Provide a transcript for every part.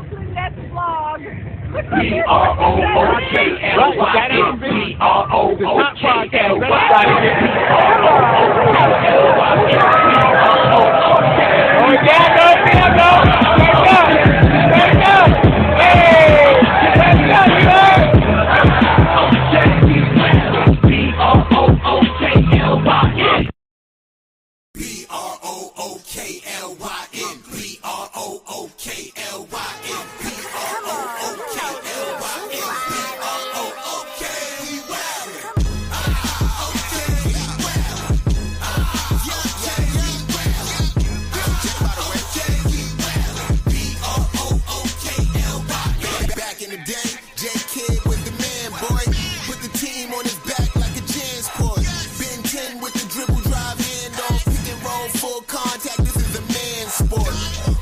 Brooklyn Nets vlog. B-R-O-O-K-L-Y-N-B-R-O-O-K-L-Y-N. The top podcast. Oh, yeah, go. Hey, let's go, you heard? B-R-O-O-K-L-Y-N. B-R-O-O-K-L-Y-N. B-R-O-O-K-L-Y-N. B-R-O-O-K-L-Y-N. B-R-O-O-K. We wildin'. Okay, we wildin'. Okay, we wildin'. Okay, we wildin'. B-R-O-O-K-L-Y-N. Back in the day, J Kidd was the man, boy. Put the team on his back like a Jansport. Ben 10 with the dribble drive handoff. Pick and roll full contact. This is a man's sport.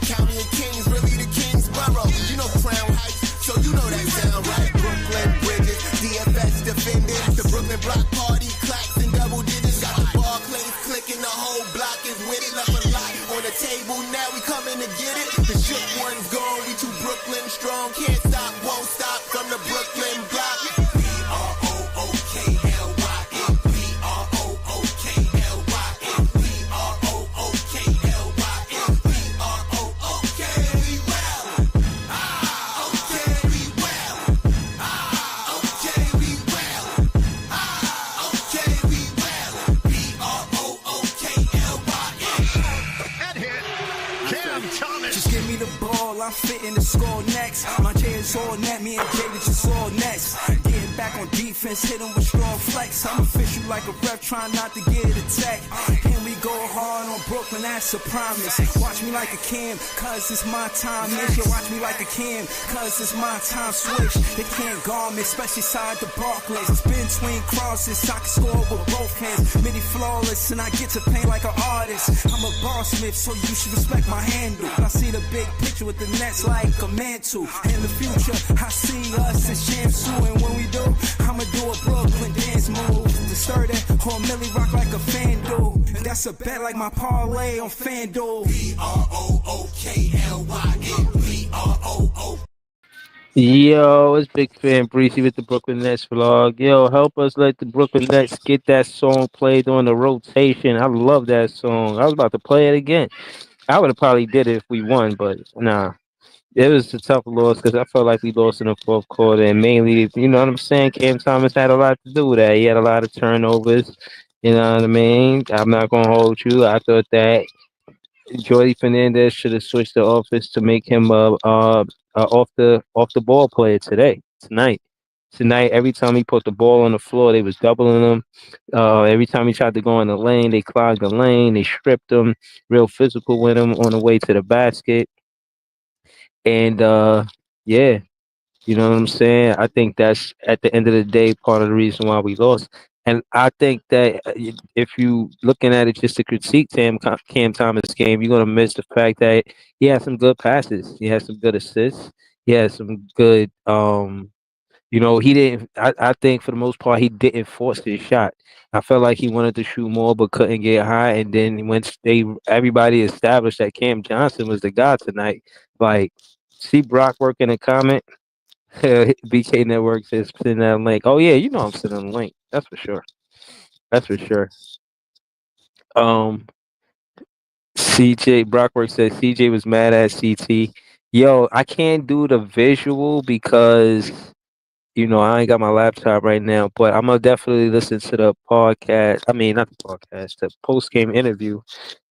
County of Kings, really the Kingsborough. You know Crown Heights, so you know that sound, right? Brooklyn Bridges, DFS defenders. The Brooklyn Block Party clacks and double digits. Got the Barclays clicking, the whole block is with it. Left a lot on the table, now we coming to get it. The shook one's gone, we too Brooklyn strong. Can't stop, won't stop from the Brooklyn block. B-R-O-O-K-L-Y-N. B-R-O-O-K-L-Y-N. B-R-O-O-K-L-Y-N. B-R-O-O-K. We wildin'. Okay, we wildin'. Okay, we wildin'. Okay, we wildin'. B-R-O-O-K-L-Y-N. Cam Thomas. Just give me the ball, I'm fitting to score next. My J is all net, me and Jada just all next. Getting back on defense, hit him with strong flex. I'm official like a ref, trying not to get attacked. And we go hard on Brooklyn, that's a promise. Watch me like a Cam, cause it's my time. Yeah, you watch me like a Cam, cause it's my time. Switch, they can't guard me, especially side the Barclays. It's been between crosses, I can score with both hands. Midi flawless, and I get to play like an artist. I'm a boss smith, so you should respect my handle. I see the big picture with the Nets like a mantle. In the future, I see us as champs too. And when we do, I'ma do a Brooklyn dance move. The stir that or Millie rock like a fan do. And that's a bet like my parlay on FanDuel. B-R-O-O-K-L-Y-N. B-R-O-O. Yo, it's Big Fan Breezy with the Brooklyn Nets vlog. Yo, help us let the Brooklyn Nets get that song played on the rotation. I love that song. I was about to play it again. I would have probably did it if we won, but nah. It was a tough loss because I felt like we lost in the fourth quarter, and mainly, you know what I'm saying, Cam Thomas had a lot to do with that. He had a lot of turnovers, you know what I mean? I'm not going to hold you. I thought that Jordy Fernandez should have switched the offense to make him off the ball player tonight. Every time he put the ball on the floor, they was doubling him. Every time he tried to go in the lane, they clogged the lane. They stripped him, real physical with him on the way to the basket. And yeah, you know what I'm saying? I think that's at the end of the day part of the reason why we lost. And I think that if you looking at it just to critique Cam Thomas game, you're gonna miss the fact that he had some good passes, he had some good assists, he had some good he didn't. I think for the most part he didn't force his shot. I felt like he wanted to shoot more but couldn't get high. And then once everybody established that Cam Johnson was the guy tonight, like see Brock working a comment. BK Network says send that link. Oh yeah, you know I'm sending the link. That's for sure. That's for sure. CJ Brockwork says CJ was mad at CT. Yo, I can't do the visual because I ain't got my laptop right now, but I'm gonna definitely listen to the podcast. I mean, not the podcast, the post game interview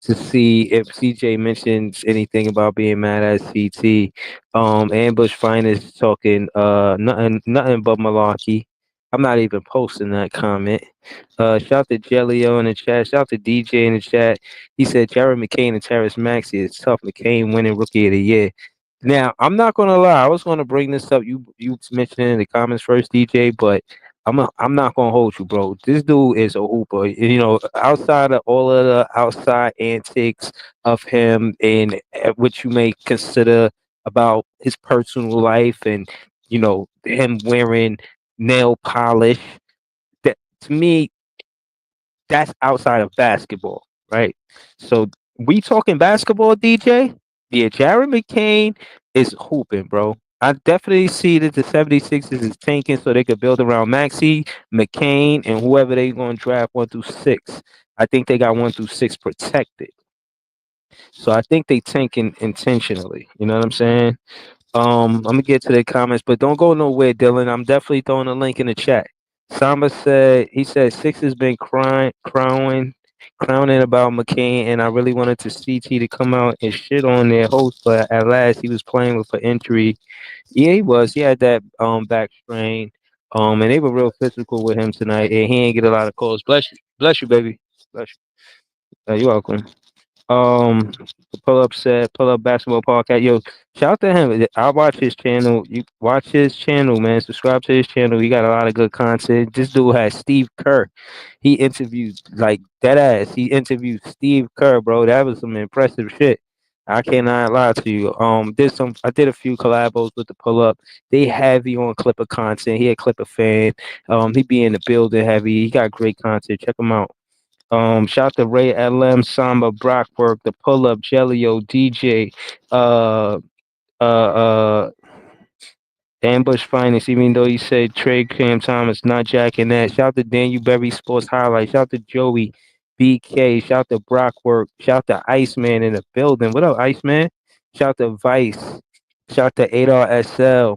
to see if CJ mentions anything about being mad at CT. Ambush Finest talking nothing but malarkey. I'm not even posting that comment. Shout to Jellio in the chat. Shout to DJ in the chat. He said Jared McCain and Terrence Maxey is tough. McCain winning Rookie of the Year. Now, I'm not gonna lie. I was gonna bring this up. You mentioned it in the comments first, DJ, but I'm not gonna hold you, bro. This dude is a hooper. Outside of all of the outside antics of him and what you may consider about his personal life and him wearing nail polish. That to me, that's outside of basketball, right? So we talking basketball, DJ? Yeah, Jared McCain is hooping, bro. I definitely see that the 76ers is tanking so they could build around Maxey, McCain, and whoever they going to draft 1 through 6. I think they got 1 through 6 protected. So I think they tanking intentionally. You know what I'm saying? I'm gonna get to the comments, but don't go nowhere, Dylan. I'm definitely throwing a link in the chat. Samba said he said Six has been crowning about McCain, and I really wanted to CT to come out and shit on their host, but at last he was playing with an injury. Yeah, he was. He had that back strain. And they were real physical with him tonight, and he ain't get a lot of calls. Bless you, baby. Bless you. You're welcome. Um, pull up basketball podcast. Yo, shout out to him. I watch his channel. You watch his channel, man. Subscribe to his channel. He got a lot of good content. This dude has Steve Kerr. He interviewed like dead ass. He interviewed Steve Kerr, bro. That was some impressive shit. I cannot lie to you. I did a few collabos with the pull up. They heavy on Clipper content. He a Clipper fan. He be in the building heavy. He got great content. Check him out. Shout to Ray LM, Samba, Brockwork, the Pull Up, Jellio, DJ, uh, uh, Ambush Finest, even though you said trade Cam Thomas, not jacking that. Shout to Daniel Berry Sports Highlights. Shout to Joey, BK. Shout to Brockwork. Shout to Iceman in the building. What up, Iceman? Shout to Vice. Shout to Adar SL.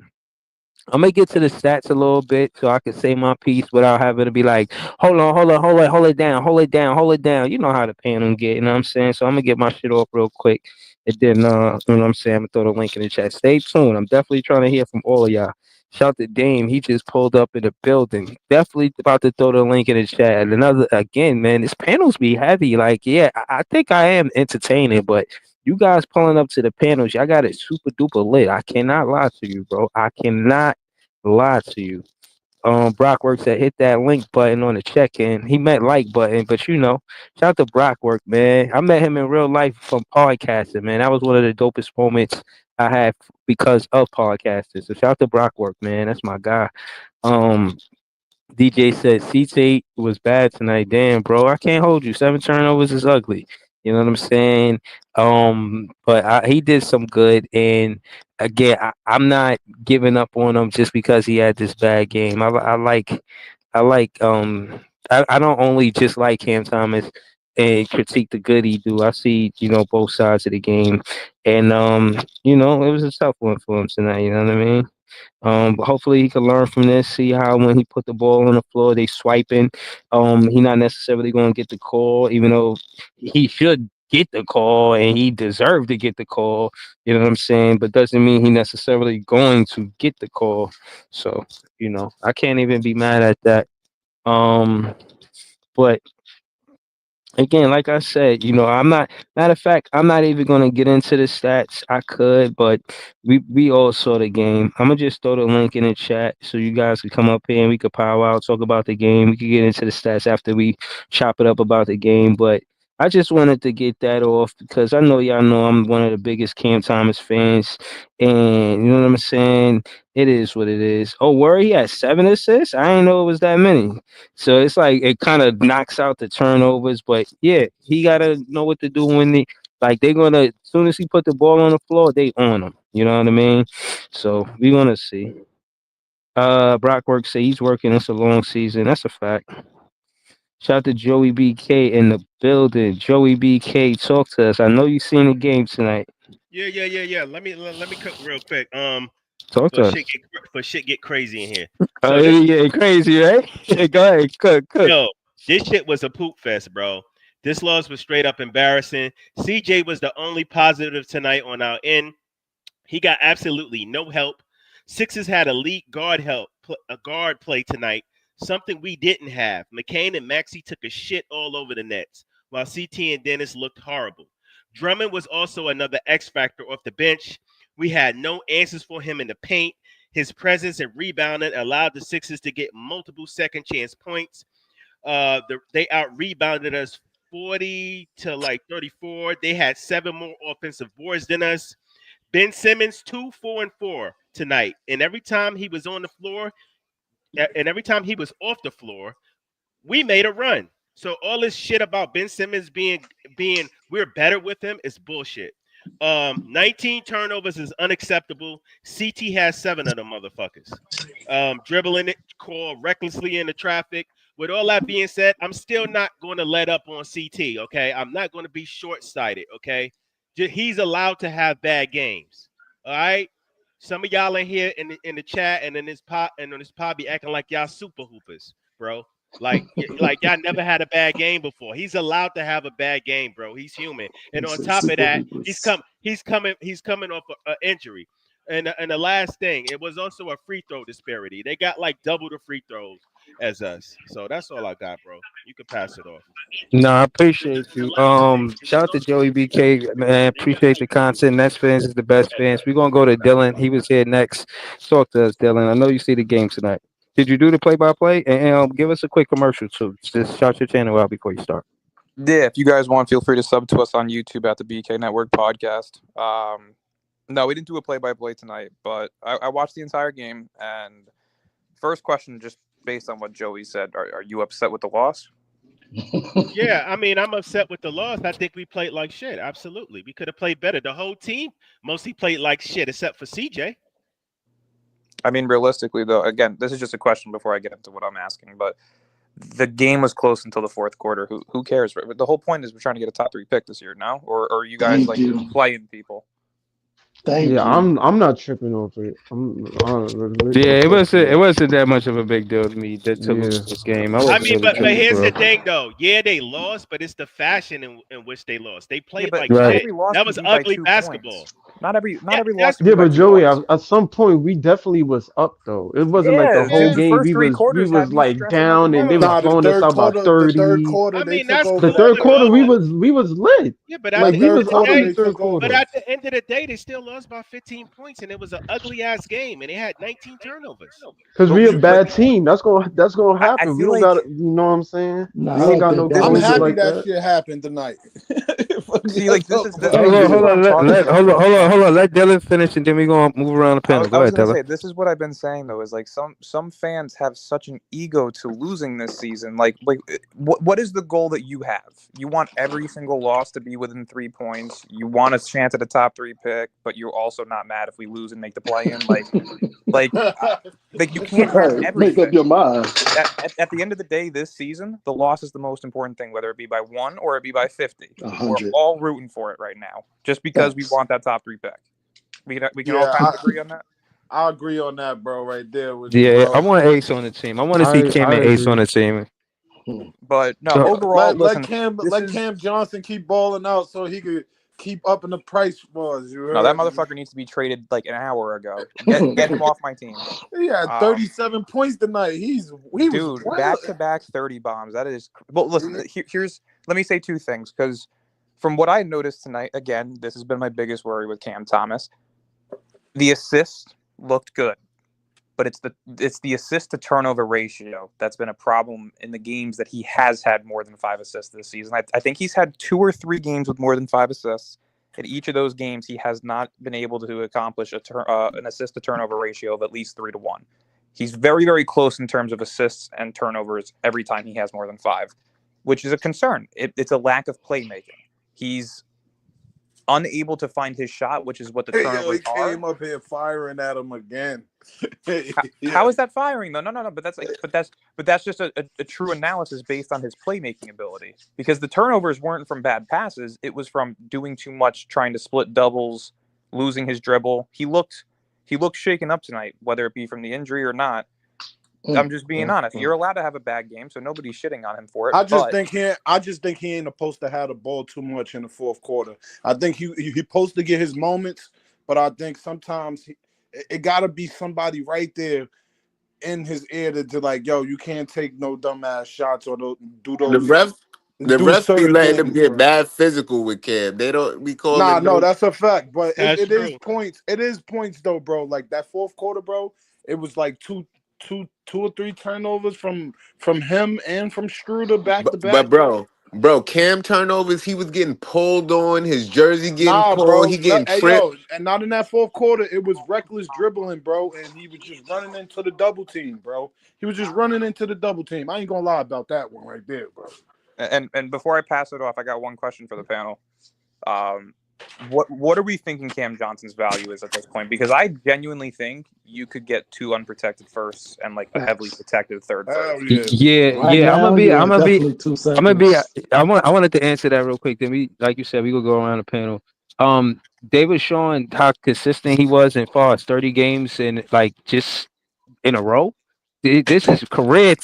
I'm gonna get to the stats a little bit so I can say my piece without having to be like, hold it down, hold it down, hold it down. You know how the panel get, you know what I'm saying? So I'm gonna get my shit off real quick. And then you know what I'm saying, I'm gonna throw the link in the chat. Stay tuned. I'm definitely trying to hear from all of y'all. Shout to Dame, he just pulled up in the building. Definitely about to throw the link in the chat. And another again, man, this panels be heavy. Like, yeah, I think I am entertaining, but you guys pulling up to the panels, y'all got it super duper lit. I cannot lie to you, bro. I cannot lie to you. Brockwork said hit that link button on the check-in. He meant like button, but you know, shout out to Brockwork, man. I met him in real life from podcasting, man. That was one of the dopest moments I had because of podcasting. So shout out to Brockwork, man. That's my guy. Um, DJ said CT was bad tonight. Damn, bro, I can't hold you. 7 turnovers is ugly. You know what I'm saying? But he did some good, and again, I'm not giving up on him just because he had this bad game. I like I don't only just like Cam Thomas and critique the good he do. I see, you know, both sides of the game. And you know, it was a tough one for him tonight, you know what I mean? But hopefully he can learn from this. See how when he put the ball on the floor, they swiping. He not necessarily going to get the call, even though he should get the call and he deserved to get the call. You know what I'm saying? But doesn't mean he necessarily going to get the call. So you know, I can't even be mad at that. But again, like I said, you know, I'm not. Matter of fact, I'm not even gonna get into the stats. I could, but we all saw the game. I'm gonna just throw the link in the chat so you guys can come up here and we could power out, talk about the game. We could get into the stats after we chop it up about the game. But I just wanted to get that off because I know y'all know I'm one of the biggest Cam Thomas fans, and you know what I'm saying. It is what it is. Oh, worry, he had 7 assists. I didn't know it was that many. So it's like it kind of knocks out the turnovers, but yeah, he gotta know what to do when they're gonna as soon as he put the ball on the floor, they on him. You know what I mean? So we gonna see. Brockwork say he's working. It's a long season. That's a fact. Shout out to Joey BK in the building. Joey BK, talk to us. I know you seen the game tonight. Yeah. Let me cook real quick. Talk to us. For shit get crazy in here. Oh, So this, yeah, crazy, right? Go ahead, cook. yo, this shit was a poop fest, bro. This loss was straight up embarrassing. CJ was the only positive tonight on our end. He got absolutely no help. Sixers had elite a guard play tonight, something we didn't have. McCain and Maxey took a shit all over the Nets, while CT and Dennis looked horrible. Drummond was also another X factor off the bench. We had no answers for him in the paint. His presence and rebounding allowed the Sixers to get multiple second chance points. They out rebounded us 40 to like 34. They had 7 more offensive boards than us. Ben Simmons 2, 4, and 4 tonight, and every time he was on the floor, and every time he was off the floor, we made a run. So all this shit about Ben Simmons being we're better with him is bullshit. 19 turnovers is unacceptable. CT has 7 of them motherfuckers. Dribbling it, call recklessly into traffic. With all that being said, I'm still not going to let up on CT. Okay, I'm not going to be short-sighted. Okay, he's allowed to have bad games. All right. Some of y'all in here in the chat and in this pod and on this pod be acting like y'all super hoopers, bro. Like y'all never had a bad game before. He's allowed to have a bad game, bro. He's human. And on top of that, he's coming off an injury. And the last thing, it was also a free throw disparity. They got like double the free throws as us. So that's all I got, bro. You can pass it off. No, I appreciate you. Shout out to Joey BK, man. Appreciate the content. Nets fans is the best fans. We're gonna go to Dylan. He was here next. Talk to us, Dylan. I know you see the game tonight. Did you do the play-by-play? And give us a quick commercial too. Just shout your channel out before you start. Yeah, if you guys want, feel free to sub to us on YouTube at the BK Network Podcast. No, we didn't do a play-by-play tonight, but I watched the entire game. And first question, just based on what Joey said, are you upset with the loss? Yeah, I mean, I'm upset with the loss. I think we played like shit. Absolutely. We could have played better. The whole team mostly played like shit, except for CJ. I mean, realistically, though, again, this is just a question before I get into what I'm asking, but the game was close until the fourth quarter. Who cares? The whole point is we're trying to get a top 3 pick this year now, or are you guys playing people? Thank you. I'm not tripping off it. Yeah, it wasn't that much of a big deal to me to lose this game. I mean, but here's the thing, though. Yeah, they lost, but it's the fashion in which they lost. They played like shit. That was ugly basketball. Not every loss. Yeah, but Joey, at some point we definitely was up though. It wasn't like the whole game. We was like down and they were blowing us out by 30. I mean, that's the third quarter. We was lit. Yeah, but at like the we end was of the up in day, the third quarter. but at the end of the day, they still lost by 15 points, and it was an ugly ass game, and they had 19 turnovers. Because we're a bad team. That's gonna happen. We don't got to, you know what I'm saying? No, we ain't got no I'm happy like that shit happened tonight. See, like this is hold on. Let Dylan finish, and then we're gonna move around the panel. Go ahead, Dylan. This is what I've been saying though, is like some fans have such an ego to losing this season. Like what is the goal that you have? You want every single loss to be within 3 points. You want a chance at a top 3 pick, but you're also not mad if we lose and make the play in. Like you can't have everything. Make up your mind. At the end of the day, this season, the loss is the most important thing, whether it be by 1 or it be by 50. 100. We're all rooting for it right now, just because we want that top 3 pick. We can all kind of agree on that. I agree on that, bro. Right there. I want Ace on the team. I want to see Cam and Ace on the team. But no, overall, let Cam Johnson keep balling out so he could keep upping the price for us. No, that motherfucker needs to be traded like an hour ago. Get him off my team. He had 37 points tonight. Dude, back-to-back 30 bombs. That is. Well, listen. Let me say 2 things, because from what I noticed tonight, again, this has been my biggest worry with Cam Thomas. The assist looked good, but it's the assist to turnover ratio that's been a problem in the games that he has had more than 5 assists this season. I think he's had 2 or 3 games with more than 5 assists. In each of those games, he has not been able to accomplish an assist to turnover ratio of at least 3 to 1. He's very, very close in terms of assists and turnovers every time he has more than 5, which is a concern. It's a lack of playmaking. He's unable to find his shot, which is what the turnovers are. He came up here firing at him again. How is that firing though? No. But that's just a true analysis based on his playmaking ability. Because the turnovers weren't from bad passes; it was from doing too much, trying to split doubles, losing his dribble. He looked shaken up tonight, whether it be from the injury or not. I'm just being honest. You're allowed to have a bad game, so nobody's shitting on him for it. I just think he ain't supposed to have the ball too much in the fourth quarter. I think he supposed to get his moments, but I think sometimes it got to be somebody right there in his ear to like, yo, you can't take no dumbass shots or do those. The refs be letting them get bad physical with Cam. They don't. We call. No, that's a fact. But it is points. It is points though, bro. Like that fourth quarter, bro. It was like two or three turnovers from him and from Schroeder back to back. But bro, Cam turnovers, he was getting pulled on, his jersey getting pulled, bro, he getting tripped. And not in that fourth quarter, it was reckless dribbling, bro, and he was just running into the double team, bro. He was just running into the double team. I ain't gonna lie about that one right there, bro. And before I pass it off, I got one question for the panel. what are we thinking Cam Johnson's value is at this point? Because I genuinely think you could get 2 unprotected firsts and like a heavily protected third first. Yeah. I'm gonna be. I wanted to answer that real quick. Then we, like you said, we could go around the panel. They were showing how consistent he was in far as 30 games and like just in a row. This is career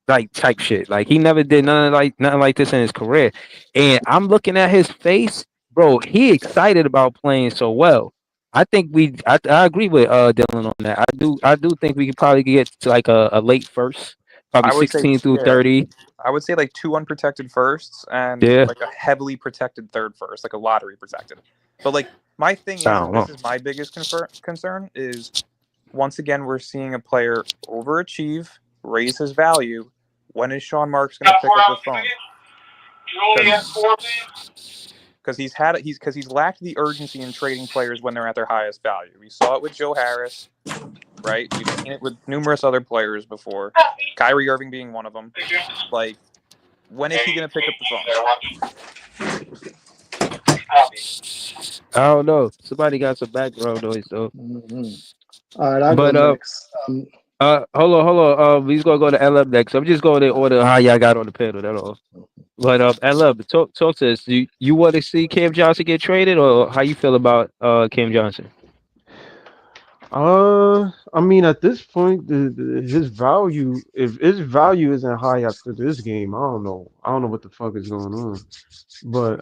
like type shit. Like he never did nothing like this in his career. And I'm looking at his face, bro. He excited about playing so well. I think I agree with Dylan on that. I do think we could probably get to like a late first, probably 16 through 30. I would say like 2 unprotected firsts and like a heavily protected third first, like a lottery protected. But like my thing is, this is my biggest concern is once again we're seeing a player overachieve, raise his value. When is Sean Marks going to pick up the phone? Because he's lacked the urgency in trading players when they're at their highest value. We saw it with Joe Harris, right? We've seen it with numerous other players before. Kyrie Irving being one of them. Like, when is he going to pick up the phone? I don't know. Somebody got some background noise though. All right, I'll go next. Hold on. We's gonna go to LM next. I'm just going in order how y'all got on the panel. That's all. But LM, talk to us. Do you want to see Cam Johnson get traded, or how you feel about Cam Johnson? I mean, at this point, his value, if his value isn't high after this game, I don't know what the fuck is going on. But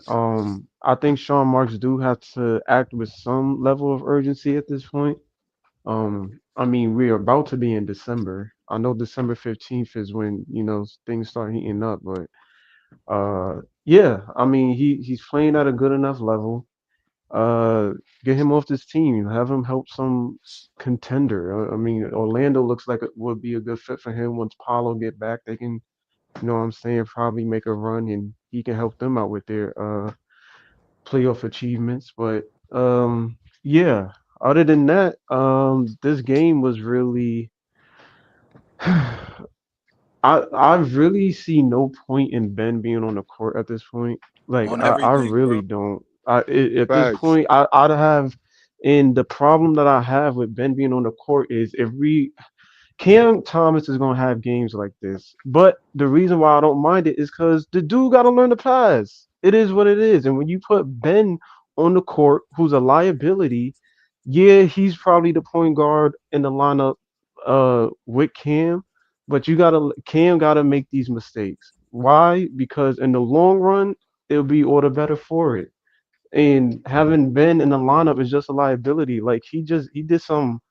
I think Sean Marks do have to act with some level of urgency at this point. I mean, we're about to be in December. I know December 15th is when, things start heating up, but yeah, I mean, he's playing at a good enough level. Get him off this team, have him help some contender. I mean, Orlando looks like it would be a good fit for him. Once Paolo get back, they can, probably make a run and he can help them out with their playoff achievements. But yeah, other than that, this game was really I really see no point in Ben being on the court at this point. Like I really don't. At this point, I'd have, and the problem that I have with Ben being on the court is Cam Thomas is gonna have games like this. But the reason why I don't mind it is because the dude got to learn to pass. It is what it is, and when you put Ben on the court, who's a liability, yeah, he's probably the point guard in the lineup with Cam. But Cam gotta make these mistakes. Why? Because in the long run, it'll be all the better for it. And having Ben in the lineup is just a liability. Like he did some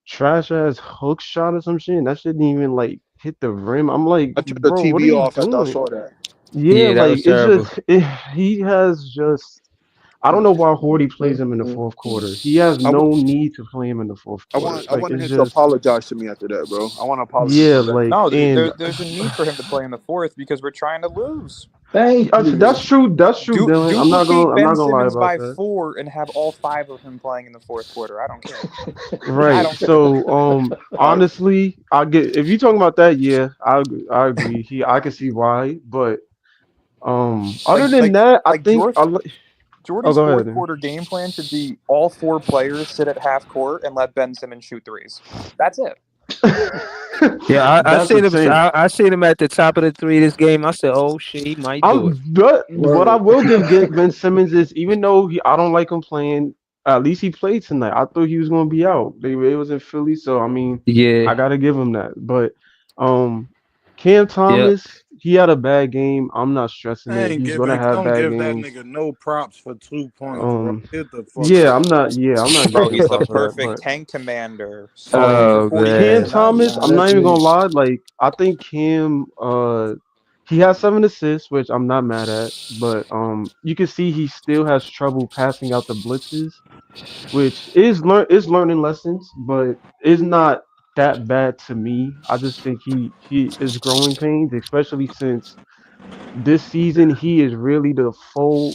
trash ass hook shot or some shit, and that shit didn't even like hit the rim. I'm like, I took the bro, TV what are you off after I doing? saw that. Yeah, that like was it's terrible. he has just. I don't know why Horty plays him in the fourth quarter. He has no need to play him in the fourth I quarter. want him to apologize to me after that, bro. I want to apologize. Yeah, for that. like No, and there's a need for him to play in the fourth because we're trying to lose. that's true. That's true, Dylan. I'm not gonna lie Simmons about by that. 4 and have all 5 of him playing in the fourth quarter. I don't care. Right. So honestly, if you're talking about that, yeah, I agree. I can see why, but other than that, I think Jordan's go ahead, fourth quarter game plan should be all 4 players sit at half court and let Ben Simmons shoot threes. That's it. Yeah, I That's seen him. insane. I seen him at the top of the three this game. I said, "Oh shit, he might do it." What I will give Ben Simmons is, even though I don't like him playing, at least he played tonight. I thought he was gonna be out. It was in Philly, so I mean, Yeah, I gotta give him that. But Cam Thomas, he had a bad game. I'm not stressing it. He's gonna have don't bad give games. that nigga no props for 2 points, bro. Get the fuck Yeah, out. I'm not. Yeah, I'm not. Bro, giving he's props the for that, perfect but- tank commander. Oh, Cam man. Thomas, I'm not even gonna lie. Like, I think Cam, he has 7 assists, which I'm not mad at. But you can see he still has trouble passing out the blitzes, which is learning lessons, but it's not that bad to me. I just think he is growing pains, especially since this season he is really the sole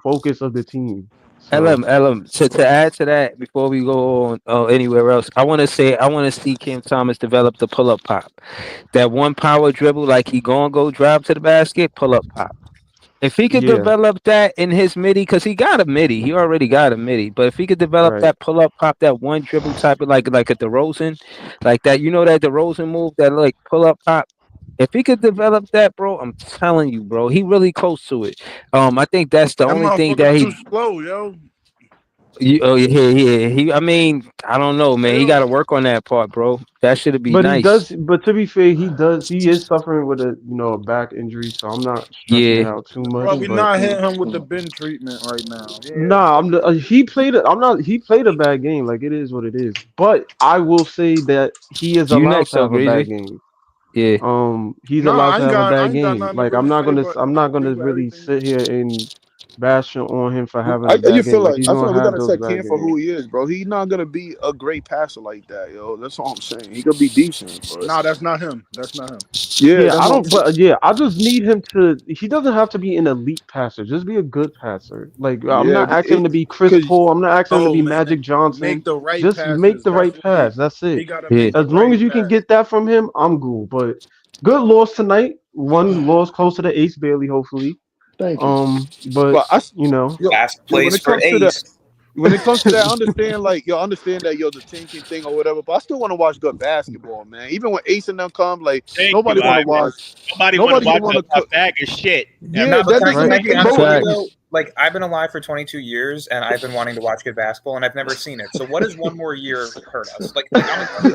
focus of the team. So, LM. To add to that, before we go on anywhere else, I want to see Cam Thomas develop the pull up pop. That one power dribble, like he gonna go drive to the basket, pull up pop. If he could Yeah, develop that in his midi, because he got a midi, he already got a midi. But if he could develop right. that pull up, pop, that one dribble type of like a DeRozan, like that, that DeRozan move, that like pull up, pop. If he could develop that, bro, I'm telling you, bro, he really close to it. I think that's the That only thing motherfucker that too slow, yo. yeah. I mean, I don't know, man. He got to work on that part, bro. That should be But he nice. does. But to be fair, he is suffering with a back injury, so I'm not stressing it Yeah. out too much. Bro, we But not hitting him with the Ben treatment right now. Yeah. nah, he played it. He played a bad game. Like, it is what it is. But I will say that he is You allowed next, to have a bad Greasy. game. Yeah. He's Nah, allowed I to ain't have a got bad game. nothing to Like, really say, but I'm I not agree gonna with really everything. sit here and bash on him for having a You bad feel game. Like, like he's I feel gonna like we have gotta those take bad Cam for games. who he is, bro. He's not gonna be a great passer like that, yo. That's all I'm saying. He could be decent, but Nah, that's not him. That's not him. yeah, Yeah, that's I what I'm don't. But I just need him to. He doesn't have to be an elite passer. Just be a good passer. Like, I'm yeah, not asking him to be Chris because Paul. I'm not asking him to Oh, be man, Magic Johnson. make the right Just make passes. the That's right what pass. That's he it. gotta Yeah. make the As long right as you can pass. get that from him, I'm cool. But good loss tonight. One loss close to the Ace Bailey, hopefully. Thank you. But I you know, Last when place it for comes to that, Ace. when it comes to that, I understand understand that the tanking thing or whatever, but I still want to watch good basketball, man. Even when Ace and them come, like Thank nobody you, want to Ivan. watch. Nobody want to Nobody watch want a bag of shit. Yeah, No, but that can doesn't I make be it honest with you Facts. though? Like, I've been alive for 22 years, and I've been wanting to watch good basketball, and I've never seen it. So what does one more year hurt us? Like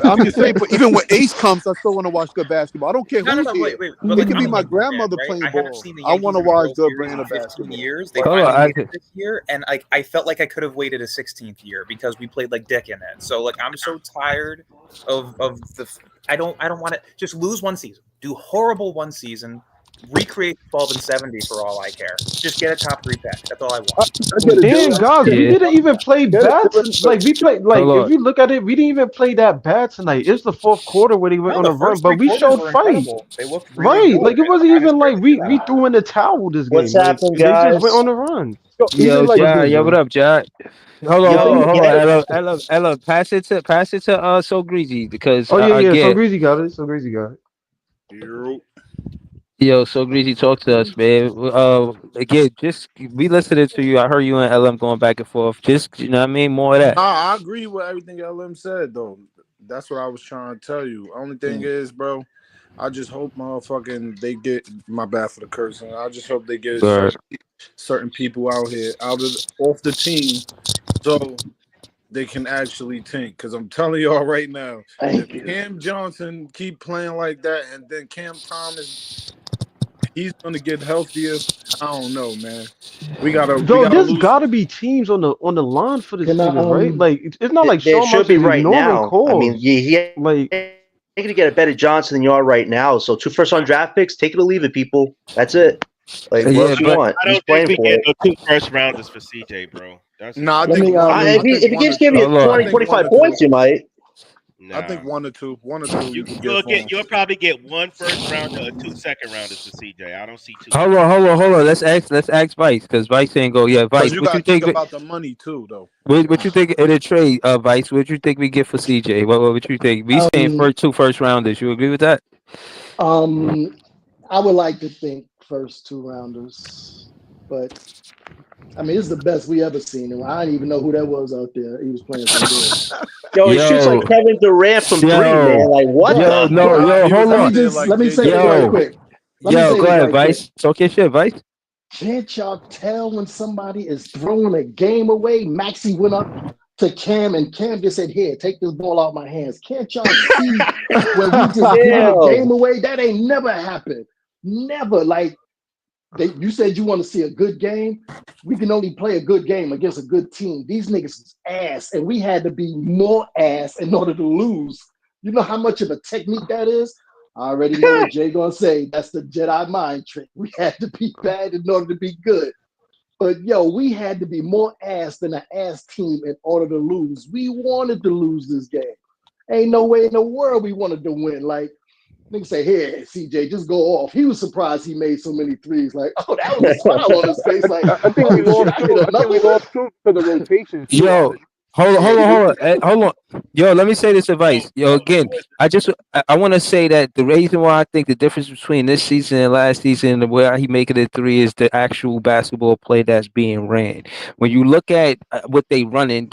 I'm just saying, but even when Ace comes, I still want to watch good basketball. I don't care no, who's here. wait. It But like, could be I'm a my Yankee fan, grandmother right? playing I haven't ball. seen the I Yankees want to win a watch World good Series brand in of 15 basketball. years. They Hold on, finally made I it this year, and I felt like I could have waited a 16th year because we played like dick in it. So like, I'm so tired of the. I don't want to just lose one season, do horrible one season, recreate 12 and 70 for all I care. Just get a top 3 pick. That's all I want. I get it, damn dude. guys, we Yeah. didn't even play Get it, bad. dude. Like, we played. Like, Hold if on. you look at it, we didn't even play that bad tonight. It's the fourth quarter where they went No, on the a run, first but 3 we quarters showed were fight. incredible. They looked really Right, good. like, it and wasn't I even was like crazy we about threw in the towel this What's game. Like, happening, they just went guys? on a run. Yo, What's Jai, good, yo, what bro? up, Jai? Hold Yo, on. Ella, pass it to So Greasy because Oh yeah. So again, Greasy got it. yo, So Greasy, talk to us, man. Again, just we listening to you. I heard you and LM going back and forth. Just what I mean, more of that. Nah, I agree with everything LM said though. That's what I was trying to tell you. Only thing is, bro, I just hope motherfucking they get my bad for the cursing. I just hope they get certain people out here off the team so they can actually think. Because I'm telling y'all right now, if Cam Johnson keep playing like that and then Cam Thomas, he's gonna get healthier. I don't know, man. We gotta There's lose. gotta be teams on the line for this Can I, nigga, right? Like, it's not like there Sean should Marks be is right ignoring now. calls. I mean, you're going to get a better Johnson than you are right now. So 2 first-round draft picks, take it or leave it, people. That's it. Like, what else you want? I He's don't playing think we for get it. no 2 first rounders for CJ, bro. That's Nah, I Let think me, if he keeps giving you 20, 25 points, you might. I think 1 or 2. 1 or 2 you can get for him. You'll probably get 1 first rounder or 2 second rounders for CJ. I don't see 2. Hold on. Let's ask Vice because Vice ain't go. Yeah, Vice. You What gotta you think about the money too, though. What you think in a trade, Vice? What you think we get for CJ? What you think? We saying for 2 first rounders. You agree with that? I would like to think first 2 rounders, but I mean, it's the best we ever seen him. I didn't even know who that was out there. He was playing so good. Yo, he shoots like Kevin Durant from 3, man. Like, what? Hold on. Let me say this right quick. Go ahead, Vice. Talk your shit, Vice. Can't y'all tell when somebody is throwing a game away? Maxey went up to Cam, and Cam just said, "Here, take this ball out my hands." Can't y'all see when we just give a game away? That ain't never happened. Never. Like, you said you want to see a good game. We can only play a good game against a good team. These niggas is ass, and we had to be more ass in order to lose. You know how much of a technique that is? I already know what Jay gonna say. That's the Jedi mind trick. We had to be bad in order to be good. But yo, we had to be more ass than an ass team in order to lose. We wanted to lose this game. Ain't no way in the world we wanted to win. Like, nigga say, "Here, CJ, just go off." He was surprised he made so many threes. Like, oh, that was a smile on his face. Like, I think we lost too. I think we lost too for the rotation. Yo, Hold on. Hold on. Yo, let me say this advice. Yo, again, I want to say that the reason why I think the difference between this season and last season and where he making it 3 is the actual basketball play that's being ran. When you look at what they running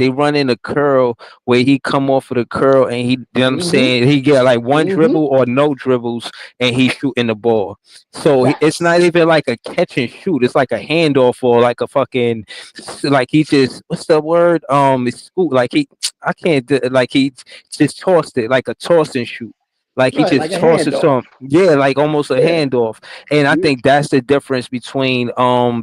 a curl where he come off of the curl and he, you know what I'm saying, he get like one dribble or no dribbles and he's shooting the ball. So it's not even like a catch and shoot. It's like a handoff or like a fucking, like he just, what's the word? It's like I can't like he just tossed it like a toss and shoot. Like he Right, just like a tossed it to him. handoff. Yeah, like almost a Yeah. handoff. And I think that's the difference between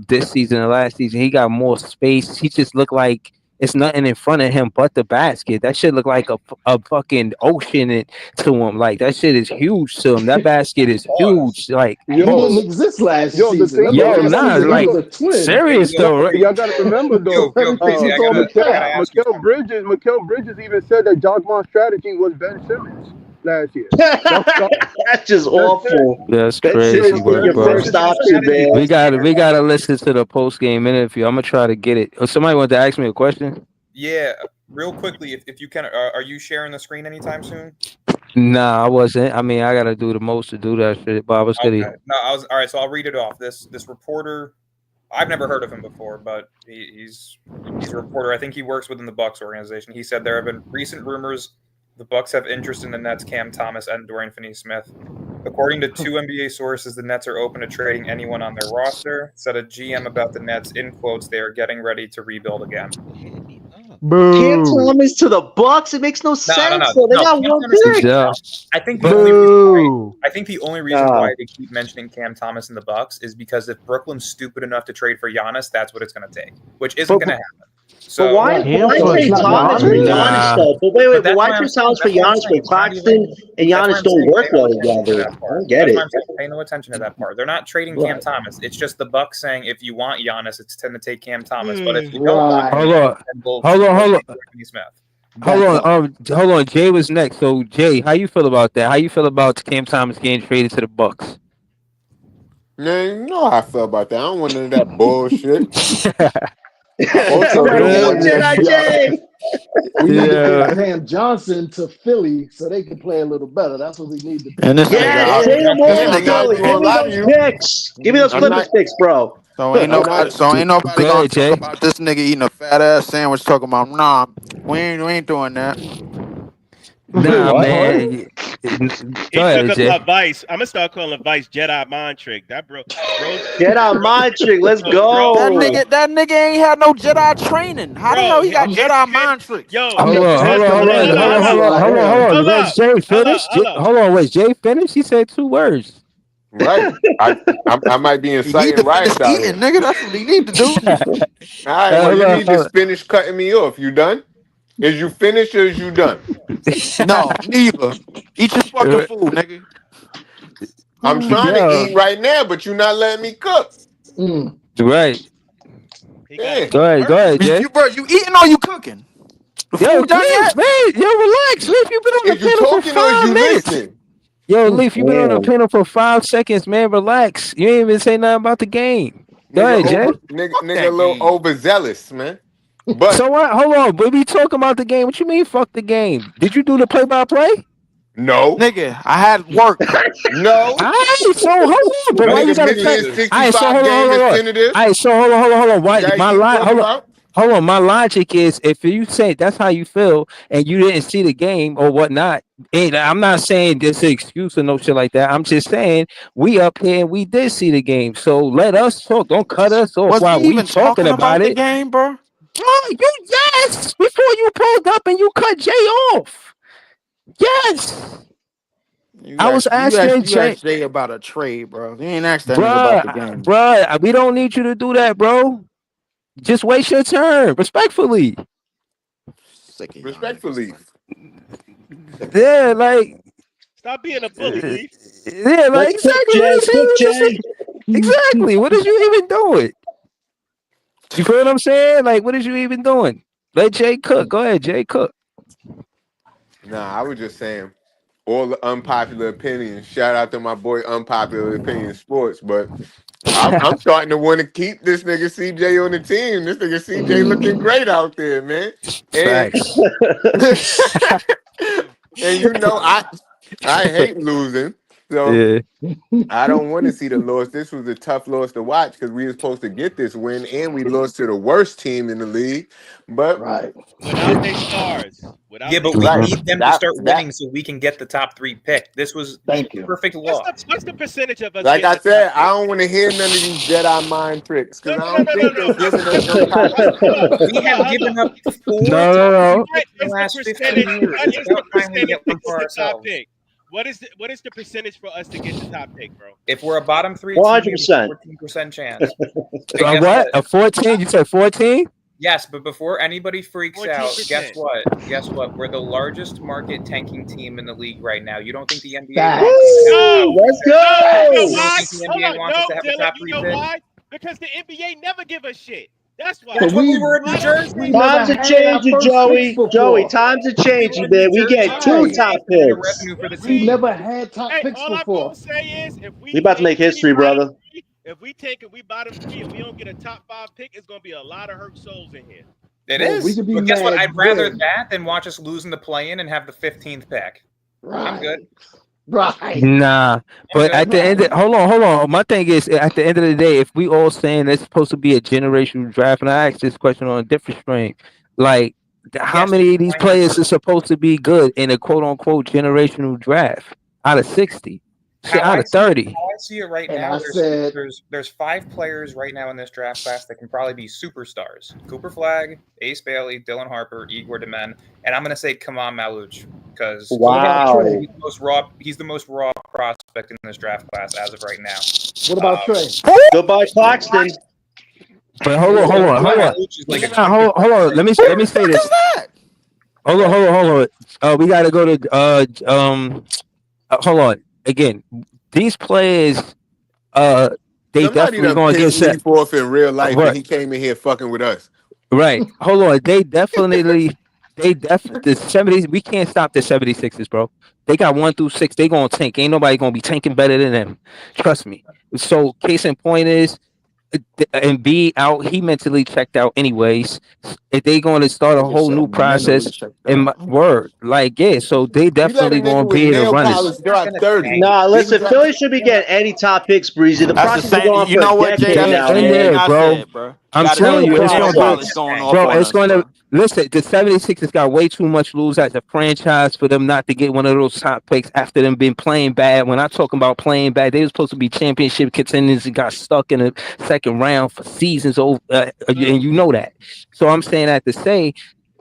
this season and last season. He got more space. He just looked like it's nothing in front of him but the basket. That shit look like a fucking ocean to him. Like that shit is huge to him. That basket is huge. Like He didn't Yo, exist last yo, the season. thing Remember yo, last nah, season he like was a twin. serious Yo, though, right? y'all gotta remember though. Yo, Breezy, I gotta ask you something. Mikael Bridges even said that Jock Mont's strategy was Ben Simmons last year. That's just awful. That's Ben crazy Simmons was work, your bro. first option, man. We gotta listen to the post game interview. I'm gonna try to get it. Oh, somebody wanted to ask me a question. Yeah, real quickly, if you can, are you sharing the screen anytime soon? Nah, I wasn't. I mean, I gotta do the most to do that shit. Bob, what's good? Okay. No, all right. So I'll read it off. This reporter, I've never heard of him before, but he's a reporter. I think he works within the Bucks organization. He said there have been recent rumors the Bucks have interest in the Nets' Cam Thomas and Dorian Finney-Smith. According to 2 NBA sources, the Nets are open to trading anyone on their roster. Said a GM about the Nets, in quotes, they are getting ready to rebuild again. Cam Thomas to the Bucks. It makes no sense. So they got Cam one Thomas- pick. Yeah. I think the only reason why they keep mentioning Cam Thomas in the Bucks is because if Brooklyn's stupid enough to trade for Giannis, that's what it's going to take, which isn't going to happen. So But why trade Thomas for Giannis though? But wait, but why trade Thomas for Giannis when Claxton and Giannis don't work well together? I don't get it. Pay no attention to that part. They're not trading Cam Thomas. It's just the Bucks saying if you want Giannis, it's time to take Cam Thomas. But if you don't want Hold on. Hold on. Jay was next. So Jay, how you feel about that? How you feel about Cam Thomas getting traded to the Bucks? Man, you know how I feel about that. I don't want none of that bullshit. We need to get Cam Johnson to Philly so they can play a little better. That's what we need to do. Send them all. Give me those picks. Give me those Clippers picks, bro. So ain't nobody gonna talk about this nigga eating a fat ass sandwich talking about we ain't doing that. Nah, man. He Go ahead, took Jay. up Vice. I'm gonna start calling Vice Jedi mind trick. That bro. Jedi mind trick. Let's go. That nigga ain't had no Jedi training. How the hell he got Jedi mind trick? Yo, Hold on. Let Jay finish. Hold on, wait. Jay finished? He said 2 words. Right. I might be inciting riots out here. Nigga, that's what he need to do. All right, well, you need to finish cutting me off. You done? Is you finished or is you done? No, neither. Eat your fucking food, nigga. I'm trying to eat right now, but you're not letting me cook. Right. Yeah. Go ahead, Jay. You eating or you cooking? Yo, Leaf, man. Yo, relax. Leaf, you been on the Is you panel for talking or 5 is you minutes. listening? Yo, Leaf, you been on the panel for 5 seconds, man. Relax. You ain't even say nothing about the game. Go ahead, Jay. Nigga a little overzealous, man. But so what? Hold on. But we talking about the game. What you mean, fuck the game? Did you do the play-by-play? No. Nigga, I had work. No. Alright, so hold on. But why you gotta cut? Alright, so hold on. Alright, so hold on. Why hold on. My logic is if you say that's how you feel and you didn't see the game or whatnot, and I'm not saying this is an excuse or no shit like that. I'm just saying we up here and we did see the game. So let us talk. Don't cut us off while we talking about it. The game, bro? Yes, before you pulled up and you cut Jay off. Yes. I was asking Jay about a trade, bro. You ain't asked that nigga about the game. Bro, we don't need you to do that, bro. Just wait your turn, respectfully. Respectfully. Yeah, like. Stop being a bully. Yeah, like exactly. Exactly. What is you even doing? You feel what I'm saying? Like, what is you even doing? Let Jay cook. Go ahead, Jay cook. Nah, I was just saying all the unpopular opinions. Shout out to my boy Unpopular Opinion Sports, but I'm starting to want to keep this nigga CJ on the team. This nigga CJ looking great out there, man. And, Facts. and you know, I hate losing. So Yeah. I don't want to see the loss. This was a tough loss to watch because we were supposed to get this win, and we lost to the worst team in the league. But without their stars. Yeah, but we need them to start winning so we can get the top 3 pick. This was perfect loss. What's the percentage of us? like I getting the said, top I don't want to hear none of these Jedi mind tricks because I don't think they're giving us no top. We have given up 4 No. What is the the last 15 percentage? years. What is It's the about time we percentage get to one get for the top ourselves. pick? What is the percentage for us to get the top pick, bro? If we're a bottom 3 100%. team, we have a 14% chance. A what? A 14? You said 14? Yes, but before anybody freaks out, 14%. guess what? Guess what? We're the largest market tanking team in the league right now. You don't think the NBA Facts. Let's You know go. why? think the Hold NBA on, wants us to no, have a Dylan, top you 3 know pick? why? Because the NBA never give a shit. That's why. That's when we were in New We Jersey. never Times are had our changing, first Joey. picks before. Joey, times are changing, man. We get 2 top The picks. revenue for the We team. never had top Hey, picks all I'm before. gonna say is if we We about to make history, brother. If we take it, we bottom 3, and we don't get a top 5 pick, it's gonna be a lot of hurt souls in here. It Well, is. we could be But guess what? mad I'd rather when. that than watch us lose in the play-in and have the 15th pick. I'm good. Right. Nah, but at the end, hold on. My thing is, at the end of the day, if we all saying it's supposed to be a generational draft, and I asked this question on a different string, like, how many of these players are supposed to be good in a quote unquote generational draft out of 60? Shit, out of 30. How I see it right And now, I said- there's 5 players right now in this draft class that can probably be superstars. Cooper Flagg, Ace Bailey, Dylan Harper, Igor Demen, and I'm going to say Kaman Maluch because Wow. he's the most raw prospect in this draft class as of right now. What about Trey? Goodbye, Claxton. But hold on. Hold on. Let me say this. Hold on. We gotta go to hold on. Again, these players, they Somebody definitely done gonna get pissed set. Leaf off in real life, Right. and he came in here fucking with us. Right. Hold on. The 70s. We can't stop the 76ers, bro. They got 1 through 6. They gonna tank. Ain't nobody gonna be tanking better than them. Trust me. So case in point is, and B out, he mentally checked out anyways. If they going to start a whole new process in my word, like yeah, so they definitely going to be able to run it. Nah, listen, Philly should be getting any top picks, Breezy. The That's the process is same- going on you for know a what, Jay? decade That's now, the same man. thing I bro. said, bro. I'm Gotta telling be you, it's nail going polish going off bro. on It's us, going bro. to listen. The 76ers got way too much lose as a franchise for them not to get one of those top picks after them been playing bad. When I'm talking about playing bad, they were supposed to be championship contenders and got stuck in the second round for seasons over, and you know that. So I'm saying that to say,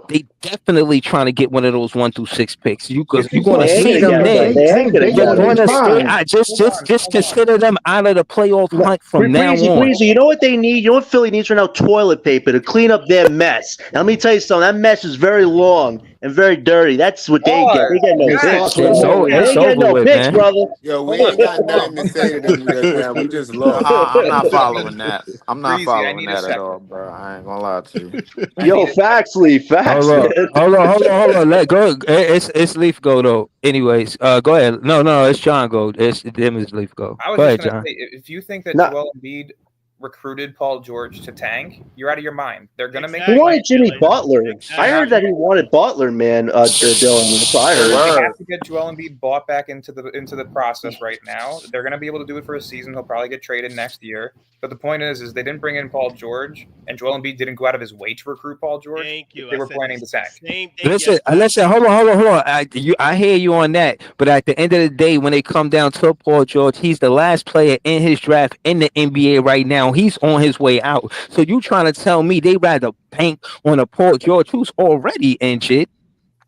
they definitely trying to get one of those 1 through 6 picks. You're going to They ain't see gonna them get there. that. They ain't gonna You're get going to it. stay. Just consider them out of the playoff hunt from now Breezy, on. Breezy, you know what they need? You know what Philly needs right now? Toilet paper to clean up their mess. Now, let me tell you something. That mess is very long and very dirty. That's what they get. They get no picks. They ain't getting no picks, brother. Yo, we ain't got nothing to say to them just now. We just lost. I'm not following that. I'm not Breezy, I following need a that at second. all, bro. I ain't gonna lie to you. Yo, facts, Lee. Facts, Hold man. on. Let go. It's Leaf go though. Anyways, go ahead. No, it's John go. It's Leaf go. I was Go ahead, just John. going to say, if you think that No. Joel Embiid recruited Paul George to tank, you're out of your mind. They're going to make He wanted Jimmy Butler. Exactly. I heard that he wanted Butler, man. Dylan, that's what I They heard. have to get Joel Embiid bought back into the process right now. They're going to be able to do it for a season. He'll probably get traded next year. But the point is they didn't bring in Paul George, and Joel Embiid didn't go out of his way to recruit Paul George. Thank you. They I were said planning the to tank. same thing. Listen. Hold on. I hear you on that, but at the end of the day, when they come down to Paul George, he's the last player in his draft in the NBA right now. He's on his way out. So you trying to tell me they rather bank on a Paul George who's already injured,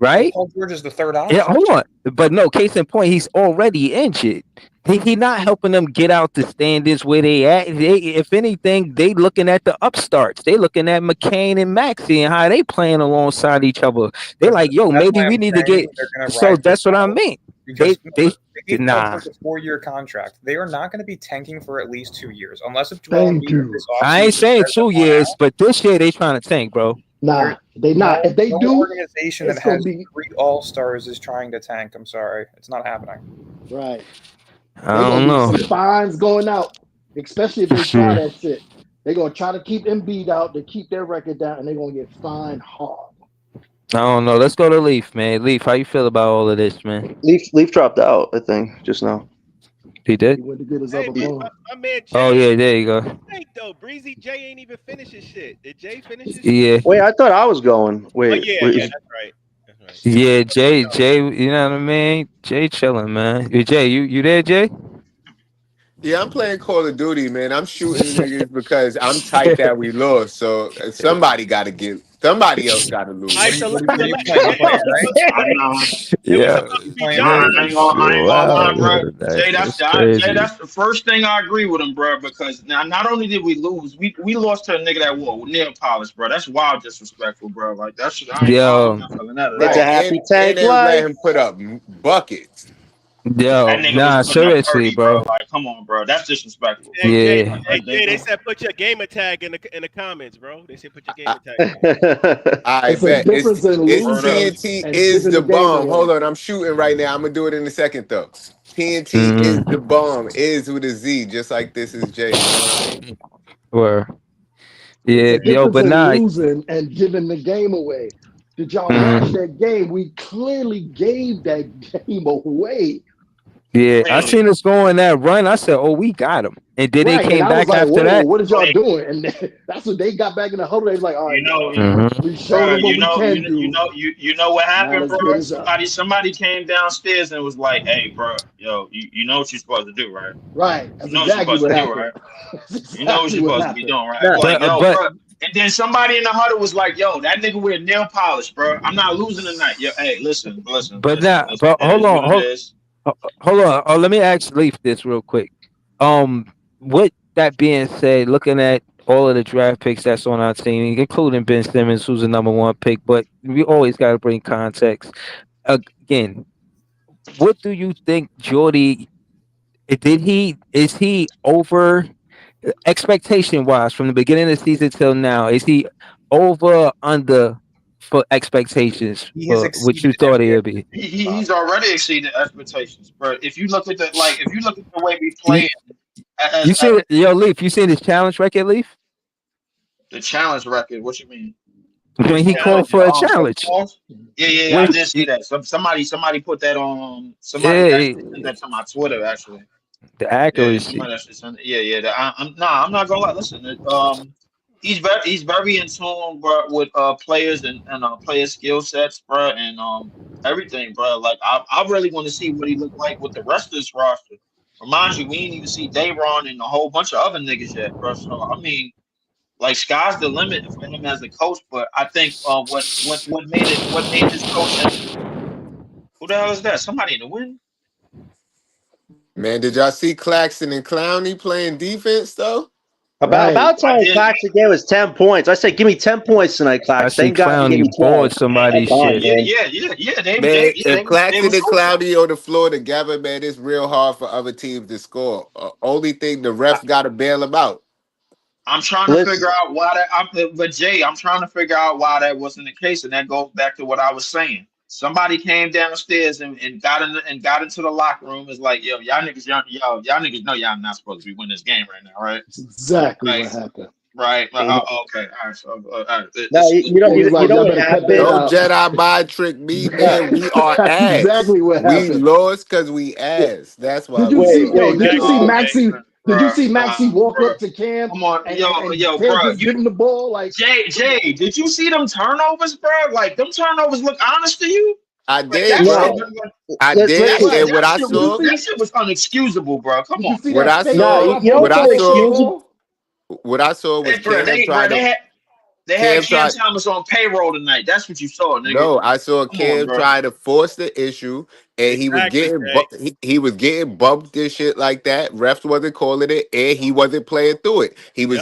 right? Paul George is the third option. Yeah, hold on. But no, case in point, he's already injured. He not helping them get out the standings where they at. If anything, they looking at the upstarts. They looking at McCain and Maxey and how they playing alongside each other. They're like, yo, That's maybe why we I'm need to saying get. they're gonna So rise that's to what I the mean. Because They gave nah. Paul George a 4-year contract. They are not going to be tanking for at least 2 years, unless if Thank Embiid you. this I ain't offseason saying says 2 years, but this year they trying to tank, bro. Nah, they not. If they no do, organization that it's gonna has be 3 All-Stars is trying to tank. I'm sorry, it's not happening. right. I don't know. Some fines going out. especially if they For try sure. that shit. They're gonna try to keep Embiid out to keep their record down, and they're gonna get fined hard. I don't know. Let's go to Leaf, man. Leaf, how you feel about all of this, man? Leaf dropped out, I think, just now. He did? He went to get his Hey, other man, one. my man Jay. Oh, yeah, there you go. Think though, Breezy Jay ain't even finished his shit. Did Jay finish his shit? Yeah. Wait, I thought I was going. Oh Wait, yeah, wait, yeah, that's right. That's right. Yeah, Jay, you know what I mean? Jay chilling, man. Jay, you there, Jay? Yeah, I'm playing Call of Duty, man. I'm shooting niggas because I'm tight that we lost. So somebody got to get. Somebody else got to lose. All right, so let's I'm not. Yeah. I ain't gonna lie, bro. Jay, That's Jay, crazy. that's the first thing I agree with him, bro. Because now, not only did we lose, we lost to a nigga that wore nail polish, bro. That's wild disrespectful, bro. Like that shit. I'm not feeling that at all. It's a happy and tank then life. let him put up buckets. Yo, That nigga nah, was putting up seriously, 30, bro. Like, come on, bro. That's disrespectful. Hey, Yeah. Jay, they said put your gamer tag in the comments, bro. They said put your gamer tag. I It's a bet. difference in It's losing TNT and is giving the the game bomb. away. Hold on, I'm shooting right now. I'm gonna do it in a second though. TNT is the bomb. Is with a Z, just like this is J. You know what I mean? Where? Yeah, It's a yo, difference but in nah. losing and giving the game away. Did y'all watch that game? We clearly gave that game away. Yeah, I seen us going that run. I said, "Oh, we got him," and then they Right, came and I was back like, after "Whoa, that. what is y'all doing?" And that's when they got back in the huddle. They was like, "All right, we showed Bro, them what we can do. you know what happened, let's bro? get it up." Somebody came downstairs and was like, "Hey, bro, yo, you know what you're supposed to do, right? Right, that's You know exactly what what you're supposed to do, happened. right? You know what Exactly you're what supposed to be happened. doing, right?" But- Like, yo, but- bro. And then somebody in the huddle was like, "Yo, that nigga with nail polish, bro. I'm not losing tonight." Yo, hey, listen. But now, but It hold is on, what it hold, is. hold on. Oh, let me ask Leaf this real quick. With that being said, looking at all of the draft picks that's on our team, including Ben Simmons, who's the number one pick, but we always got to bring context. Again, what do you think, Jordy? Is he over expectation wise from the beginning of the season till now? Is he over or under for expectations He has for what you exceeded thought he would be? He's already exceeded expectations, bro. If you look at the way we play, You seen yo Leaf? You seen his challenge record, Leaf? the challenge record. What you mean? When he called for a challenge. Yeah, I When- did see that. Somebody put that on. Somebody Yeah. actually sent that to my Twitter. Actually, The accuracy. somebody actually sent it. Yeah. I'm not gonna lie. Listen, he's very in tune, bro, with players and player skill sets, bro, and everything, bro. Like I really want to see what he looked like with the rest of this roster. Remind you, we ain't even see Dayron and a whole bunch of other niggas yet, bro. So I mean, like sky's the limit for him as a coach. But I think what made this coach. Who the hell is that? Somebody in the wind? Man, did y'all see Claxton and Clowney playing defense though? About time Claxton gave us 10 points. I said, give me 10 points tonight, Claxton. Thank God he gave me 12. bored somebody's Come on, shit. man. Yeah. Man, if Claxton and Clowney on the floor together, man, it's real hard for other teams to score. Only thing, the refs got to bail them out. I'm trying to figure out why that. But Jay, I'm trying to figure out why that wasn't the case, and that goes back to what I was saying. Somebody came downstairs and got into the locker room. Is like, y'all niggas know y'all not supposed to be winning this game right now, right? That's exactly what happened. Right. Okay. All right. So, No, you know what happened? Don't Jedi mind trick me, man. We are ass. Exactly what We happened. lost because we ass. That's why. Did you see? Did you see Maxey? Did you bruh, see Maxey walk up to Cam? Come on, and yo, Cam bro. just give him the ball like Jay, did you see them turnovers, bro? Like them turnovers look honest to you? I Like, did, that bro. shit- I did, that and what I shit saw, was- that shit was unexcusable, bro. Come on. what I saw, what I saw was Bro, Cam trying to. they had Cam Cam tried- Thomas on payroll tonight. That's what you saw, nigga. No, I saw Come Cam on, bro. try to force the issue, and he was getting he was getting bumped and shit like that. Refs wasn't calling it, and he wasn't playing through it. He was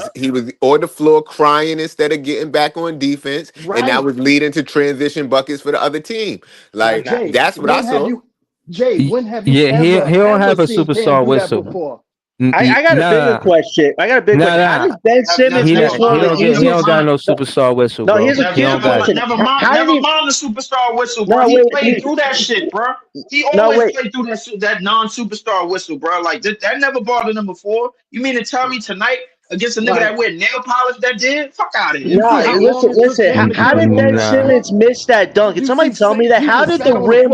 on the floor crying instead of getting back on defense, and that was leading to transition buckets for the other team. Like Jay, that's what I when have saw. you- Jay, when have you Yeah, he ever don't have a seen Cam superstar do that whistle. before? I got a bigger question. I got a bigger question. How does Ben Simmons miss one of the easiest? He don't got no superstar whistle, No, bro. here's a question. Never mind the superstar whistle, bro. No, He wait, played through that shit, bro. He always played through that non-superstar whistle, bro. Like that never bothered him before. You mean to tell me tonight against a nigga that wear nail polish that did? Fuck out of here. No, listen. How did Ben Simmons miss that dunk? Can somebody tell me that? How did the rim?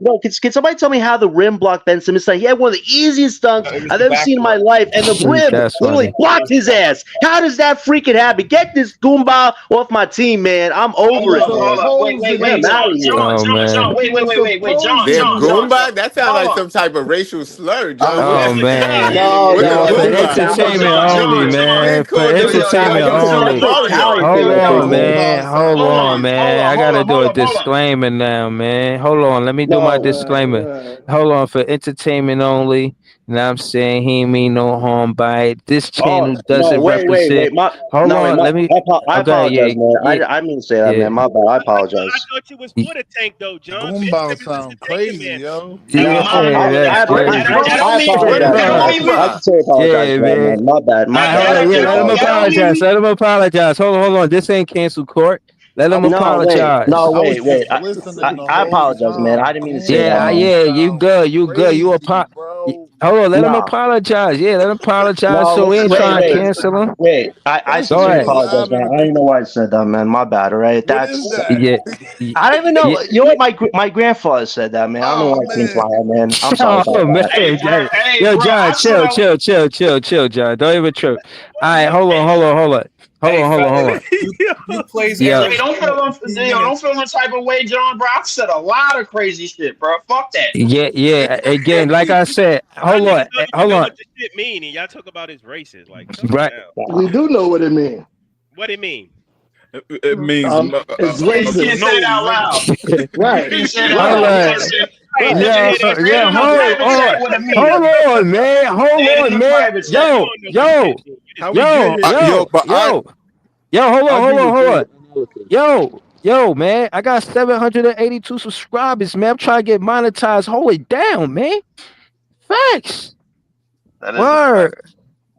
No, can somebody tell me how the rim blocked Ben Simmons? He had one of the easiest dunks I've ever seen in my life, and the rim literally blocked his ass. How does that freaking happen? Get this Goomba off my team, man. I'm over it. Wait, John. Wait, John. Goomba? That sounds like some type of racial slur, John. Oh man, for entertainment only, man. For entertainment only. Hold on, man. I gotta do a disclaimer now, man. Hold on, let me do my disclaimer. Hold on, for entertainment only. You know what I'm saying? He ain't mean no harm by it. This channel doesn't represent. Hold on, let me. I apologize, man. I didn't say that, man. My bad. I apologize. I thought you was for the tank, though, John. Goomba sound crazy, yo. That's crazy. Yeah, man. My bad. Let him apologize. Let him apologize. Hold on. This ain't cancel court. Let him apologize. Wait. I apologize, man. I didn't mean to say that. Yeah, you good. You hold on, let him apologize. Yeah, let him apologize. So we ain't trying to cancel him. Wait, I sincerely apologize, man. I didn't know why I said that, man. My bad. All right, that's yeah. I don't even know. You know what? My grandfather said that, man. I don't know why I changed my head, man. I'm sorry. Yo, John, chill, John. Don't even trip. All right, hold on. You plays Hey, don't feel no type of way, John, bro. I've said a lot of crazy shit, bro. Fuck that. Yeah. Again, like I said, hold on. What this shit mean? And y'all talk about his races, like right. We do know what it means. What it mean? It means it's racist. You can't say it out loud. Right. You can't say it out loud. Hold on, man. Yo, man. I got 782 subscribers, man. I'm trying to get monetized. Hold it down, man. Facts. Word.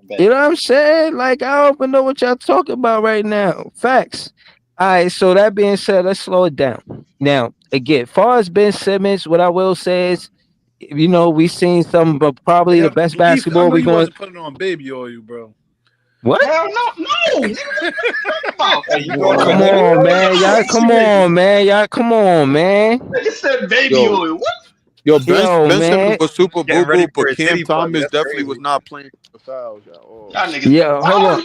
You know what I'm saying? Like, I don't even know what y'all talking about right now. Facts. All right, so that being said, let's slow it down. Now, again, far as Ben Simmons, what I will say is, you know, we seen some, but probably the best basketball we going. Put it on baby oil, bro. What? Hell no. Come on, man. Come on, man. Nigga said baby oil. What? Yo, Ben man. Simmons was super Getting boo ready boo, for but a Cam city Thomas plug. That's definitely crazy. was not playing the fouls. Y'all niggas. Yeah, hold up.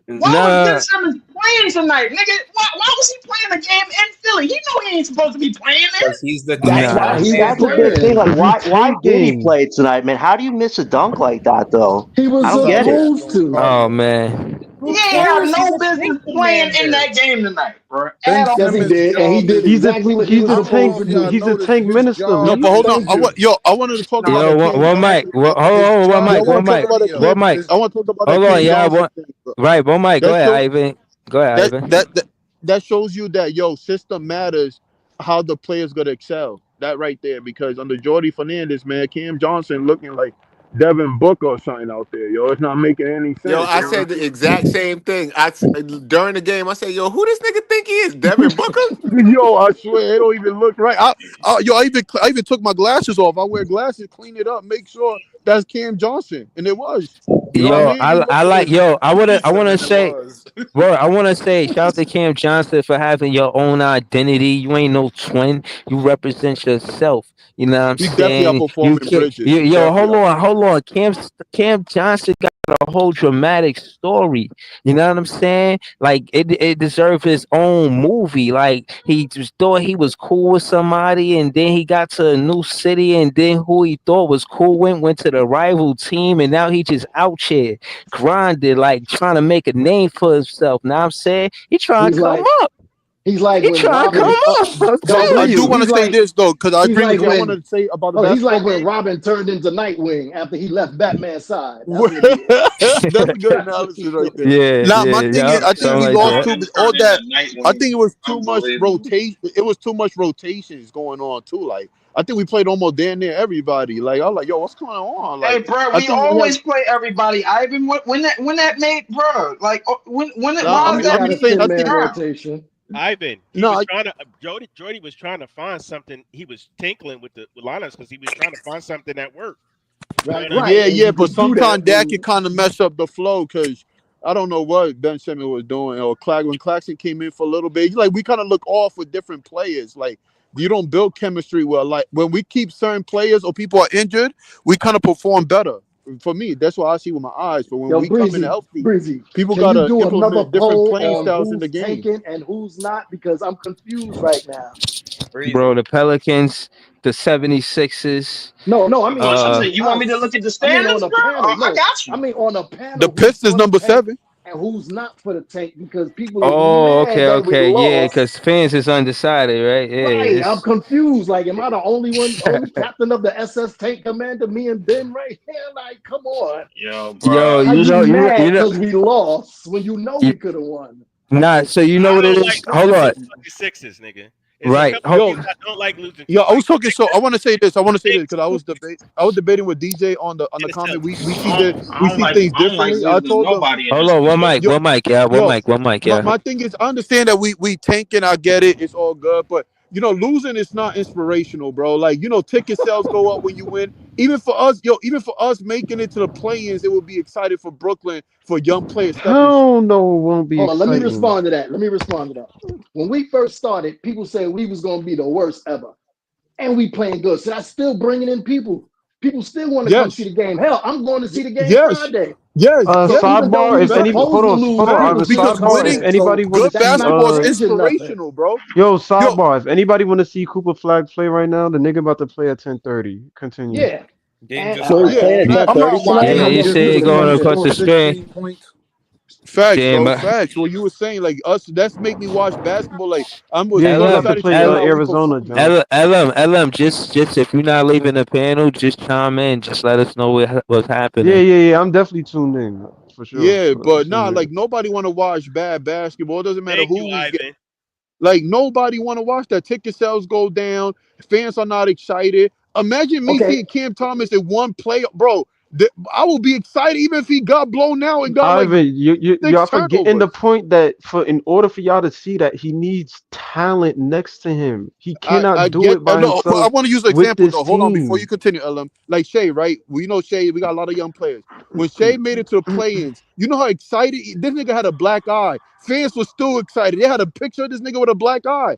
Why was Ben Simmons playing tonight, nigga? Why was he playing the game in Philly? He know he ain't supposed to be playing there. Because he's the That's a good thing. Like, why did he play tonight, man? How do you miss a dunk like that, though? He was I don't get it. supposed to. Oh, man. He ain't have no business playing in that game tonight, bro. Yes, he did, and he did exactly what he was supposed to do. He's a tank minister. No, but hold on. I wanted to talk about one mic. Hold on, one mic. I want to talk about Hold on, yeah. Right, one mic. Go ahead, Ivan. That shows you that system matters. How the players gonna excel. That right there, because under Jordy Fernandez, man, Cam Johnson looking like Devin Booker or something out there, It's not making any sense. I said the exact same thing. During the game, I said, who this nigga think he is? Devin Booker? I swear, it don't even look right. I even took my glasses off. I wear glasses, clean it up, make sure that's Cam Johnson, and it was. I want to say, shout out to Cam Johnson for having your own identity. You ain't no twin. You represent yourself. You know what I'm saying? Hold on. Cam Johnson got a whole dramatic story. You know what I'm saying? Like it deserved his own movie. Like he just thought he was cool with somebody, and then he got to a new city, and then who he thought was cool went to the rival team, and now he just out here grinded, like trying to make a name for himself. Now I'm saying he trying to come up. He's like, he trying to come up. I do want to say this though, because I agree with you. I wanted to say about the he's like when Robin turned into Nightwing after he left Batman's side. That's a good analysis right there. My thing is, I think we lost all that. I think it was too much rotation. It was too much rotations going on too. Like I think we played almost damn near everybody. Like I was like, yo, what's going on? Hey, Like bro, I we think we always have. play everybody. Ivan, when that made, bro, like when it I was mean, that I'm made just saying. I think. rotation. Ivan, he No, was trying to Jordy was trying to find something. He was tinkling with lineups because he was trying to find something that worked. Right, You know what I right. yeah, And yeah, you but could do that sometimes that when can kind of mess up the flow because I don't know what Ben Simmons was doing or when Claxton came in for a little bit. Like we kind of look off with different players. Like you don't build chemistry well. Like when we keep certain players or people are injured, we kind of perform better. For me, that's what I see with my eyes. But when Yo, we come in healthy, people can you gotta do another implement different poll playing on styles in the who's game. tanking and who's not? Because I'm confused right now. Bro, the Pelicans, the 76ers. No, I mean you want me to look at the I mean on standings, a bro? panel. I No, got you. I mean on a The panel. Who's Pistons gonna number tank 7. and who's not for the tank? Because people is Oh, mad that we okay, yeah, lost. because fans is undecided, right? Yeah, Right, I'm it's confused. Like, am I the only captain of the SS Tank Commander? Me and Ben right here. Like, come on. Yo, yo, bro. How you you know, mad you know, because we lost when you know you, we could have won? nah. So you know I what it don't is? like Hold losing on, to fucking Sixers, nigga. There's a right? couple of Yo, people I don't like losing yeah, to. I was talking. Like So I want to say this. I want to say this because Sixers. I was debating with DJ on the comment. We I don't see like things differently. I losing to told them, nobody in Hold this on, one nigga. mic, yo, one mic, yeah, yo, one mic, yeah. my thing is, I understand that we tanking. I get it. It's all good, but losing is not inspirational, bro. Like ticket sales go up when you win. Even for us making it to the play-ins, it would be excited for Brooklyn for young players stepping. Hell no, it won't be Hold on, let me exciting. respond to that. When we first started, people said we was gonna be the worst ever, and we playing good. So that's still bringing in people. People still want to come see Yes, the game. Hell, I'm going to see the game yes, Friday. yes, So yes. even though Sidebar, we if any, Facts, supposed to hold lose, on, people Ivan, still because come sidebar, if winning in. So anybody want to good that's see, not basketball is changing nothing. inspirational, bro. yo, Yo, sidebar, if anybody want to see Cooper Flag play right now, the nigga about to play at 10:30. Continue. Yeah. And So he's playing at Man, I'm 10:30 not tonight. watching Yeah, him you on see it YouTube going when he's across doing the screen. 16 points. facts, Yeah, bro. but Facts. What you were saying, like us, that's make me watch basketball. Like I was Yeah, he more about to LM, excited to play see L, how we Arizona, perform. John. LM, just if you're not leaving the panel, just chime in, just let us know what's Yeah, happening. yeah. I'm definitely tuned in for sure. Yeah, but As soon nah, as like nobody want to watch bad basketball. It doesn't matter Thank you, who we get. Ivan. Like nobody want to watch that. Ticket sales go down. Fans are not excited. Imagine me okay, seeing Cam Thomas in one play, bro. I will be excited even if he got blown out and got like Ivan, y'all 6 forgetting the turnovers. point that in order for y'all to see that he needs talent next to him. He I cannot do get it by no, but I himself want to use an with example this though. Hold on before you team. continue, LM. Like Shea, right? We know Shea. We got a lot of young players. When Shea made it to the play-ins, you know how excited this nigga had a black eye. Fans were still excited. They had a picture of this nigga with a black eye.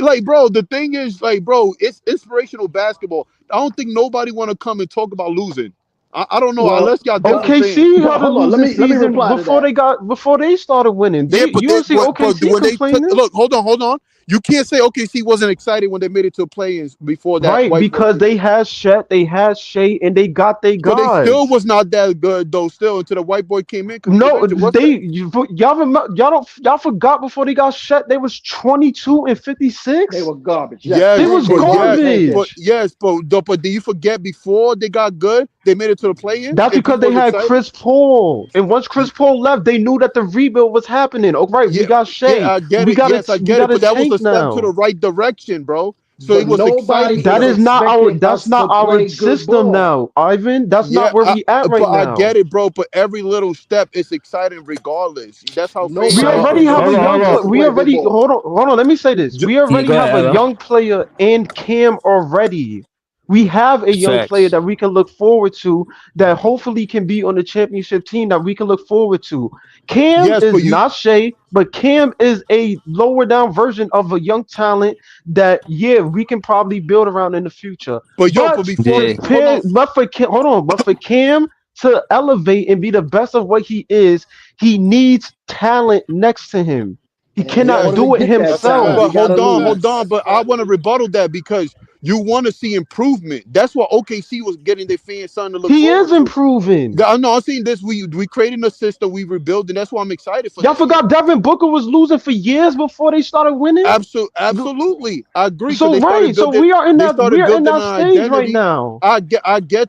Like, bro, the thing is, like, bro, it's inspirational basketball. I don't think nobody want to come and talk about losing. I don't know well, unless y'all different fans. OKC well, had a hold on. losing Let me season reply to that. before they started winning. Yeah, but You don't see OKC when they took complaining. look, hold on. You can't say OKC wasn't excited when they made it to play-ins before that Right, white boy because came they in. had Shet, they had Shea, and they got their But they still guys. was not that good though. Still until the white boy came in. Because No, what's the y'all remember, y'all forgot before they got Shet, they was 22 and 56. They were garbage. Yes, They yes, and was they won. garbage. but do you forget before they got good, they made it to the play-ins That's and because people they was had excited. Chris Paul, and once Chris Paul left, they knew that the rebuild was happening. All right, we Yeah, got yeah, Shea, I get we it. got Yes, I we get it. got a But that was tank a step to the now. right direction, bro. So it But was exciting nobody for That is is them. not our. expecting That's us not to our play good system ball. now, Ivan. That's Yeah, not where we at but right I now. get it, bro. But every little step is exciting regardless. That's how fans We Nobody are. already is have a young. expecting us to We play good already ball. hold on. Let me say this. We yeah, already go have a ahead, LM. young player and Cam already. We have a young player Facts. that we can look forward to that hopefully can be on the championship team that we can look forward to. Cam Yes, but is not Shea, but Cam is a lower down version of a young talent that we can probably build around in the future. but But before Yeah, hold on. but for Cam to elevate and be the best of what he is, he needs talent next to him. He And in cannot Yes, order to do it get that that's fine. talent, himself. we But gotta hold lose. on. But I want to rebuttal that because you want to see improvement. That's what OKC was getting their fans something to look He is forward to. improving. I know I'm seeing this. We creating a system, we rebuilding. That's why I'm excited for Y'all that. forgot Devin Booker was losing for years before they started winning. Absolutely, I agree because So right, so they we started are in building that an stage right identity. now. I get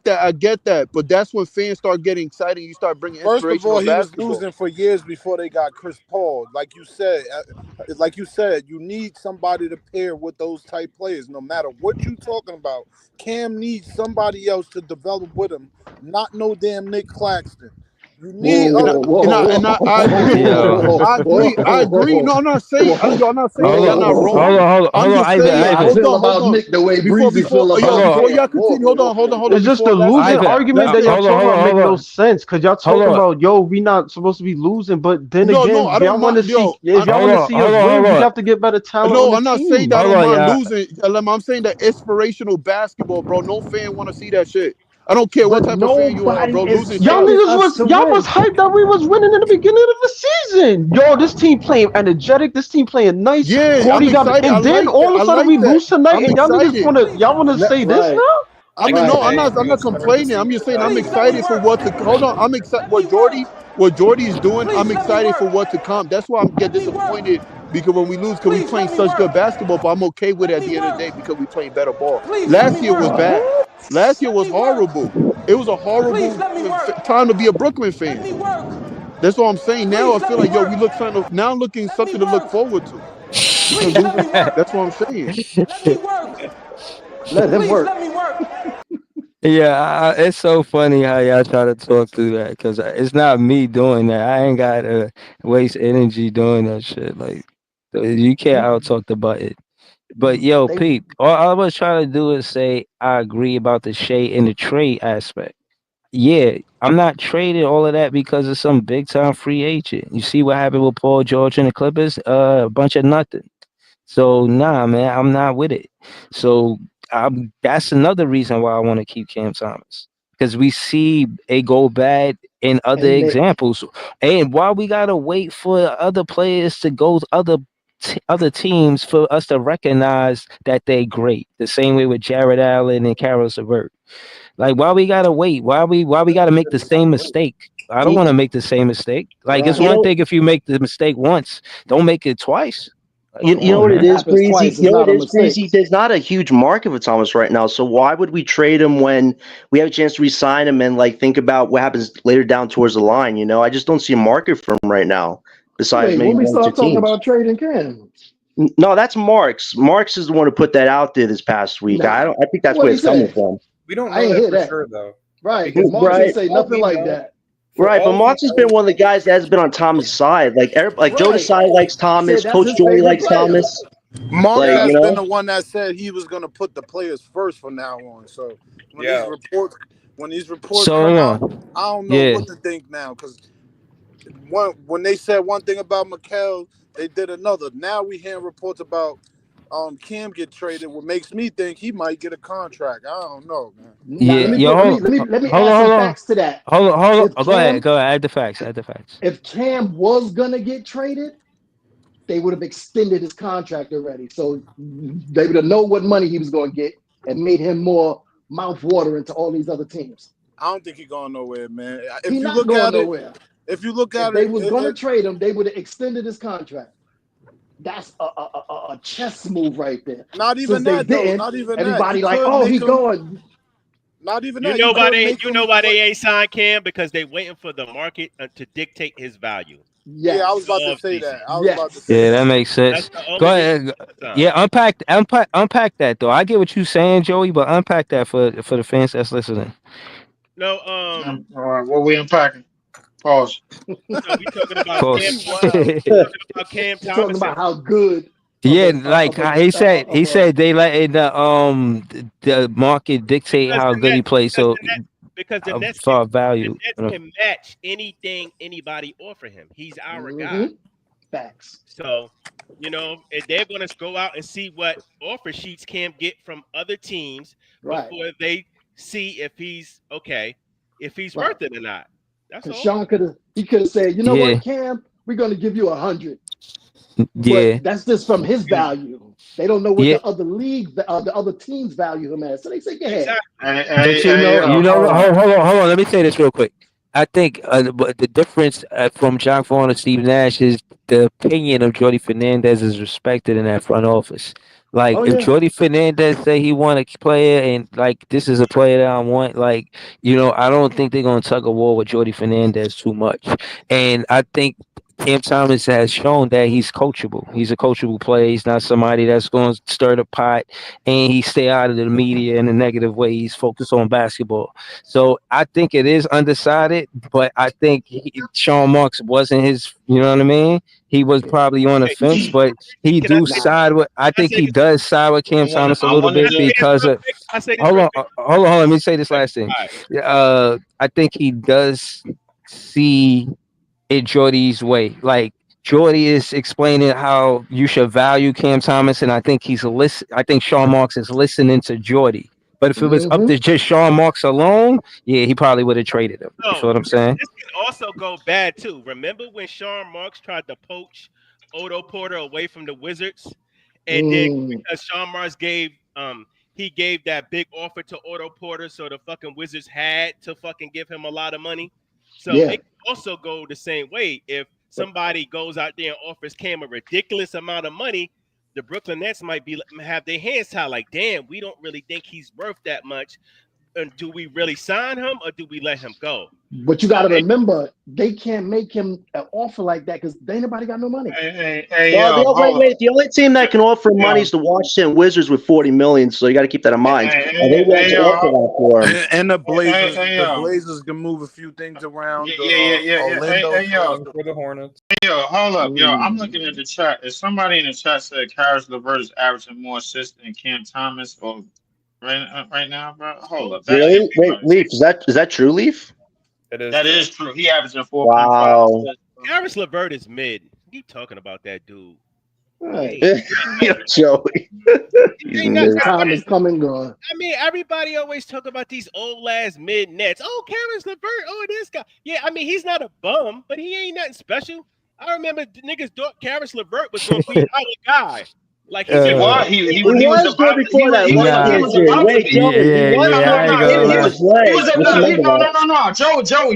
that. But that's when fans start getting excited. You start bringing First of all, inspirational he was basketball. losing for years before they got Chris Paul. Like you said, you need somebody to pair with those type players, no matter what what you talking about. Cam needs somebody else to develop with him, not no damn Nick Claxton. You need I agree. I agree. No, I'm not saying. I'm not saying that y'all not wrong. I'm just saying. Hold on. Nick the way Before y'all continue, hold on. It's just the losing argument that y'all talking about make no sense because y'all talking about we not supposed to be losing, but then again, if y'all want to see us win, we have to get better talent. No, I'm not saying that I don't mind losing. I'm saying that inspirational basketball, bro. No fan want to see that shit. I don't care what type of fan you are, bro. Losing y'all was hyped that we was winning in the beginning of the season. Yo, this team playing energetic. This team playing nice. Yeah, I'm excited. And then all of a sudden we lose tonight, and y'all niggas wanna say this now? I'm not complaining. I'm just saying I'm excited for what to. Hold on, I'm excited. What Jordy is doing. I'm excited for what to come. That's why I'm get disappointed because when we lose, because we playing such good basketball. But I'm okay with it at the end of the day because we playing better ball. Last year was bad. Last year was horrible. It was a horrible time to be a Brooklyn fan. That's what I'm saying. Now I feel like we look looking something to look forward to. That's what I'm saying. Let him work. Yeah, it's so funny how y'all try to talk through that because it's not me doing that. I ain't got to waste energy doing that shit. Like, you can't out-talk the button. But yo, Pete, all I was trying to do is say I agree about the shade and the trade aspect. Yeah, I'm not trading all of that because of some big time free agent. You see what happened with Paul George and the Clippers? A bunch of nothing. So nah, man, I'm not with it. So that's another reason why I want to keep Cam Thomas because we see it go bad in other examples. And why we gotta wait for other players to go to other teams for us to recognize that they're great. The same way with Jared Allen and Karis LeVert. Like, why we gotta wait? Why we gotta make the same mistake? I don't want to make the same mistake. Like, it's one thing if you make the mistake once, don't make it twice. You know what it is, Breezy? You know what it is, Breezy? There's not a huge market for Thomas right now, so why would we trade him when we have a chance to re-sign him and think about what happens later down towards the line? You know, I just don't see a market for him right now. Besides, maybe when we start talking about trading Cam. No, that's Marks. Marks is the one who put that out there this past week. I think that's where it's coming from. We don't know that for sure, though. Right, because Marks didn't say nothing like that. Right, but Marks has been one of the guys that has been on Thomas' side. Like Joe Desai likes Thomas, Coach Jordy likes Thomas. Mark has been the one that said he was going to put the players first from now on. So when these reports come out, I don't know what to think now because when they said one thing about Mikal, they did another. Now we hearing reports about Cam get traded, what makes me think he might get a contract. I don't know, man. Yeah, let me add some facts to that. Hold on. Go ahead. Add the facts. If Cam was gonna get traded, they would have extended his contract already. So they would have known what money he was going to get and made him more mouth-watering to all these other teams. I don't think he's going nowhere, man. He's not going nowhere. If you look at it, they was going to trade him, they would have extended his contract. That's a chess move right there. Not even that, though. Not even everybody that. He's going. Not even that. You know why they ain't signed Cam? Because they waiting for the market to dictate his value. Yes. Yeah, I was about to say that. That makes sense. Go ahead. Yeah, unpack that though. I get what you're saying, Joey, but unpack that for the fans that's listening. No, all right, what we unpacking? Pause. No, we talking about Cam Thomas. Talking about how good. Yeah, like he said they letting the market dictate how good he plays. So because the Nets value, can match anything anybody offer him. He's our guy. Facts. So, if they're going to go out and see what offer sheets Cam get from other teams before they see if he's okay, if he's worth it or not. That's all. Sean could have said, what, Cam, we're going to give you 100. Yeah, but that's just from his value. They don't know what the other teams value him as. So they say, yeah. Hold on. Let me say this real quick. I think the difference from John Vaughn and Steve Nash is the opinion of Jordy Fernandez is respected in that front office. Like, if Jordy Fernandez say he want a player and, this is a player that I want, I don't think they're going to tug a war with Jordy Fernandez too much. And I think Cam Thomas has shown that he's coachable. He's a coachable player. He's not somebody that's going to stir the pot, and he stay out of the media in a negative way. He's focused on basketball. So I think it is undecided, but I think Sean Marks wasn't his. You know what I mean? He was probably on the fence, but he do side with. I think he does side with Cam Thomas a little bit because of. Hold on. Let me say this last thing. I think he does see it Jordy's way. Like Jordy is explaining how you should value Cam Thomas, and I think I think Sean Marks is listening to Jordy. But if it was up to just Sean Marks alone, yeah, he probably would have traded him. You know what I'm saying? This can also go bad too. Remember when Sean Marks tried to poach Otto Porter away from the Wizards, and then because Sean Marks gave that big offer to Otto Porter, so the fucking Wizards had to fucking give him a lot of money. So it can also go the same way. If somebody goes out there and offers Cam a ridiculous amount of money, the Brooklyn Nets might have their hands tied. Like, damn, we don't really think he's worth that much. And do we really sign him or do we let him go? But you got to remember, they can't make him an offer like that because ain't nobody got no money. Wait. The only team that can offer money is the Washington Wizards with $40 million. So you got to keep that in mind. And they want to offer that for him. And the Blazers, the Blazers can move a few things around. For the Hornets. Yo, hold up, yo. I'm looking at the chat. If somebody in the chat said Karis LeVert is averaging more assists than Cam Thomas or right now, bro. Hold up. Really? Wait, Leaf, is that true, Leaf? That is true. He averaging 4.5. Wow. Karis LeVert is mid. Keep talking about that dude. Right. Joey. Time is coming, gone. I mean, everybody always talk about these old ass mid Nets. Oh, Karis LeVert. Oh, this guy. Yeah, I mean, he's not a bum, but he ain't nothing special. I remember niggas thought Karis LeVert was going to be our guy. Like he He was good before that.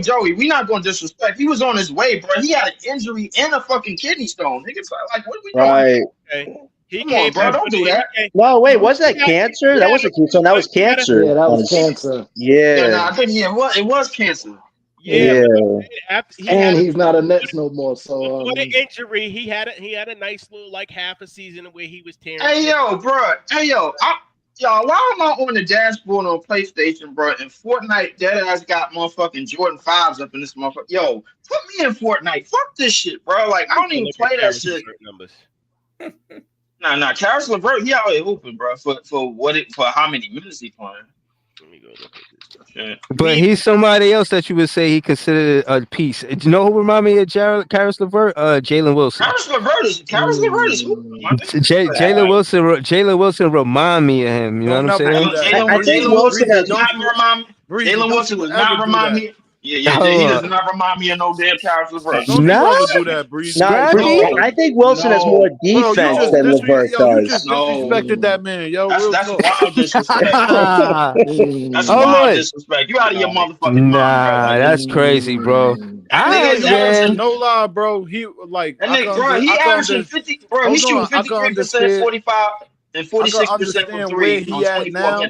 Joey. We not going to disrespect. He was on his way, bro. He had an injury and a fucking kidney stone. Niggas like, what are we doing? Right. Okay. Come on, bro. Don't do that. No, wait. Was that cancer? That wasn't cancer. That was cancer. Yeah, that was cancer. Yeah. I think it was cancer. Yeah. And he's not a Nets no more. So for the injury, he had a nice little like half a season where he was tearing. Hey yo, bro. Y'all, why am I on the dashboard on PlayStation, bro? And Fortnite deadass got motherfucking Jordan 5s up in this motherfucker. Yo, put me in Fortnite. Fuck this shit, bro. Like I don't even play that shit. Nah. Karis LeVert, he out here hooping, bro. For how many minutes he playing? Let me go look at this. But he's somebody else that you would say he considered a piece. Do you know who remind me of Karis LeVert? Jalen Wilson. Karis LeVert is hooping. Jalen Wilson remind me of him. You know what I'm saying? Jalen Wilson does not remind me. Yeah, he does not remind me of no damn Karis LeVert. Don't do that, Breeze. I think Wilson has more defense than LeVert does. You just disrespected that man, yo. That's wild disrespect. That's wild disrespect. You out of your motherfucking mind. Nah, that's crazy, bro. No lie, bro. He like he averaging 50, bro. He's shooting 53%, 45, and 46% from three. He at now.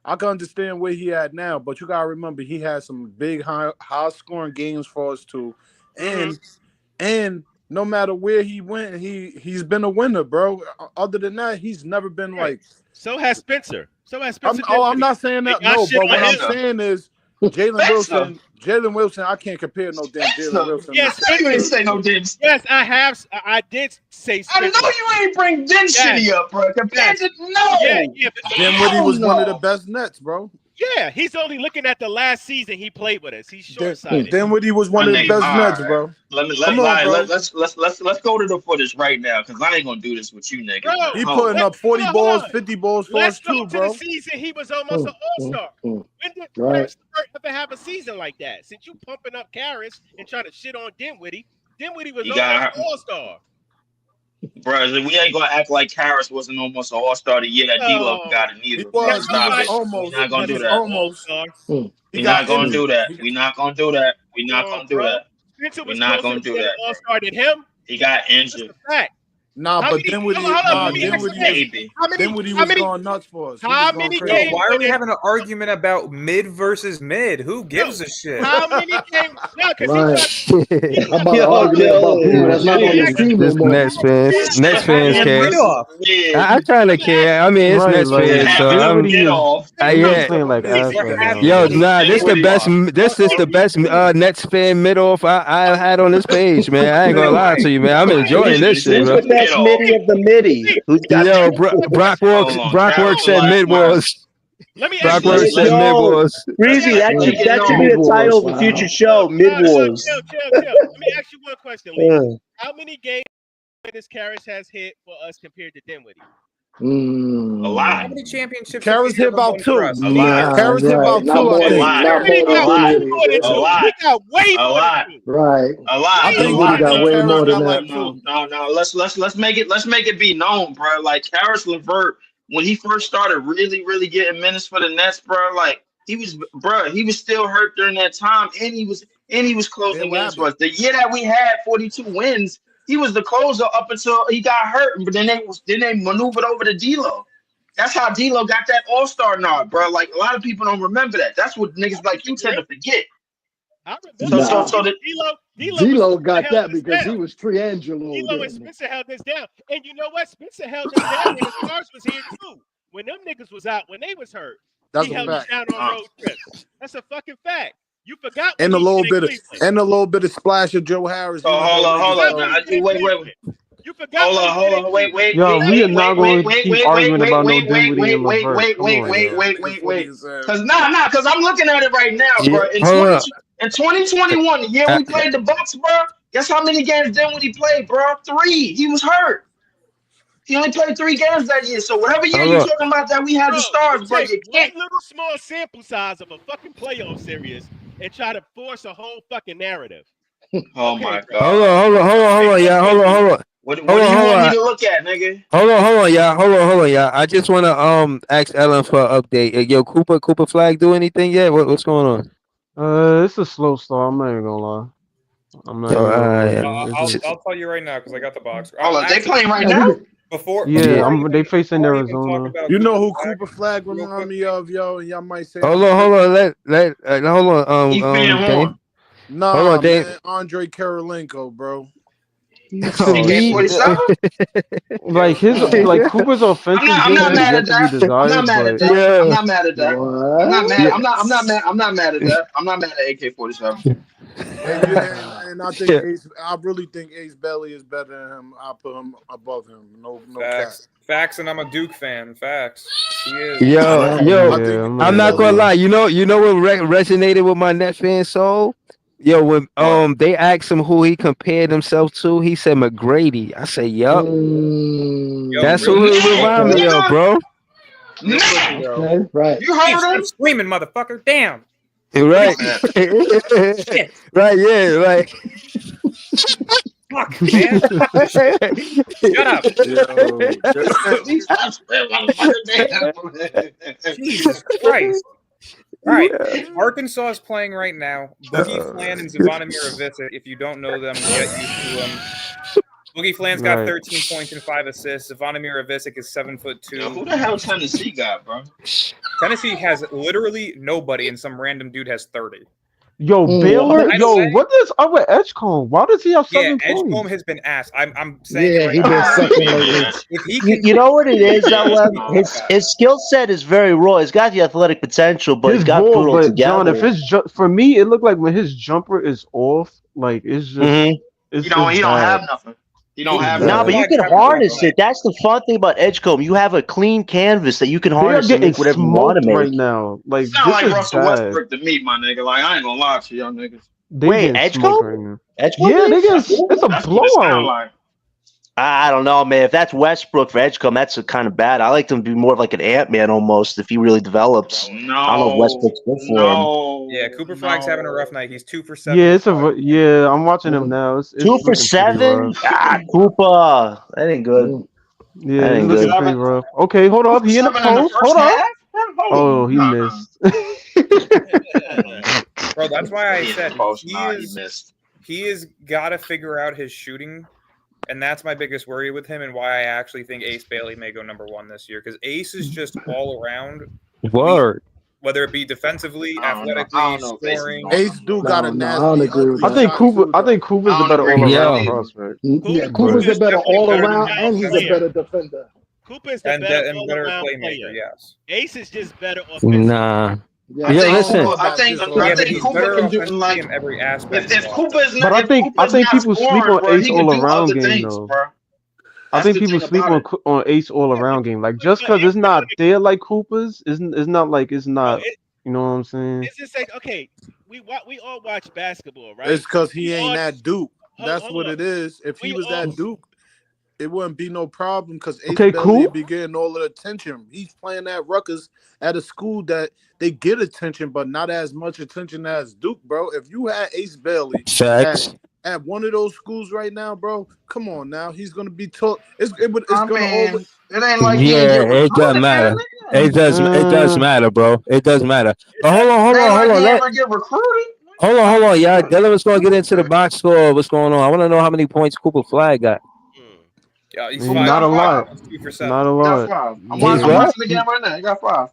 I can understand where he at now, but you gotta remember he had some big high scoring games for us too, and no matter where he went, he's been a winner, bro. Other than that, he's never been like. So has Spencer. I'm not saying that. No, but what I'm saying is Jalen Wilson, I can't compare no damn Jalen Wilson. Yes, you ain't say no damn. Yes, I have. I did say Spencer. I know you ain't bring density up, bro. Compared to Yeah. Dinwiddie was one of the best Nets, bro. Yeah, he's only looking at the last season he played with us. He's short-sighted. Dinwiddie was one of the best Nets, bro. Let's go to the footage right now because I ain't gonna do this with you, nigga. Bro, he putting up 40 balls, 50 balls for us too, bro. The season he was almost an all-star. When did Karis ever have a season like that? Since you pumping up Karis and trying to shit on Dinwiddie was almost an all-star. Bro, we ain't gonna act like Karis wasn't almost an all-star the year that D-Lo got it neither. He was almost. We're not gonna do that. We're not gonna do that. We're not gonna do that. We're not gonna do that. We're not gonna do that. All-star than him. He got injured. That's a fact. Nah, How but many- Dinwiddie, hold on, nah, let me ask Dinwiddie, you this. Maybe. How many? Dinwiddie How was many? going nuts for us. He How was going many crazy. games? Why are we winners- having an argument about mid versus mid? Who gives a shit? How many games? No, because Right. I'm about to argue about people that's not on this team no This more. Nets fans. Nets fans And care. playoff. I kind of care. I mean, it's Right, Nets like fans, so I'm. Dinwiddie is Yeah. playing like ass We're right now. happy. Yo, nah, this the Dinwiddie best. This is the best Nets fan mid off I had on this page, man. I ain't gonna lie to you, man. I'm enjoying this shit, Who's bro. the best midi of the midi? Who's got Yo, Brock Hold on, Works Carol's said last mid one. was. let me Brock ask you Works this. said mid Yo, was. Breezy, that Make it should be Mid the Wars, title of a wow. future show. Mid Wars. Chill. Let me ask you one question, Lee. How many games this Karras has hit for us compared to Dinwiddie? A lot. How many championships? Karras have hit about won for two. us? A lot. Karras hit about Not two, more I than think. lot. not Dinwiddie more got than way Dinwiddie. more than A two. lot. He got way A more lot. than two. Right. A lot. I A think Dinwiddie lot. got way Karras more got than like that. two. No. Let's make it be known, bro. Like Karis LeVert, when he first started really getting minutes for the Nets, bro. Like he was still hurt during that time, and he was closing Bill games for Abbott. us. The year that we had 42 wins, he was the closer up until he got hurt. But then they maneuvered over to D'Lo. That's how D'Lo got that All-Star nod, bro. Like a lot of people don't remember that. That's what niggas like you tend to forget. I remember. Nah. So the D'Lo got held that this because he down. was Triangelo. D'Lo and then. Spencer held this down. And you know what? Spencer held us down when the Stars was here too. When them niggas was out, when they was hurt, That's he a held us fact. down on road trips. That's a fucking fact. You forgot. And when a he little was bit in of Cleveland. splash of Joe Harris. So even hold though on. niggas Forgot don't- when he was in Wait. Cleveland. You forgot. Hold on. Wait. Yo, we are not going to keep arguing about no Dinwiddie and LeVert. Come on, yo. Wait. Cause I'm looking at it right now, bro. Yeah, In 2021, the year we played the Bucks, bro. Guess how many games Dinwiddie played, bro? 3. He was hurt. He only played 3 games that year. So whatever year you talking about that we had the Stars, bro, you take can't. one little small sample size of a fucking playoff series and try to force a whole fucking narrative. Oh my god. Hold on, y'all. Hold on. What do you want me to look at, nigga? Hold on, y'all. I just wanna ask Ellen for an update. Yo, Cooper Flag do anything yet? What's going on? It's a slow start. I'm not even gonna lie. I'm not. Oh, even gonna lie. yeah. It's just- I'll tell you right now because I got the box. Hold on, they playing right now? Before they facing Arizona. You know who Cooper Flag remind me of, yo? And y'all might say, Hold on. Hold on. Ethan Dave. Horn. Nah, Hold on, man, Dave. Andre Karolinko, bro. Like Cooper's offensive I'm game not is mad yet at to that. be desired. I'm not mad at but- that. I'm not mad at that. I'm not mad. What? I'm not mad at that. I'm not mad at AK-47. And I think I really think Ace Belly is better than him. I put him above him. No Facts, and I'm a Duke fan. Facts. He is. Yo, I'm not gonna lie. You know what resonated with my net fan soul? Yo, when they asked him who he compared himself to, he said McGrady. I say, yup. That's who he remind me of, bro. Okay, right. You heard him screaming, motherfucker. Damn. Right. Right, yeah, right. Fuck, man. Shut up. Jesus Christ. All right. Arkansas is playing right now. Boogie Flan and Zvonimir Ivisic. If you don't know them, get used to them. Boogie Flan's got 13 points and 5 assists. Zvonimir Ivisic is 7'2". Yo, who the hell Tennessee got, bro? Tennessee has literally nobody, and some random dude has 30. Yo, Baylor. Yo, what is up with Edgecombe? Why does he have 7 points? Edgecombe has been asked. I'm saying. Yeah, he been sucking lately. If he can, You know what it is, though? His skill set is very raw. He's got the athletic potential, but he's got to put it all but together. John, if his for me, it looked like when his jumper is off, like it's just it's He don't have nothing. He don't have No, nothing. but you can harness it. That's the fun thing about Edgecombe. You have a clean canvas that you can They are harness and getting make whatever you want to smoked make. right now. Like Sound this like is Russell bad. Westbrook to me, my nigga. Like I ain't gonna lie to y'all niggas. They Wait, getting Edgecombe? smoked right now. Edgecombe Yeah, they is? get it's a That's what it sound blowout. like. I don't know, man. If that's Westbrook for Edgecombe, that's kind of bad. I like him to be more of like an Ant-Man almost if he really develops. No, I don't know if Westbrook's good for him. no. yeah, Cooper Flag's having a rough night. He's 2 for 7. Yeah, I'm watching him now. It's 2 for looking pretty 7? rough. Ah, Cooper. That ain't good. Yeah, That it's ain't looking good. pretty rough. Okay, hold up. He in the 7 in the post. first Hold up. half? Oh, he Nah. missed. Bro, that's why I He said missed. he Nah, he is missed. he has got to figure out his shooting And that's my biggest worry with him, and why I actually think Ace Bailey may go number 1 this year, because Ace is just all around. Word. Whether it be defensively, I don't know. athletically, I don't know if Ace is scoring. going Ace do got a No, I nasty. don't agree with I think that. Cooper. I think Cooper's I the don't better agree with all that around either. prospect. Yeah, Cooper Cooper's is the better definitely all better around, than and he's a player. better defender. Cooper is the And better better all-around playmaker, player. yes. Ace is just better offensively. Nah. Yeah, I Yo, think listen. Cooper. I think just Yeah, I but think he's Cooper better can do offensively like in every aspect. if of Cooper's But not I if think Cooper's not people sleep scoring, on bro, Ace he can all do around other game things, though. bro. I That's think the people thing sleep about it. on Ace all Yeah, around but, game. Like but, just but because if it's you're not gonna, there like Cooper's, it's not like it's bro, not. You know what I'm saying? it's just like, okay, we all watch basketball, right? It's because he We ain't all at Duke. That's hold what up. it is. If he We was all at Duke, it wouldn't be no problem because Ace Okay, Bailey would cool. be getting all the attention. He's playing at Rutgers at a school that they get attention, but not as much attention as Duke, bro. If you had Ace Bailey Facts. at one of those schools right now, bro, come on now. He's gonna be taught. It's I gonna mean, always. it ain't like he ain't Yeah, get it does recruited, matter. man. It does Uh, matter, bro. It does matter. But It ain't hold like on. he ever get recruited. Hold on. Yeah, Dylan was gonna get into the box score. What's going on? I want to know how many points Cooper Flag got. Yeah, he's maybe 5 not a for 5. lot. He's 2 for 7. Not a He got lot. 5. I'm He's watching what? the game right now. He got 5.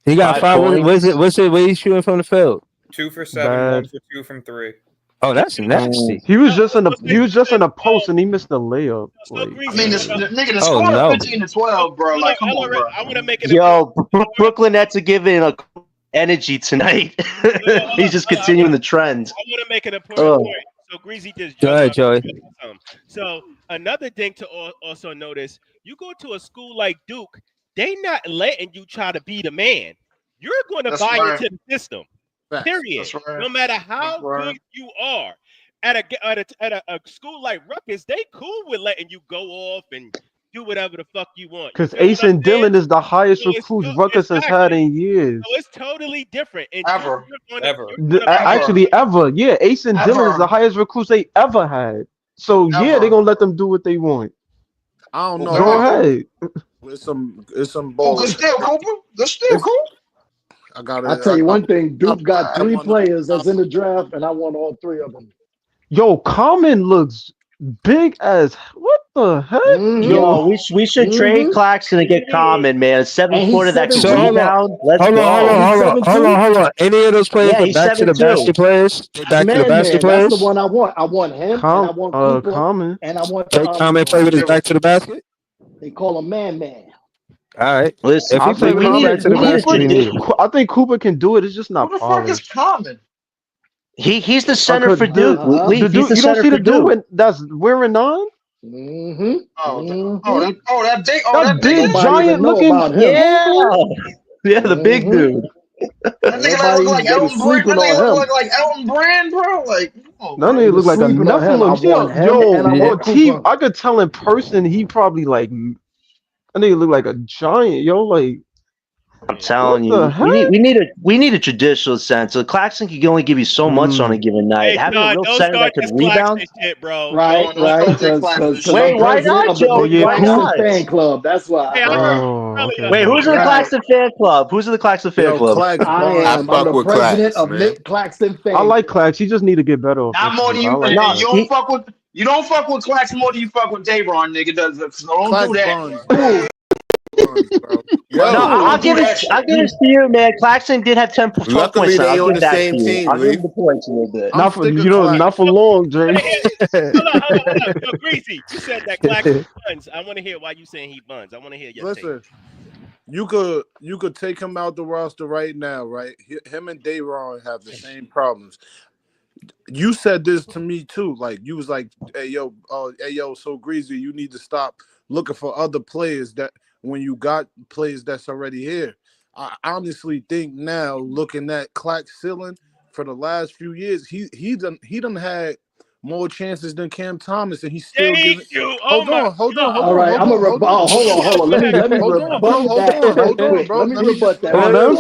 He got 5. What's it? Where he's shooting from the field? 2 for 7, Bad. 1 for 2 from 3. Oh, that's nasty. He was just in a post and he missed the layup. Like, I mean, the nigga, the Oh, score no. 15 to 12, bro. Like, come on, bro. I want to make it. Yo, Brooklyn Nets are giving a energy tonight. He's just continuing the trend. I want to make an important point. So Greasy just Go ahead, Joey. So another thing to also notice: you go to a school like Duke, they not letting you try to be the man. You're going to That's buy right. into the system. Facts. Period. That's right. No matter how That's right. good you are, at a school like Rutgers, they cool with letting you go off and do whatever the fuck you want. because You know Ace what I'm and saying? Dylan is the highest So it's recruits so- Rutgers has had in years. So it's totally different. And Ever. you're gonna Ever. Actually, ever. Yeah, Ace and Dylan is the highest recruits they ever had. So yeah, Ever. they're gonna let them do what they want. I don't know. Go ahead. It's some Oh, ball. good steal, Cooper. Good steal, Cooper. I got I'll tell you one thing. Duke got 3 players that's in the draft, and I want all 3 of them. Yo, Common looks big as what the heck? Yo, we should trade Claxton and get Common, man. A 7-footer that can So, hold on. rebound. Let's Hold go. on. Any of those players Yeah, are he's back to the 7'2". basket players? Back to the basket That's the players? one I want. I want him, and I want Cooper, Common. and I want Hey, Common play with his back to the basket? They call him Man. All right. Listen, If he play with his back to the basket, we need him. I think Cooper can do it. It's just not Who the fuck is polished. Common? He's the center for Duke. The He's dude, the you don't center see for the Duke. dude that's wearing 9? Mm-hmm. That big, That big Nobody giant even know looking. about him. Yeah, the big dude. That nigga look like Nobody Elton is Brand. sleeping That nigga on look him. like Elton Brand, bro. Like, That nigga look like a sleeping on him. Nephilim. I want him and I Yo, want T, Cooper. I could tell in person he probably like. That nigga look like a giant. Yo, like. I'm telling What the you, we need a traditional center. Claxton can only give you so much on a given night. Hey, Having a Todd, real don't center start that this can rebound. Claxton shit, bro. Right. Because Wait, I'm why president not, of the Joe? Big Why Claxton not? fan club. That's why. Hey, okay. Wait, who's in the Claxton fan club? Who's in the Claxton fan club? I am. I'm the president of Nick Claxton fan. I like Clax. He just need to get better. not more than you. offensively. I like You Clax. don't fuck with. You don't fuck with Clax more than you fuck with Dayron, nigga. So don't Clax do that. Buns, bro. No, I'll give it to you, man. Claxton did have 12 Luckily, points. they I'll on give the that same to you. team, I'll give Lee. him the points a little bit. Not for not for long, Jay. Hold on. Yo, Greasy, you said that Claxton buns. I want to hear why you saying he buns. I want to hear your take. Listen, you could take him out the roster right now, right? Him and Dayron have the same problems. You said this to me too. Like you was like, hey yo, so Greasy, you need to stop looking for other players that when you got players that's already here. I honestly think now, looking at Clax ceiling for the last few years, he done had more chances than Cam Thomas, and he's still giving. Hold on. All right, I'm gonna hold on. Let me rebut that right quick. Let me rebut that. Let him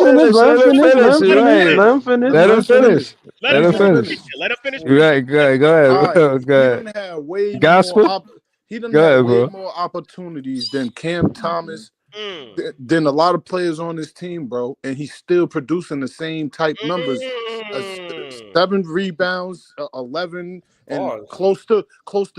finish. Let him finish. Let him finish. Right, go ahead. All right. Go He ahead. done had way Gospel? more. He done Go had ahead, way bro. more opportunities than Cam Thomas, than a lot of players on this team, bro. And he's still producing the same type numbers. 7 rebounds, 11, and close to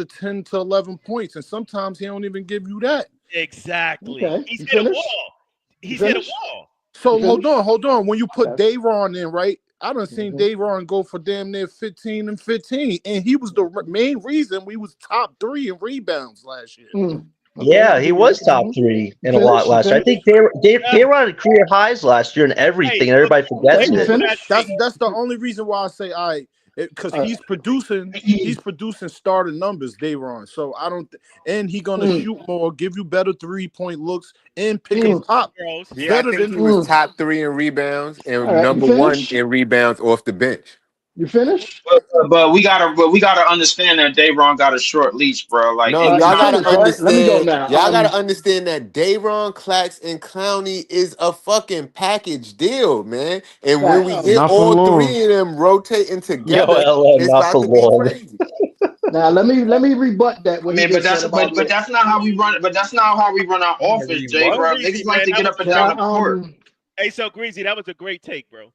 10 to 11 points. And sometimes he don't even give you that. Exactly. Okay. He's You hit a finished? wall. He's You hit a finished? wall. So You hold on. When you put Okay. Dayron in, right? I done seen Dayron go for damn near 15 and 15, and he was the main reason we was top 3 in rebounds last year. Yeah, he was top 3 in a lot last year. I think they were on career highs last year and everything, and everybody forgets it. That's the only reason why I say because he's producing starter numbers, Dayron. So I don't, and he gonna shoot more, give you better 3-point looks, and pick and pop. Yeah, I think he was top 3 in rebounds and All right, number you 1 finished? in rebounds off the bench. You finished? But we gotta understand that Dayron got a short leash, bro. Like No, anytime- y'all gotta Let me go understand. now. Y'all gotta understand that Dayron, Clax, and Clowney is a fucking package deal, man. And when we get Not for all long. 3 of them rotating together, LM, it's not about for to be long. crazy. Now let me rebut that. I What mean, he just said about but that's not how we run. But that's not how we run our offense, Jay, What? bro. Greasy, Niggas like to man, get that up and was- down the court. Hey, so Greasy, that was a great take, bro.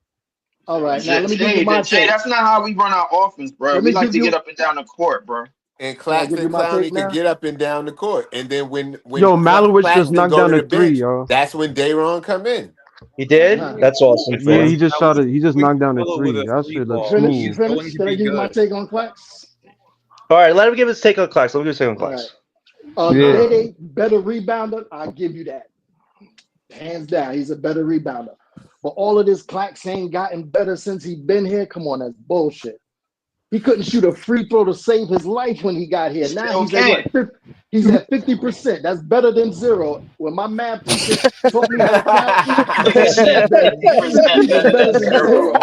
All right, now let me give Jay, you my Jay, take. that's not how we run our offense, bro. Let We me like give to you- get up and down the court, bro. And Can I Clax give you and my Clowney take can now? get up and down the court. And then when Yo, Malowich just Claxton knocked go down to a the 3, bench, yo. that's when Dayron come in. He did? That's awesome. for Yeah, him. he just shot it. He just knocked down a Will 3. with a That free shit looks ball. You smooth. finished? Can I give you my take on Clax? All right, let him give his take on Clax. Let me give his take on All Clax. right. Yeah. Dede, better rebounder. I give you that. Hands down, he's a better rebounder. But all of this Clax ain't gotten better since he been here. Come on, that's bullshit. He couldn't shoot a free throw to save his life when he got here. Now he's at what? He's at 50%. That's better than 0. When my math teacher taught me how to count, he said that 50 is better than 0.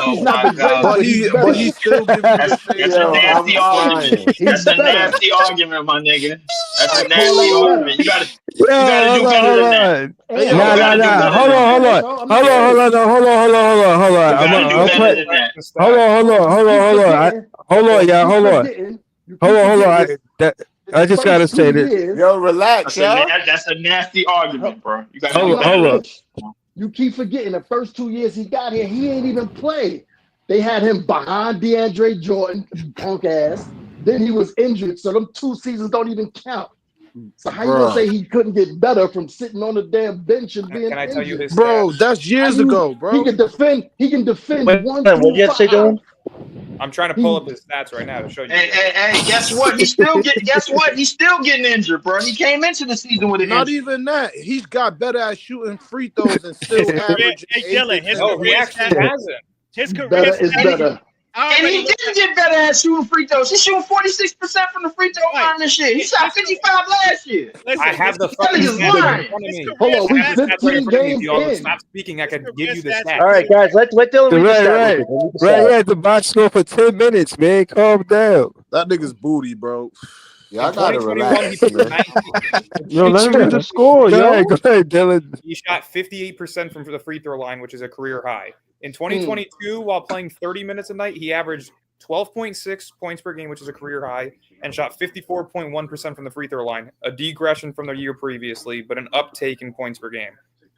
He's not the greatest, but he's better. But he still giving you the same. That's a nasty argument. He's That's a better. nasty argument, my nigga. That's I a call nasty that better. argument. You gotta Yo, do better than that. Hey, Nah, You gotta do nah. better Hold than on. that. Hold on. You gotta do better than that. Hold on, y'all. Hold on. I just gotta say this. Yo, relax, That's a nasty argument, bro. You gotta do better Hold than on. that. You keep forgetting the first 2 years he got here, he ain't even play. They had him behind DeAndre Jordan, punk ass. Then he was injured, so them 2 seasons don't even count. So how you gonna say he couldn't get better from sitting on the damn bench and being Can I tell you injured? his Bro, stats? that's years ago, bro. He can defend. He can defend Wait, 1 what through did you have to say, 5. Dylan? I'm trying to pull up his stats right now to show you. Hey, guess what? He's still getting injured, bro. He came into the season with an Not injury. even that. He's got better at shooting free throws and still averaging. Hey, Dylan, his No, he career actually stats. hasn't. His career Better is stats. better. And he didn't get better at shooting free throws. He's shooting 46% from the free throw line this year. He shot 55 last year. Listen, I have the That fucking nigga's stats right lying. in front of me. Hold on, we I have the stats right in 15 front of me. If games y'all would in. stop speaking, I could give you the stats. All right, guys, let Dylan read the stat. Right. real quick. Read the stat. Right. The box score for 10 minutes, man. Calm down. That nigga's booty, bro. Y'all In gotta 2021, relax, he put man. 19. Yo, let him read the score, Go yo. ahead, Dylan. He shot 58% from the free throw line, which is a career high. In 2022, while playing 30 minutes a night, he averaged 12.6 points per game, which is a career high, and shot 54.1% from the free throw line, a degression from the year previously, but an uptake in points per game.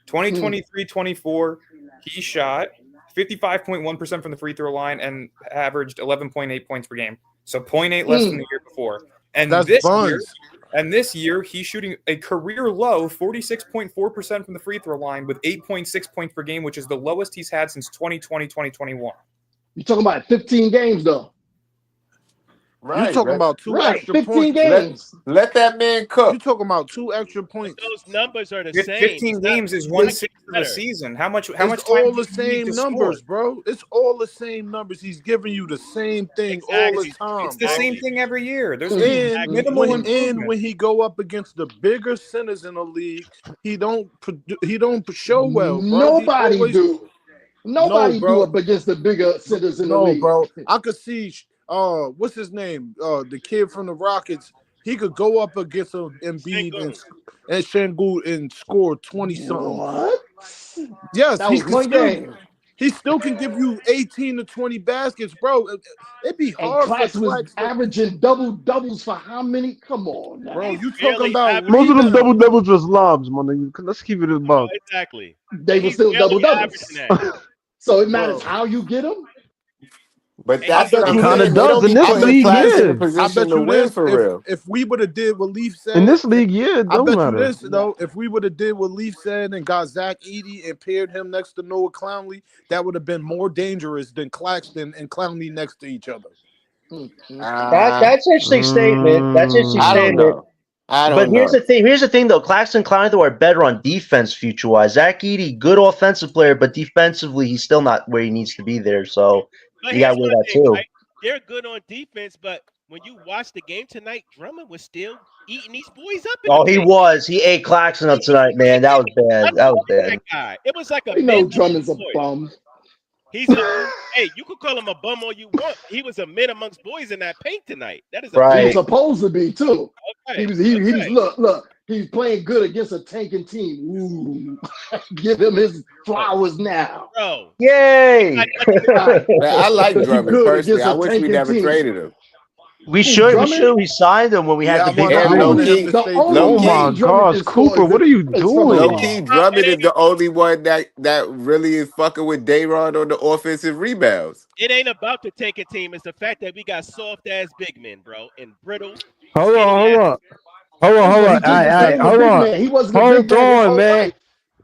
2023-24, he shot 55.1% from the free throw line and averaged 11.8 points per game. So 0.8 less than the year before. And That's this year, he's shooting a career low 46.4% from the free throw line with 8.6 points per game, which is the lowest he's had since 2020-2021. You're talking about 15 games though. Right, You're talking about 2 Right, extra 15 points. games. Let that man cook. You're talking about 2 extra points. Those numbers are the same. 15 games is 1/6 of the season. How much? How much It's time all do the you need same to score? numbers, bro. It's all the same numbers. He's giving you the same thing all the time. It's the same thing every year. There's And minimal improvement. when he go up against the bigger centers in the league, he don't show well. Bro. Nobody He always- do. Nobody No, bro. do up against the bigger centers in the No, league. bro. I could see. What's his name? The kid from the Rockets. He could go up against Embiid and Şengün and score 20 something. What? Yes, That was one game. He still can give you 18 to 20 baskets, bro. It'd be And hard Clax for was Clax. averaging double doubles for how many? Come on, now. Bro, you talking about Most of them rebounds. double doubles was lobs, my nigga. Let's keep it about. Exactly. They were He's still double barely doubles. averaging that. So it matters how you get them. But And that's he's what It I'm kind saying. of They does don't in be this putting the league, class in a yeah. I position bet to you win this: for real. if we would have did what Leaf In said, this league, yeah, it I don't bet you matter. this though: if we would have did what Leaf said and got Zach Edey and paired him next to Noah Clowney, that would have been more dangerous than Claxton and Clowney next to each other. That's an interesting statement. That's an interesting I don't statement. know. I But don't here's know. the thing. Here's the thing, though. Claxton Klein, though, are better on defense future-wise. Zach Edey, good offensive player, but defensively, he's still not where he needs to be there. So But you got here's to weigh my that thing, too. right? They're good on defense, but when you watch the game tonight, Drummond was still eating these boys up in the Oh, he paint. was. He ate Claxton up tonight, man. That was bad. That was bad. That guy. It was like a We know mid Drummond's a boys. bum. He's a hey, you could call him a bum all you want. He was a mid amongst boys in that paint tonight. That is a He was Right. supposed to be too. Okay. He was look. He's playing good against a tanking team. Ooh, give him his flowers now. Bro. Yay! Man, I like He Drummond good personally. against I a wish we tanking never team. traded him. We Who, should. We Drummond? should. We signed him when we had the big And trade. low key, The only low Oh my way key, Drummond gosh, can score Cooper, is what are you is from the low doing? key, Drummond is the only one that really is fucking with Daron on the offensive rebounds. It ain't about the tanking team. It's the fact that we got soft ass big men, bro, and brittle. Hold skinny on. ass- Hold He on. just became a Hold big on. man. He wasn't a Hold big man his on, whole man. life.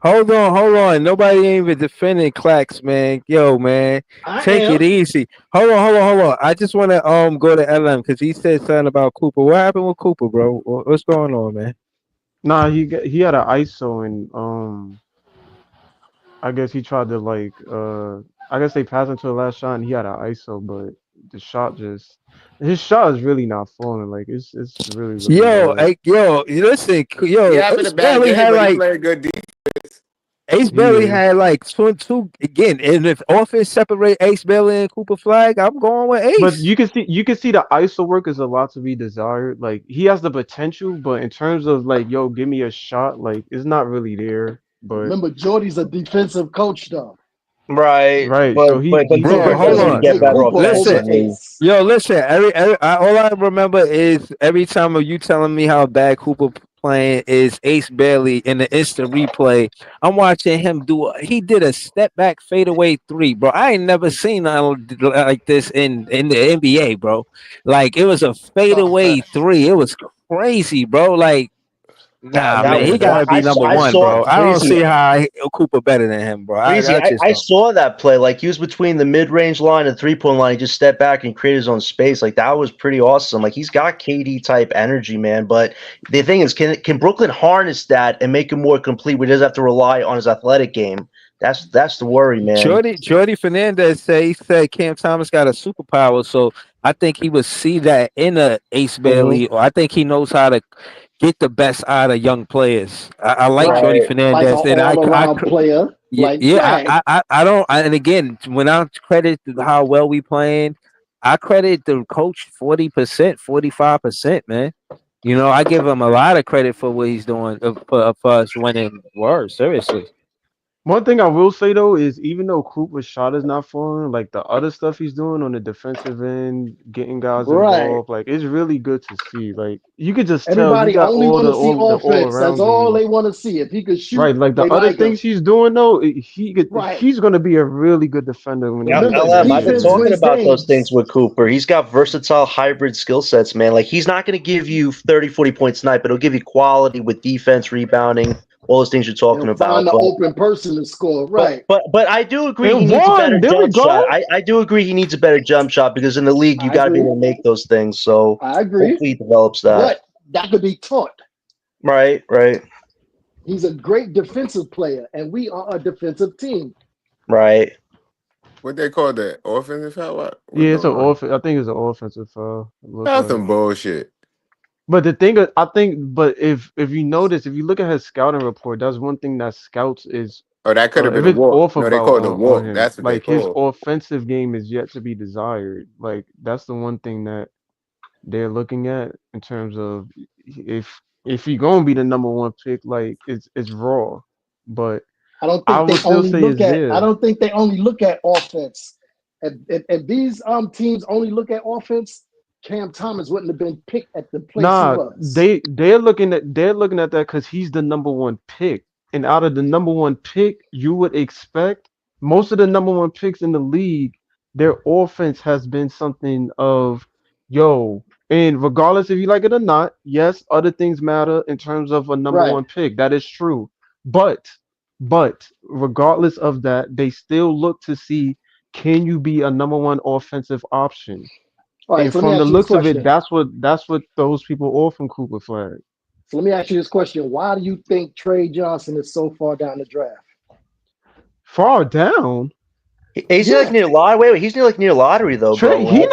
Hold on. Nobody ain't even defending Clax, man. Yo, man. I Take am. it easy. Hold on. I just want to go to LM because he said something about Cooper. What happened with Cooper, bro? What's going on, man? Nah, he had an ISO and I guess he tried to I guess they passed him to the last shot and he had an ISO, but the shot just his shot is really not falling. Like it's really looking bad. Listen, He having a Ace bad barely game, had but he like playing good defense. Ace He barely is. had like two again. And if offense separate Ace Bailey and Cooper Flag, I'm going with But Ace. you can see the ISO work is a lot to be desired. Like he has the potential, but in terms of like, yo, give me a shot, like it's not really there. But Remember, Jordy's a defensive coach, though. Right. right, But so but he Bro, Cooper can't hold doesn't really on. get Take better Cooper over offensively. Ace. Listen. All I remember is every time of you telling me how bad Cooper playing is Ace Bailey in the instant replay. I'm watching him he did a step back fadeaway 3, bro. I ain't never seen nothing like this in the NBA, bro. Like it was a fadeaway 3. It was crazy, bro. Like nah, That man, was he wild. gotta be number I one, saw bro. I don't Breezy. see how Cooper better than him, bro. Breezy, I just I don't. saw that play. Like he was between the mid-range line and three-point line. He just stepped back and created his own space. Like that was pretty awesome. Like he's got KD type energy, man. But the thing is, can Brooklyn harness that and make him more complete where he doesn't have to rely on his athletic game? That's the worry, man. Jordy Fernandez he said Cam Thomas got a superpower, so I think he would see that in a Ace Bailey, or I think he knows how to get the best out of young players. I like Right. Jordy Like Fernandez, an and all-around player, like Flag. I don't. And again, when I credit how well we playing, I credit the coach 40%, 45%, man. You know, I give him a lot of credit for what he's doing for us winning. Word, seriously. One thing I will say though is even though Cooper's shot is not falling, like the other stuff he's doing on the defensive end, getting guys Right. involved, like it's really good to see. Like you could just tell he Everybody got only all want the to see all offense. That's around all game. they want to see. If he could shoot, Right, like the they other like things him. he's doing though, Right. he's gonna be a really good defender when he Yeah, gets Remember, to LM, I've been defense talking wins about those games. things with Cooper. He's got versatile hybrid skill sets, man. Like he's not going to give you 30, 40 points tonight, but he'll give you quality with defense, rebounding, all those things you're talking He'll about. find the But open person to score. Right. but I do agree he And needs a better one, there we jump go. shot. I do agree he needs a better jump shot because in the league you I got to be agree. able to make those things. So I agree. hopefully he develops that. But that could be taught. Right. He's a great defensive player, and we are a defensive team. Right. What they call that? Offensive foul? What's Yeah, it's an going on? I think it's an offensive foul. It looks That's like. some bullshit. But the thing is, I think, but if you notice, if you look at his scouting report, that's one thing that scouts is Oh, that could have if been a it's walk. off No, they about called it a on walk. him. That's what they Like his called. offensive game is yet to be desired. Like that's the one thing that they're looking at in terms of if he gonna be the number one pick, like it's raw. But I don't I think they would still only say look it's at. there. I don't think they only look at offense. If these teams only look at offense, Cam Thomas wouldn't have been picked at the place Nah, he was. they're looking at that because he's the number one pick, and out of the number one pick, you would expect most of the number one picks in the league their offense has been something of, yo, and regardless if you like it or not, yes, other things matter in terms of a number Right. one pick. That is true. But regardless of that, they still look to see, can you be a number one offensive option? All right, And so let me from the ask you this looks of it, question. that's what throws people off from Cooper Flag. So let me ask you this question. Why do you think Trey Johnson is so far down the draft? Far down. He's like near lottery. Wait, he's near lottery though, Trey, bro. he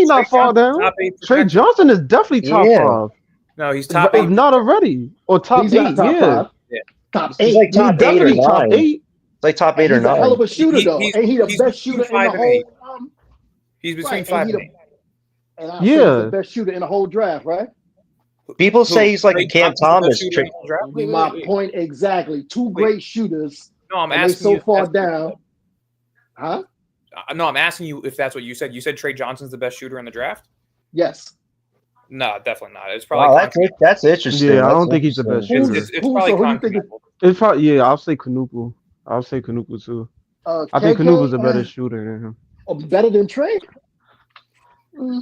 not far down. Trey Johnson is definitely top Yeah. 5. No, he's top If 8. not already, or top He's 8. not top Yeah, 5. Top He's 8. like top 8 or definitely 9. top 8. It's like top 8 or He's a 9. hell of a shooter, though. He's- Ain't he the he's best between shooter in 5 the and 8. whole? He's between Right, 5 and he and the 8. and I say he's Yeah. the best shooter in the whole draft, right? People say he's like Trey Cam Johnson's the best Thomas. shooter in the whole draft? Wait, My wait. point exactly. Two great shooters, No, I'm and they asking so you. if far that's what you down. said. Huh? No, I'm asking you if that's what you said. You said Trey Johnson's the best shooter in the draft? Yes. No, definitely not. It's probably Wow, that's interesting. Yeah, I That's don't think he's the best interesting. shooter. it's probably So who do you think? continental. It's probably I'll say Kanuku. I'll say Kanuku too. I think KK, Kanuku's a better shooter than him. better than Trey?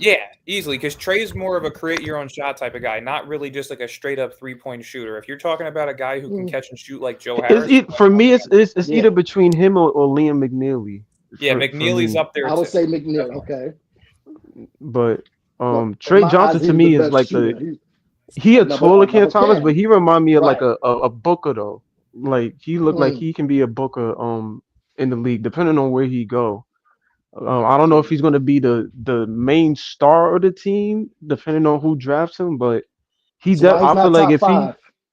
Yeah, easily, because Trey's more of a create your own shot type of guy, not really just like a straight up 3-point shooter. If you're talking about a guy who can catch and shoot like Joe Harris, For me, it's Yeah. either between him or Liam McNeely. yeah, for McNeely's me. up there. I would too. say McNeil. Okay. But Well, Trey in my Johnson eyes, to he's me the is best like shooter. he a Number- taller Cam number Thomas, 10. but he remind me of like Right. a Booker though. Like he look like Mm. he can be a Booker in the league, depending on where he go. I don't know if he's going to be the main star of the team, depending on who drafts him. But So why he's I feel not like top if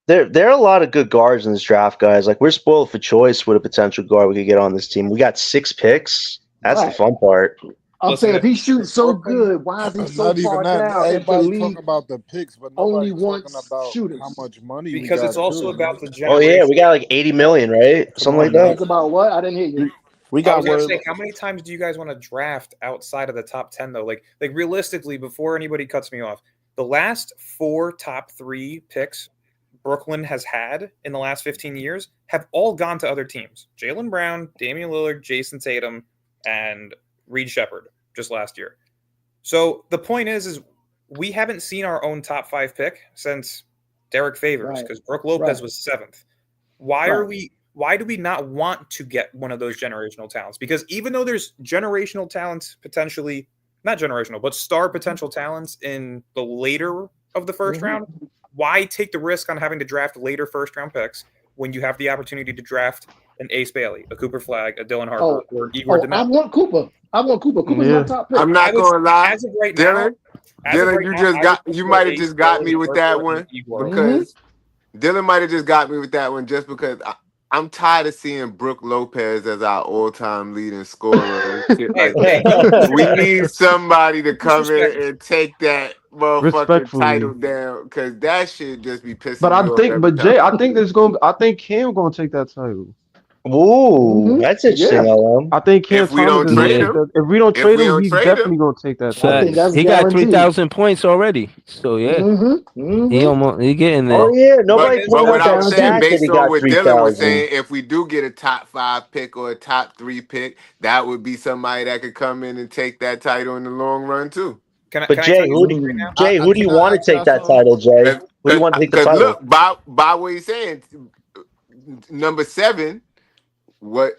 5? There are a lot of good guards in this draft, guys. Like we're spoiled for choice with a potential guard we could get on this team. We got 6 picks. That's the Right. fun part. I'm Listen, saying if he shoots so Brooklyn- good, why is he so Not even far that. down if the Everybody league talking about the picks, but only nobody wants talking about shooters? how much money we because got it's also too, about man. the Oh generation. yeah, we got like 80 million, right? Come Something on, like man. It's about what? I didn't hear you. We I got was gonna word. say, how many times do you guys want to draft outside of the top 10 though? Like realistically, before anybody cuts me off, the last 4 top 3 picks Brooklyn has had in the last 15 years have all gone to other teams. Jaylen Brown, Damian Lillard, Jason Tatum, and Reed Shepherd just last year. So the point is we haven't seen our own top 5 pick since Derek Favors, Right. because Brooke Lopez Right. was 7th. Why do we not want to get one of those generational talents? Because even though there's generational talents potentially, not generational, but star potential talents in the later of the 1st round, why take the risk on having to draft later 1st round picks when you have the opportunity to draft an Ace Bailey, a Cooper Flag, a Dylan Harper, or an Igor I Dement? want Cooper. Cooper's Yeah. my top pick. I'm not gonna lie, As of right Dylan. now, as of Dylan, right you now, just I got would you prefer might have Ace just got Bailey, me with Harper, that and one Igor. because Dylan might have just got me with that one just because I'm tired of seeing Brooke Lopez as our all-time leading scorer. and shit like that. We need somebody to come in and take that motherfucking Respectfully. title down because that shit just be pissing But me I off think, every but time. Jay, I think Cam gonna take that title. Ooh, that's interesting, Yeah. LM. I think Cam If we Thomas don't is gonna trade take him, that. If we don't if trade we him, don't he's trade definitely him, gonna take that I title. think that's He got guaranteed. 3,000 points already. So yeah, he getting there. Oh yeah, nobody but pointed what out I was that saying, stat that based he on got what Dylan was 3,000. saying, if we do get a top 5 pick or a top 3 pick, that would be somebody that could come in and take that title in the long run too. But Jay, who do you want to take that title, Jay? Who do you want to take the Because title? look, by what he's saying, number 7, what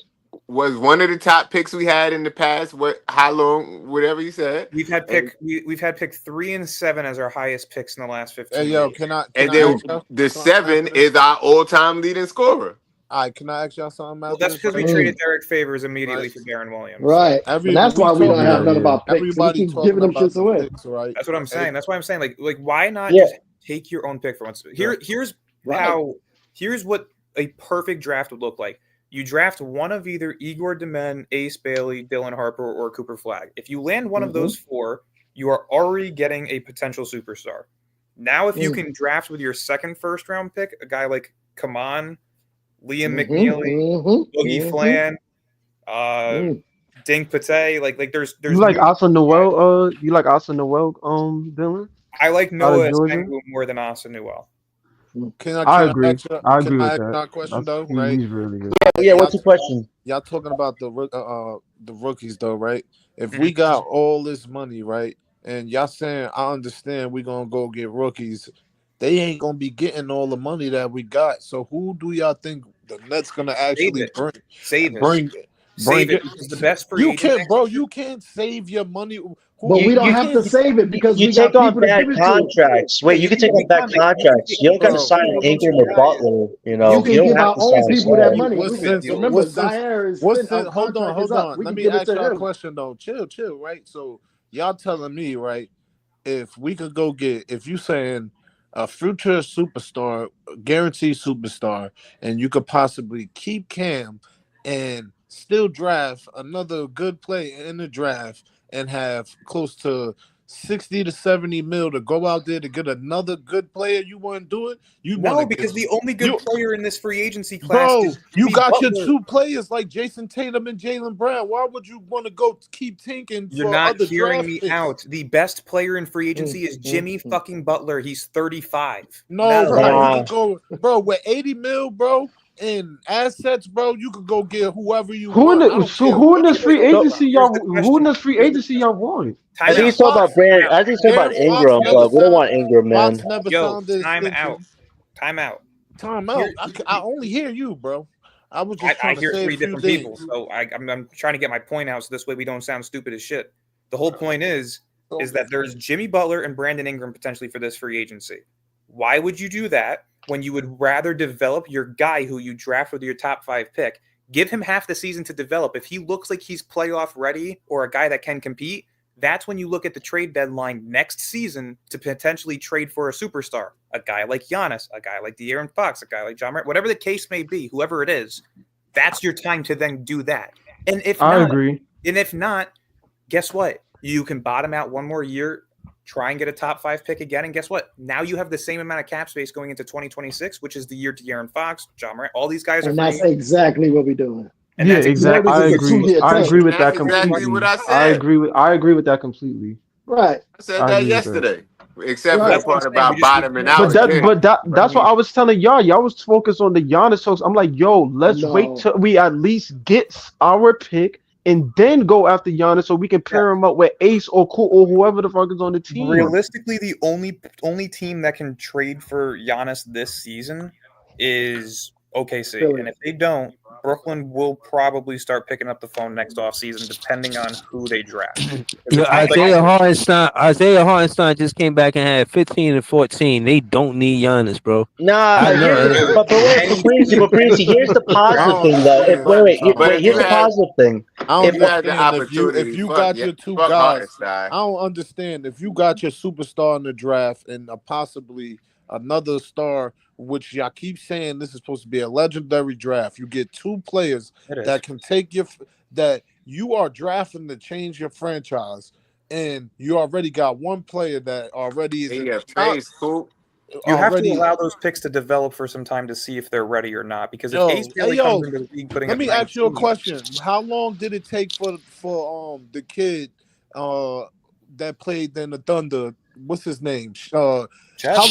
was one of the top picks we had in the past? How long? Whatever you said. We've had pick 3 and 7 as our highest picks in the last 15 Hey, yo, years. can I And ask then y'all the something 7 after this? is our all-time leading scorer. All right, can I ask y'all something Well, after that's this? because we traded Derek Favors immediately for Darren Williams. Right. Every And that's we why we don't talking have about- none about picks. Everybody We keep talking giving them about shits the away. picks, right? That's what I'm saying. That's why I'm saying, like why not Yeah. just take your own pick for once? Here's what a perfect draft would look like. You draft one of either Igor Dement, Ace Bailey, Dylan Harper, or Cooper Flag. If you land one of those 4, you are already getting a potential superstar. Now, if you can draft with your second 1st round pick, a guy like Kaman, Liam McNeely, Boogie Flan, Dink Pate, like there's You like Asa Noel? You like Asa Noel? Dylan? I like Out of Noah Georgia? Sengun more than Asa Newell. Can I agree. ask you, I can agree I with ask that. y'all a question though? He's Right? really good. Yeah, what's the question? y'all talking about the rookies though, right? If we got all this money, right, and y'all saying I understand we gonna go get rookies, they ain't gonna be getting all the money that we got. So who do y'all think the Nets gonna actually Save it. bring it? Because the best free You agent can't, next bro. year- You can't save your money. But we don't have to save it because You we take got on people to bad give it to. contracts. Wait, you can take on bad contracts. You don't got to Bro. sign Ingram or Butler. You know, You can don't give have our to own sign people that Smart. money. What sense? Remember, What sense? Zaire is What our sense? Hold contract on. is up. We Let can me give it ask to y'all a him. question though. Chill, right? So y'all telling me, right? If we could go get, if you saying a future superstar, guaranteed superstar, and you could possibly keep Cam and still draft another good player in the draft and have close to 60 to 70 mil to go out there to get another good player, you wouldn't do it? No, because the only good player in this free agency class Bro, is you Jimmy got Butler. your two players like Jason Tatum and Jaylen Brown. Why would you want to go keep tinking You're for not other hearing draft me picks? out. The best player in free agency is Jimmy fucking Butler. He's 35. No, Not bro, right. you could go, bro, with 80 mil, bro, in assets, bro, you could go get whoever you Who in want. I the don't care who in what this you free talk agency about. y'all? Who in this free agency y'all want? I think he's talking about Brand. I think he's talking about Ingram, but we don't want Ingram, man. Fox never Yo, signed the time extension. out. Time out. Time out. I only hear you, bro. I was just I trying to hear say three a few different things. people, so I'm trying to get my point out so this way we don't sound stupid as shit. The whole point is that there's Jimmy Butler and Brandon Ingram potentially for this free agency. Why would you do that when you would rather develop your guy who you draft with your top 5 pick? Give him half the season to develop. If he looks like he's playoff ready or a guy that can compete, that's when you look at the trade deadline next season to potentially trade for a superstar, a guy like Giannis, a guy like De'Aaron Fox, a guy like John Morant, whatever the case may be, whoever it is, that's your time to then do that. And if I not, agree. and if not, guess what? You can bottom out one more year, try and get a top 5 pick again, and guess what? Now you have the same amount of cap space going into 2026, which is the year De'Aaron Fox, John Morant, all these guys are And free that's agents. exactly what we're doing. And Yeah, that's exactly. I It's a agree. two-year I tank. agree with that That's exactly completely. what I said. I agree with that completely. Right. I said I that agree with that. yesterday, except for Right. the part about bottoming out. But that, again. but that's what I was telling y'all. Y'all was focused on the Giannis talks. I'm like, yo, let's wait till we at least get our pick and then go after Giannis so we can pair him up with Ace or whoever the fuck is on the team. Realistically, the only team that can trade for Giannis this season is OKC. Philly. And if they don't, Brooklyn will probably start picking up the phone next offseason, depending on who they draft. Yeah, Isaiah Hartenstein just came back and had 15 and 14. They don't need Giannis, bro. Nah, I know. but Breezy, here's the positive thing, though. Here's the positive thing. I don't If you had the understand opportunity, if you fuck got yeah, your two fuck guys. Hartenstein. I don't understand if you got your superstar in the draft and possibly another star, which y'all keep saying this is supposed to be a legendary draft. You get two players that can take that you are drafting to change your franchise, and you already got one player that already is in the top. You have to already- allow those picks to develop for some time to see if they're ready or not. Because if Yo, Ace barely hey, comes into the league putting let up me ask you a 19, question. How long did it take for the kid that played in the Thunder? What's his name? How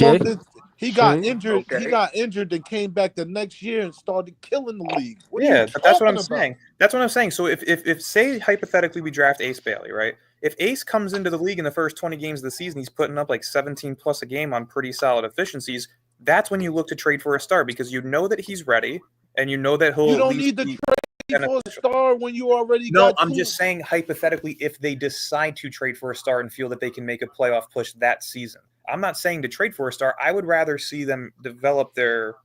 long did he got injured? He got injured and came back the next year and started killing the league. What are you but that's what I'm talking about? saying. That's what I'm saying. So if say hypothetically we draft Ace Bailey, right? If Ace comes into the league in the first 20 games of the season, he's putting up like 17 plus a game on pretty solid efficiencies. That's when you look to trade for a star because you know that he's ready and you know that he'll. You at don't least need to be trade for a star when you already No, got. I'm two. just saying hypothetically, if they decide to trade for a star and feel that they can make a playoff push that season. I'm not saying to trade for a star. I would rather see them develop their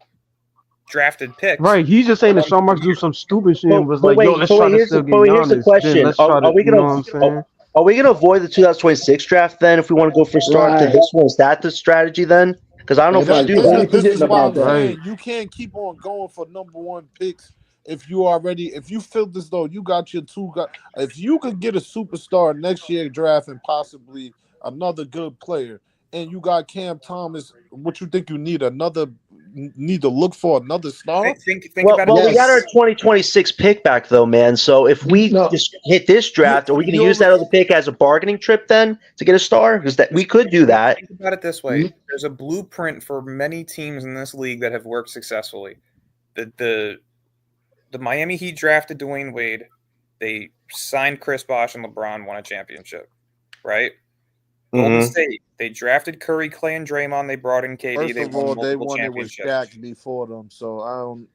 drafted picks. Right, he's just saying that Sean Marks do some stupid shit and was like, yo, let's try to still get here's the Giannis. question: Then let's try to, we you know what I'm saying? Are we gonna avoid the 2026 draft then if we want to go for start to this one? Is that the strategy then? Because I don't know if we do that. This is why I'm saying you can't keep on going for number one picks if you feel as though you got your two guys. If you could get a superstar next year draft and possibly another good player, and you got Cam Thomas, what you think you need to look for another star? Think well, we got our 2026 pick back though, man. So if we just hit this draft, are we going to use that other pick as a bargaining trip then to get a star? Because that we could do that. Think about it this way: there's a blueprint for many teams in this league that have worked successfully. The the Miami Heat drafted Dwayne Wade. They signed Chris Bosh and LeBron won a championship, right? Golden State, they drafted Curry, Clay, and Draymond. They brought in KD. First They of won all, they multiple won it with championships. Shaq before them, so I don't.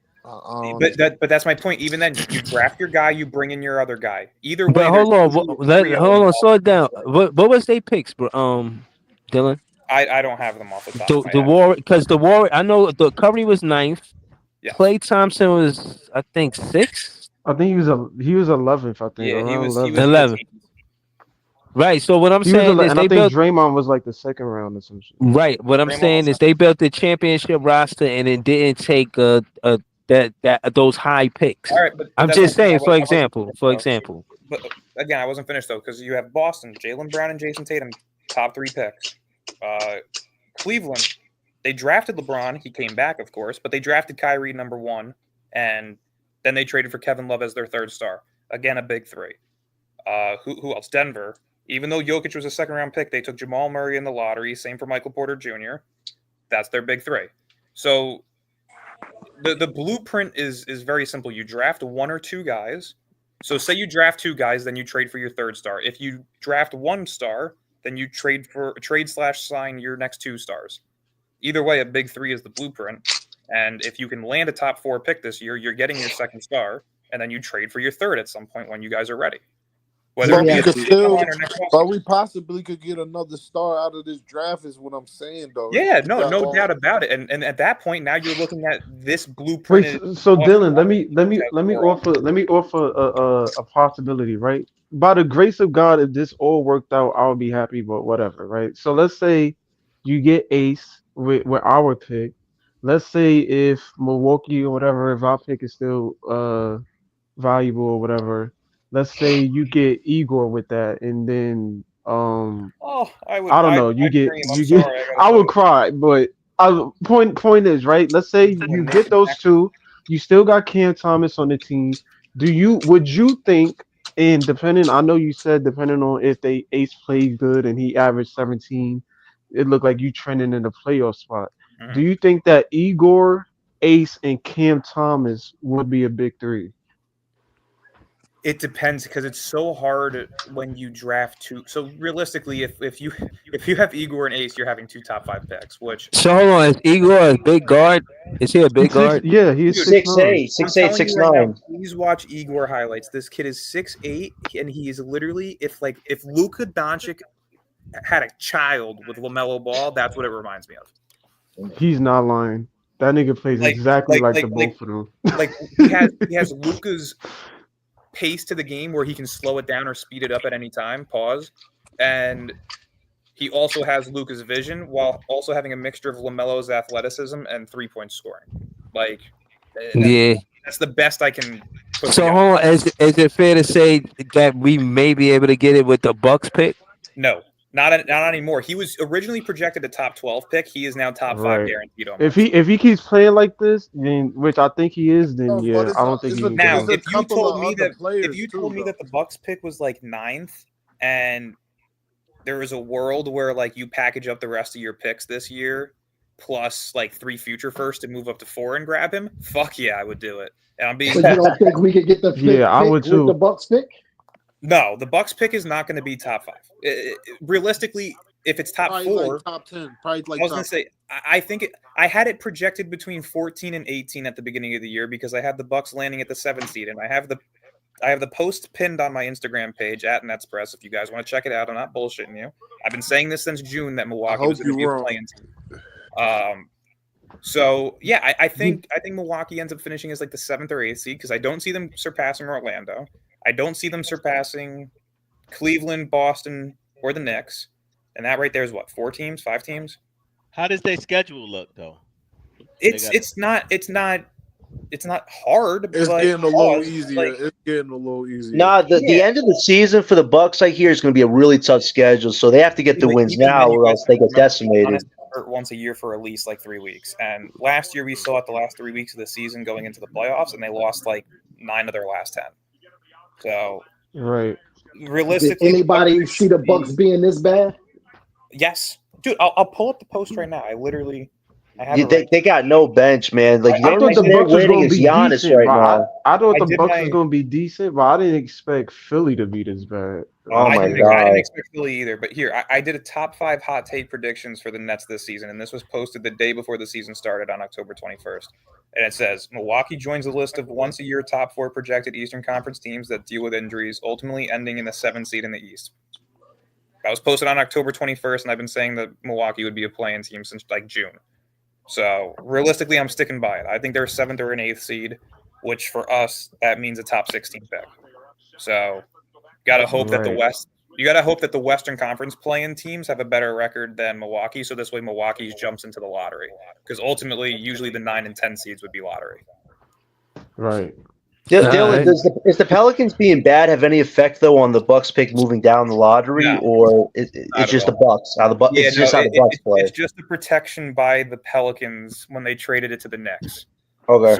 But that's my point. Even then, you draft your guy, you bring in your other guy. Either way, But hold on, three of hold them. on, slow it down. What was they picks, bro? Dylan. I don't have them off the top of my The head. Warrior, because the Warrior, I know the Curry was 9th. Yeah. Klay Thompson was, I think, 6th. I think he was 11th. I think. Yeah, he around was 11th. Right. So what I'm saying is and I they think built. Draymond was like the second round or some shit. Right. What I'm saying is they built the championship roster and it didn't take those high picks. All right, but I'm that's just what- I saying, was- for I wasn't example, finished, though. But again, I wasn't finished though because you have Boston, Jaylen Brown and Jason Tatum, top 3 picks. Cleveland, they drafted LeBron. He came back, of course, but they drafted Kyrie number 1, and then they traded for Kevin Love as their 3rd star. Again, a big 3. Who else? Denver. Even though Jokic was a 2nd-round pick, they took Jamal Murray in the lottery. Same for Michael Porter Jr. That's their big 3. So the blueprint is very simple. You draft 1 or 2 guys. So say you draft 2 guys, then you trade for your 3rd star. If you draft 1 star, then you trade/sign your next 2 stars. Either way, a big 3 is the blueprint. And if you can land a top 4 pick this year, you're getting your 2nd star, and then you trade for your 3rd at some point when you guys are ready. Whether it be But we possibly could get another star out of this draft, is what I'm saying, though. Yeah, no doubt about it. And at that point, now you're looking at this blueprint. Wait, so Dylan, let me offer a possibility, right? By the grace of God, if this all worked out, I'll be happy. But whatever, right? So let's say you get Ace with our pick. Let's say if Milwaukee or whatever, if our pick is still valuable or whatever. Let's say you get Igor with that, and then I don't know. I would cry, but point is right. Let's say you get those 2, you still got Cam Thomas on the team. Would you think? And depending, I know you said depending on if Ace plays good and he averaged 17, it looked like you trending in the playoff spot. Mm-hmm. Do you think that Igor, Ace, and Cam Thomas would be a big 3? It depends because it's so hard when you draft 2. So realistically, if you have Igor and Ace, you're having 2 top 5 picks. Which So hold on, is Igor a big guard? Is he a big guard? Yeah, he's 6'8", 6'8", 6'9". Please watch Igor highlights. This kid is 6'8", and he is literally if Luka Doncic had a child with LaMelo Ball, that's what it reminds me of. He's not lying. That nigga plays exactly like the both of them. Like he has Luka's pace to the game where he can slow it down or speed it up at any time. Pause. And he also has Luka's vision while also having a mixture of LaMelo's athleticism and 3-point scoring. Like, that's the best I can put So together. hold on, is it fair to say that we may be able to get it with the Bucks pick? No, not anymore. He was originally projected a top 12 pick. He is now top 5 guaranteed. If he keeps playing like this, then which I think he is, then yeah, I don't think he can Now, get it. if you told me that the Bucks pick was like 9th, and there is a world where like you package up the rest of your picks this year, plus like 3 future firsts to move up to 4 and grab him, fuck yeah, I would do it. And I'm being. So you don't think we could get the pick, I would with too. the Bucks pick? No, the Bucks pick is not going to be top 5. Realistically, if it's top Probably 4, like top 10. Probably like I was top going to say I think I had it projected between 14 and 18 at the beginning of the year because I had the Bucks landing at the 7th seed, and I have the post pinned on my Instagram page at NetsPress. If you guys want to check it out, I'm not bullshitting you. I've been saying this since June that Milwaukee was going to be a play-in team. So yeah, I think Milwaukee ends up finishing as like the 7th or 8th seed because I don't see them surpassing Orlando. I don't see them surpassing Cleveland, Boston, or the Knicks. And that right there is what, 4 teams, 5 teams? How does their schedule look though? It's not hard. It's but getting a little easier. It's getting a little easier. Nah, the end of the season for the Bucks, I hear, is going to be a really tough schedule. So they have to get the wins now, or else they get decimated. Once a year for at least like 3 weeks. And last year we saw it the last 3 weeks of the season going into the playoffs, and they lost like 9 of their last 10. So right. Realistically, did anybody see the Bucks being this bad? Yes, dude. I'll pull up the post right now. I literally They got no bench, man. Like the I only thought reason the they're Bucks was winning gonna is be Giannis decent, right but now. I thought I the did Bucks my- was gonna be decent, but I didn't expect Philly to be this bad. Oh I my didn't god! expect Philly either. But here, I did a top 5 hot take predictions for the Nets this season, and this was posted the day before the season started on October 21st. And it says Milwaukee joins a list of once-a-year top 4 projected Eastern Conference teams that deal with injuries, ultimately ending in the 7th seed in the East. That was posted on October 21st, and I've been saying that Milwaukee would be a play-in team since like June. So realistically, I'm sticking by it. I think they're a 7th or an 8th seed, which for us that means a top 16 pick. So, gotta hope that the Right. West. You gotta hope that the Western Conference play-in teams have a better record than Milwaukee, so this way Milwaukee jumps into the lottery. Because ultimately, usually the 9 and 10 seeds would be lottery. Right. Dylan, does the Pelicans being bad have any effect though on the Bucks pick moving down the lottery, No. or Not it's at just the all. Bucks? How the Bucks? Yeah, It's just how the Bucks play. It's just the protection by the Pelicans when they traded it to the Knicks. Okay.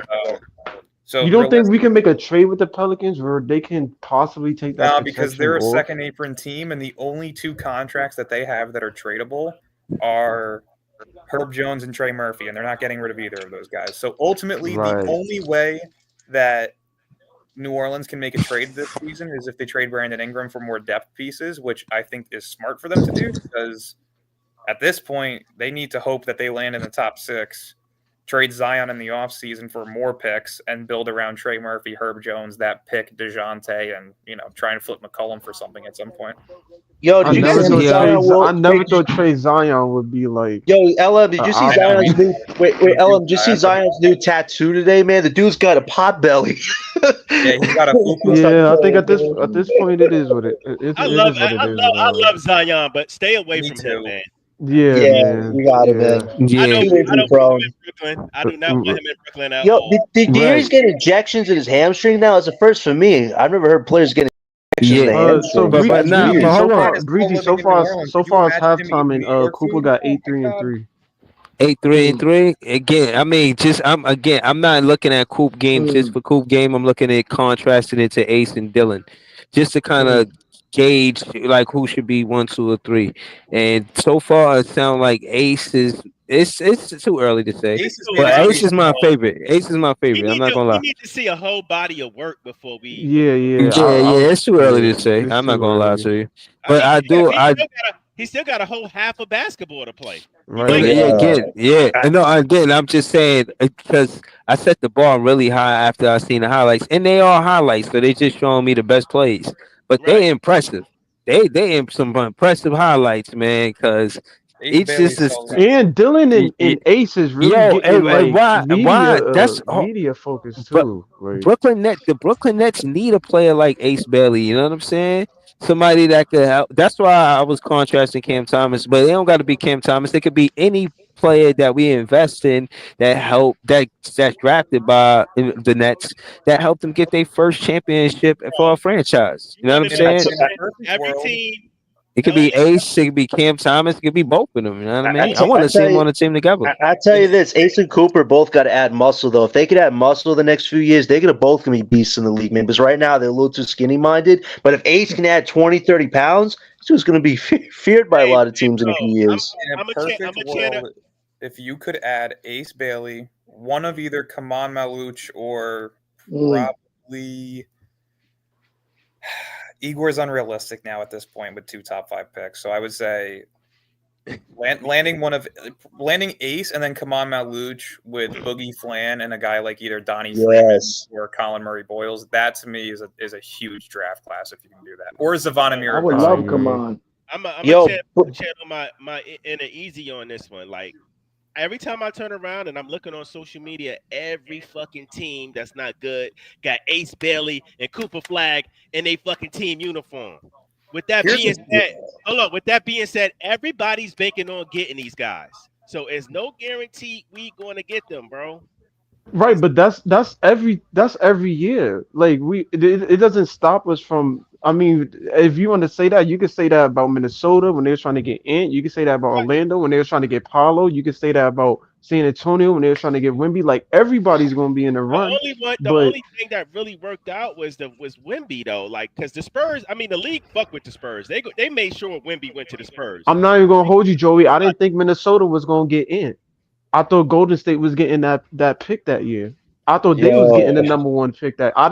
So You don't think we can make a trade with the Pelicans where they can possibly take that No, protection because they're a off? second apron team, and the only 2 contracts that they have that are tradable are Herb Jones and Trey Murphy, and they're not getting rid of either of those guys. So ultimately, Right. the only way that New Orleans can make a trade this season is if they trade Brandon Ingram for more depth pieces, which I think is smart for them to do, because at this point, they need to hope that they land in the top 6, trade Zion in the offseason for more picks, and build around Trey Murphy, Herb Jones, that pick, DeJounte, and, try and flip McCollum for something at some point. Yo, I did you never guys thought see Zion? I never thought Trey Zion would be like. Yo, LM, did you see option. Zion's new? Wait, LM, did you see Zion's new tattoo today, man? The dude's got a pot belly. Yeah, he's got a Yeah, I think at this point it is what it is. I It love is what it is. I love Zion, but stay away from him, man. Yeah, man. you got it, man. I don't Too want easy, him bro. in Brooklyn. I do not want him in Brooklyn at Yo, all. did you hear he's getting injections in his hamstring now? It's a first for me. I've never heard players getting injections in the hamstring. So Breezy, That's weird. Breezy, so far as halftime, and Cooper got 8-3-3. 8-3-3 again. I mean, I'm not looking at Coop game just for Coop game. I'm looking at contrasting it to Ace and Dylan, just to kind of gauge like who should be 1, 2, or 3. And so far, it sounds like Ace is. It's too early to say, but Ace is my favorite. Ace is my favorite. I'm not gonna lie. We need to see a whole body of work before we. Yeah. It's too early to say. I'm not gonna lie to you, but I do. He still got a whole half of basketball to play. Right. Again, I'm just saying because I set the bar really high after I seen the highlights, and they are highlights, so they just showing me the best plays. But they're impressive. They some impressive highlights, man. Because it's just and Dylan and Ace is really getting why that's media focus too. Like, the Brooklyn Nets need a player like Ace Bailey. You know what I'm saying? Somebody that could help. That's why I was contrasting Cam Thomas, but they don't got to be Cam Thomas. They could be any player that we invest in that's drafted by the Nets that helped them get their first championship for a franchise. You know what I'm saying? Every team. It could be Ace, it could be Cam Thomas, it could be both of them. You know what I mean? I want to see them on a team together. I tell you this, Ace and Cooper both got to add muscle, though. If they could add muscle the next few years, they're both going to be beasts in the league, man. Because right now, they're a little too skinny-minded. But if Ace can add 20, 30 pounds, he's going to be feared by a lot of teams in a few years. In a perfect world, if you could add Ace Bailey, one of either Kaman Maluch or probably... Igor's unrealistic now at this point with 2 top 5 picks. So I would say landing Ace and then Kaman Maluch with Boogie Flan and a guy like either Donnie Freeman or Colin Murray Boyles. That to me is a huge draft class if you can do that. Or Zavon I would love Kaman. I'm a channel my inner easy on this one. Like every time I turn around and I'm looking on social media, every fucking team that's not good got Ace Bailey and Cooper Flag in a fucking team uniform. With that being said, everybody's banking on getting these guys. So it's no guarantee we going to get them, bro. Right, but that's every year. Like it doesn't stop us from. I mean, if you want to say that, you could say that about Minnesota when they were trying to get Ant. You could say that about Orlando when they were trying to get Paolo. You could say that about San Antonio when they were trying to get Wemby. Like everybody's going to be in the run. The only thing that really worked out was Wemby though. Like because the Spurs, I mean, the league fucked with the Spurs. They made sure Wemby went to the Spurs. I'm not even going to hold you, Joey. I didn't think Minnesota was going to get in. I thought Golden State was getting that pick that year. I thought they was getting the number 1 pick. That I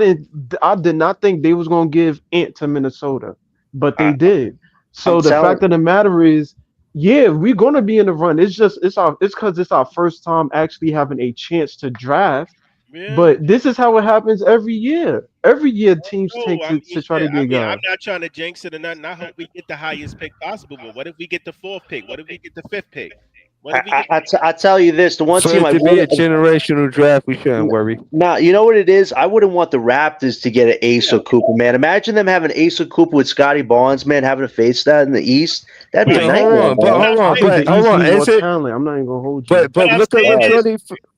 did not think they was gonna give Ant to Minnesota, but they did. So the fact of the matter is, yeah, we're gonna be in the run. It's because it's our first time actually having a chance to draft. Yeah. But this is how it happens every year. Every year, teams take to try to get guys. I'm not trying to jinx it or nothing. I hope we get the highest pick possible. But what if we get the 4th pick? What if we get the 5th pick? I tell you this: the one For team it I to be want a generational draft, we shouldn't worry. Nah, you know what it is? I wouldn't want the Raptors to get an Ace or Cooper, man. Imagine them having Ace or Cooper with Scotty Barnes, man, having to face that in the East. That'd be a nightmare. Hold on. Is it? I'm not even gonna hold you. But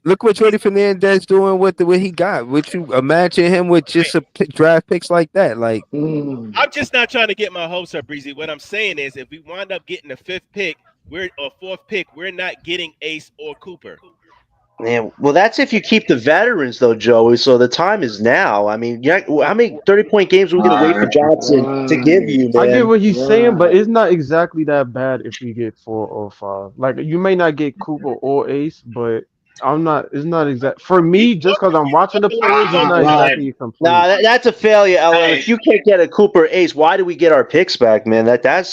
look what Jordy Fernandez doing with what he got. Would you imagine him with just draft picks like that? Like, I'm just not trying to get my hopes up, Breezy. What I'm saying is, if we wind up getting the 5th pick, or 4th pick, we're not getting Ace or Cooper. Man, well, that's if you keep the veterans, though, Joey. So the time is now. I mean, how many 30-point games are we going to wait for Johnson to give you, man? I get what he's saying, but it's not exactly that bad if we get 4 or 5. Like, you may not get Cooper or Ace, but it's not exact for me. Just because I'm watching the players, it's not exactly complete. Nah, that's a failure, Ellen. If you can't get a Cooper Ace, why do we get our picks back, man? But to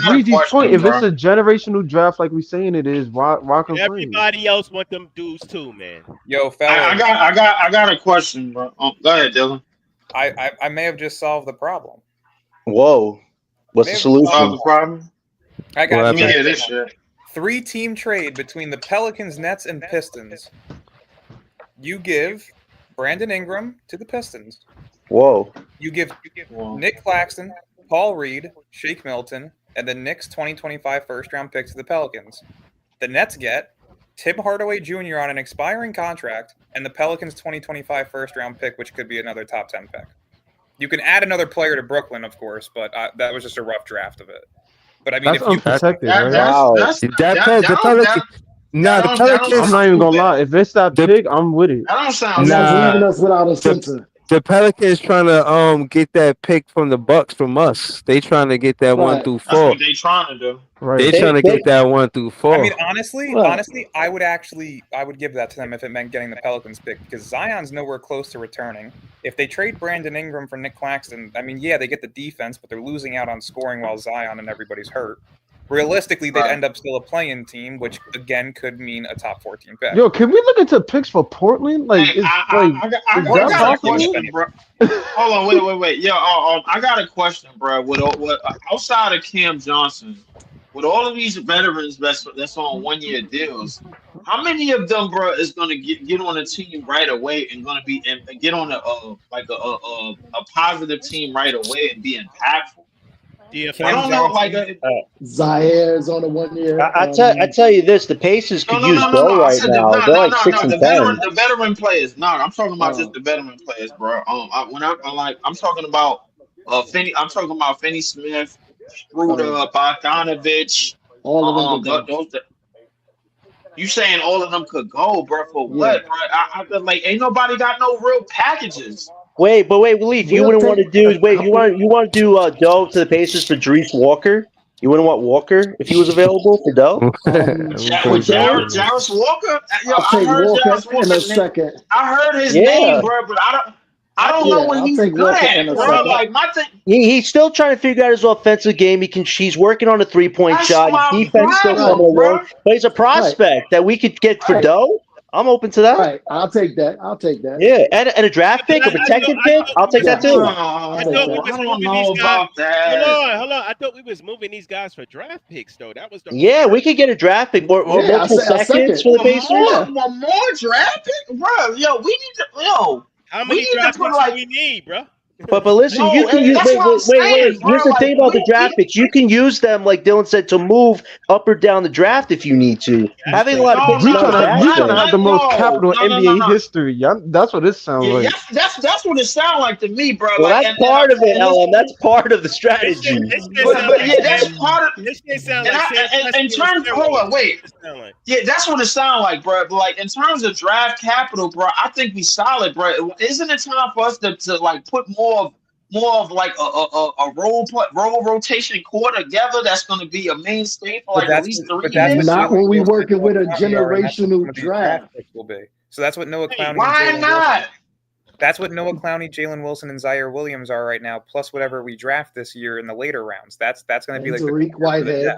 Breezy's point, if it's a generational draft like we're saying it is, why complain? Everybody else want them dudes too, man. Yo, fellas, I got a question, bro. Go ahead, Dylan. I may have just solved the problem. Whoa, what's the solution? Solve the problem. I got you. This shit. 3-team trade between the Pelicans, Nets, and Pistons. You give Brandon Ingram to the Pistons. Whoa. You give Nick Claxton, Paul Reed, Shake Milton, and the Knicks 2025 first-round pick to the Pelicans. The Nets get Tim Hardaway Jr. on an expiring contract and the Pelicans 2025 first-round pick, which could be another top 10 pick. You can add another player to Brooklyn, of course, but that was just a rough draft of it. But I mean, that's unprotected, right? The Pelicans. I'm not even gonna lie. If it's that big, I'm with it. That don't sound. Leaving us without a center. The Pelicans trying to get that pick from the Bucks from us. They trying to get that 1 through 4. That's what they trying to do. Right. They trying to get that 1 through 4. I mean, honestly, I would give that to them if it meant getting the Pelicans pick, because Zion's nowhere close to returning. If they trade Brandon Ingram for Nick Claxton, I mean, yeah, they get the defense, but they're losing out on scoring while Zion and everybody's hurt. Realistically, they'd end up still a play-in team, which again could mean a top 14 pick. Yo, can we look into picks for Portland? Like, I got a question, bro. Hold on, wait. Yo, I got a question, bro. With outside of Cam Johnson, with all of these veterans that's on 1-year deals, how many of them, bro, is gonna get on a team right away and gonna be and get on a positive team right away and be impactful? I don't know, like Zaire's on a 1-year. I tell you this: the Pacers could use Bo right now. They're like 6 and 10. The veteran players. No, I'm talking about just the veteran players, bro. I'm talking about Finney. I'm talking about Finney Smith, Schroeder, Bogdanovich. All of them. You saying all of them could go, bro? For what, bro? I feel like ain't nobody got no real packages. Wait, Leaf, you wouldn't want to do you want to do Doe to the Pacers for Dries Walker? You wouldn't want Walker if he was available for Doe? Jarris Walker? Yo, I'll take Walker in a second. I heard his name, bro, but I don't know what he's good at, bro. Like my thing. He's still trying to figure out his offensive game. He's working on a 3-point shot. His defense still coming along. But he's a prospect that we could get for Doe. I'm open to that. Right, I'll take that. Yeah, and a draft pick, a protected pick, I'll take that too. I don't know about that. Hold on. I thought we was moving these guys for draft picks, though. That was the we could get a draft pick or multiple seconds for the Pacers. One more draft pick, bro. Yo, we need to. How many draft picks do we need, bro? But listen, you can use wait. Here's the thing about the draft picks. You can use them, like Dylan said, to move up or down the draft if you need to. Having a lot of picks, we trying to have the most capital in NBA history. Yeah, that's what it sounds like. That's what it sounds like to me, bro. Well, that's part of it, LM. That's part of the strategy. But yeah, that's part of. This sound like in terms. Hold on, wait. Yeah, that's what it sounds like, bro. But like in terms of draft capital, bro, I think we solid, bro. Isn't it time for us to like put more of more of like a role rotation core together that's going to be a mainstay for like at least 3 years. Not when we working with a Some generational of these draft. picks will be. So that's what Noah Clowney. Why and Jalen not? Wilson, that's what Noah Clowney, Jalen Wilson, and Zaire Williams are right now. Plus whatever we draft this year in the later rounds. That's going to be like Tariq Whitehead.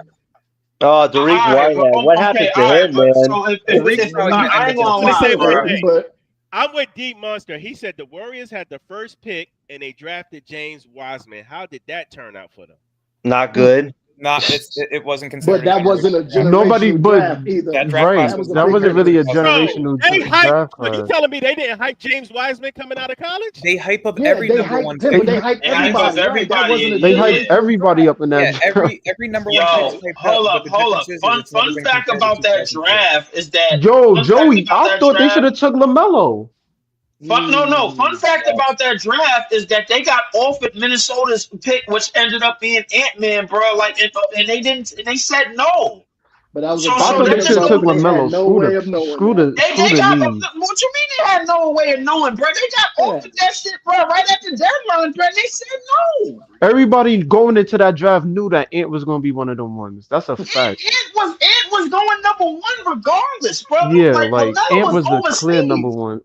Oh, Tariq Whitehead. What happened to him, man? So I ain't gonna lie, but I'm with Deep Monster. He said the Warriors had the first pick and they drafted James Wiseman. How did that turn out for them? Not good. It wasn't considered. But that wasn't a generational draft either. That wasn't really a generational They draft hype. You class. telling me they didn't hype James Wiseman coming out of college? They hype up every number one pick. They hyped everybody. They hyped everybody up in that Yeah, draft. every number Yo, one pick. hold up. Fun fact about that draft is that Joey, I thought they should have took LaMelo. Fun fact about that draft is that they got offered Minnesota's pick, which ended up being Ant-Man, bro. Like, and they didn't. They said no. But I was So- I thought they should have took LaMelo. no way of knowing. Screw the They got. league. What you mean they had no way of knowing, bro? They got offered that shit, bro, right at the deadline, bro. They said no. Everybody going into that draft knew that Ant was going to be one of them ones. That's a fact. It was going number one regardless, bro. Yeah, like like LaMelo Ant was the overseas. clear number one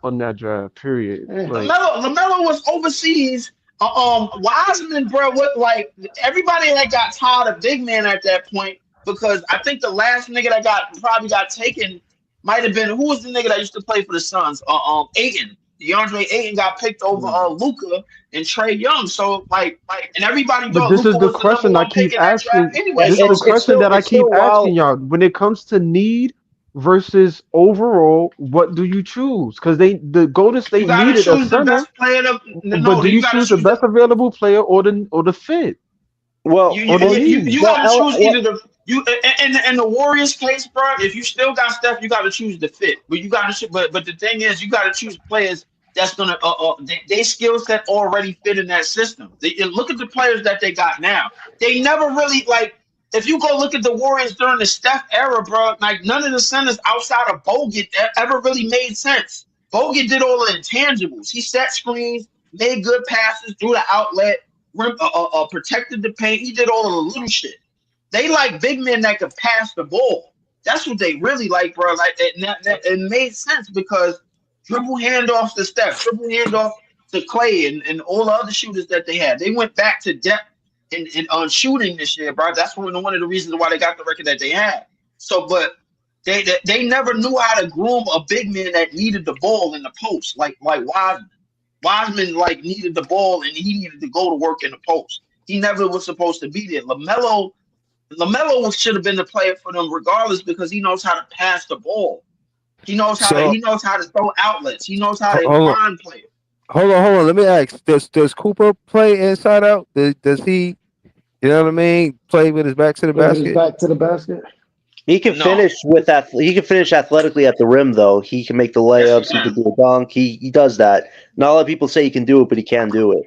on that draft. Period. Like, LaMelo was overseas. Wiseman, bro, what like everybody had got tired of big man at that point because I think the last nigga that probably got taken might have been who was the nigga that used to play for the Suns? Ayton. DeAndre Ayton got picked over Luka and Trae Young. So like, and everybody. but this is the question I keep asking. This is the question that I keep asking y'all. When it comes to need versus overall, what do you choose? Because the Golden State needed a center. But do you choose the best available player or the fit? Well, you gotta choose either the in the Warriors case, bro. If you still got Steph, you got to choose the fit. But you got to. But the thing is, you got to choose players that's gonna they skill set already fit in that system. Look at the players that they got now. They never really like. If you go look at the Warriors during the Steph era, bro, like none of the centers outside of Bogut ever really made sense. Bogut did all the intangibles. He set screens, made good passes, threw the outlet, protected the paint. He did all of the little shit. They like big men that could pass the ball. That's what they really like, bro. Like it made sense because dribble handoffs to Steph, dribble handoff to Clay, and all the other shooters that they had. They went back to depth and on shooting this year, bro. That's one of the reasons why they got the record that they had. So, but they never knew how to groom a big man that needed the ball in the post, like Wiseman. Wiseman like needed the ball and he needed to go to work in the post. He never was supposed to be there. LaMelo should have been the player for them regardless because he knows how to pass the ball. He knows how to throw outlets. He knows how to find players. Hold on. Let me ask: Does Cooper play inside out? Does he? You know what I mean? Play with his back to the basket. His back to the basket. He can finish he can finish athletically at the rim though. He can make the layups. He can do a dunk. He does that. Not a lot of people say he can do it, but he can do it.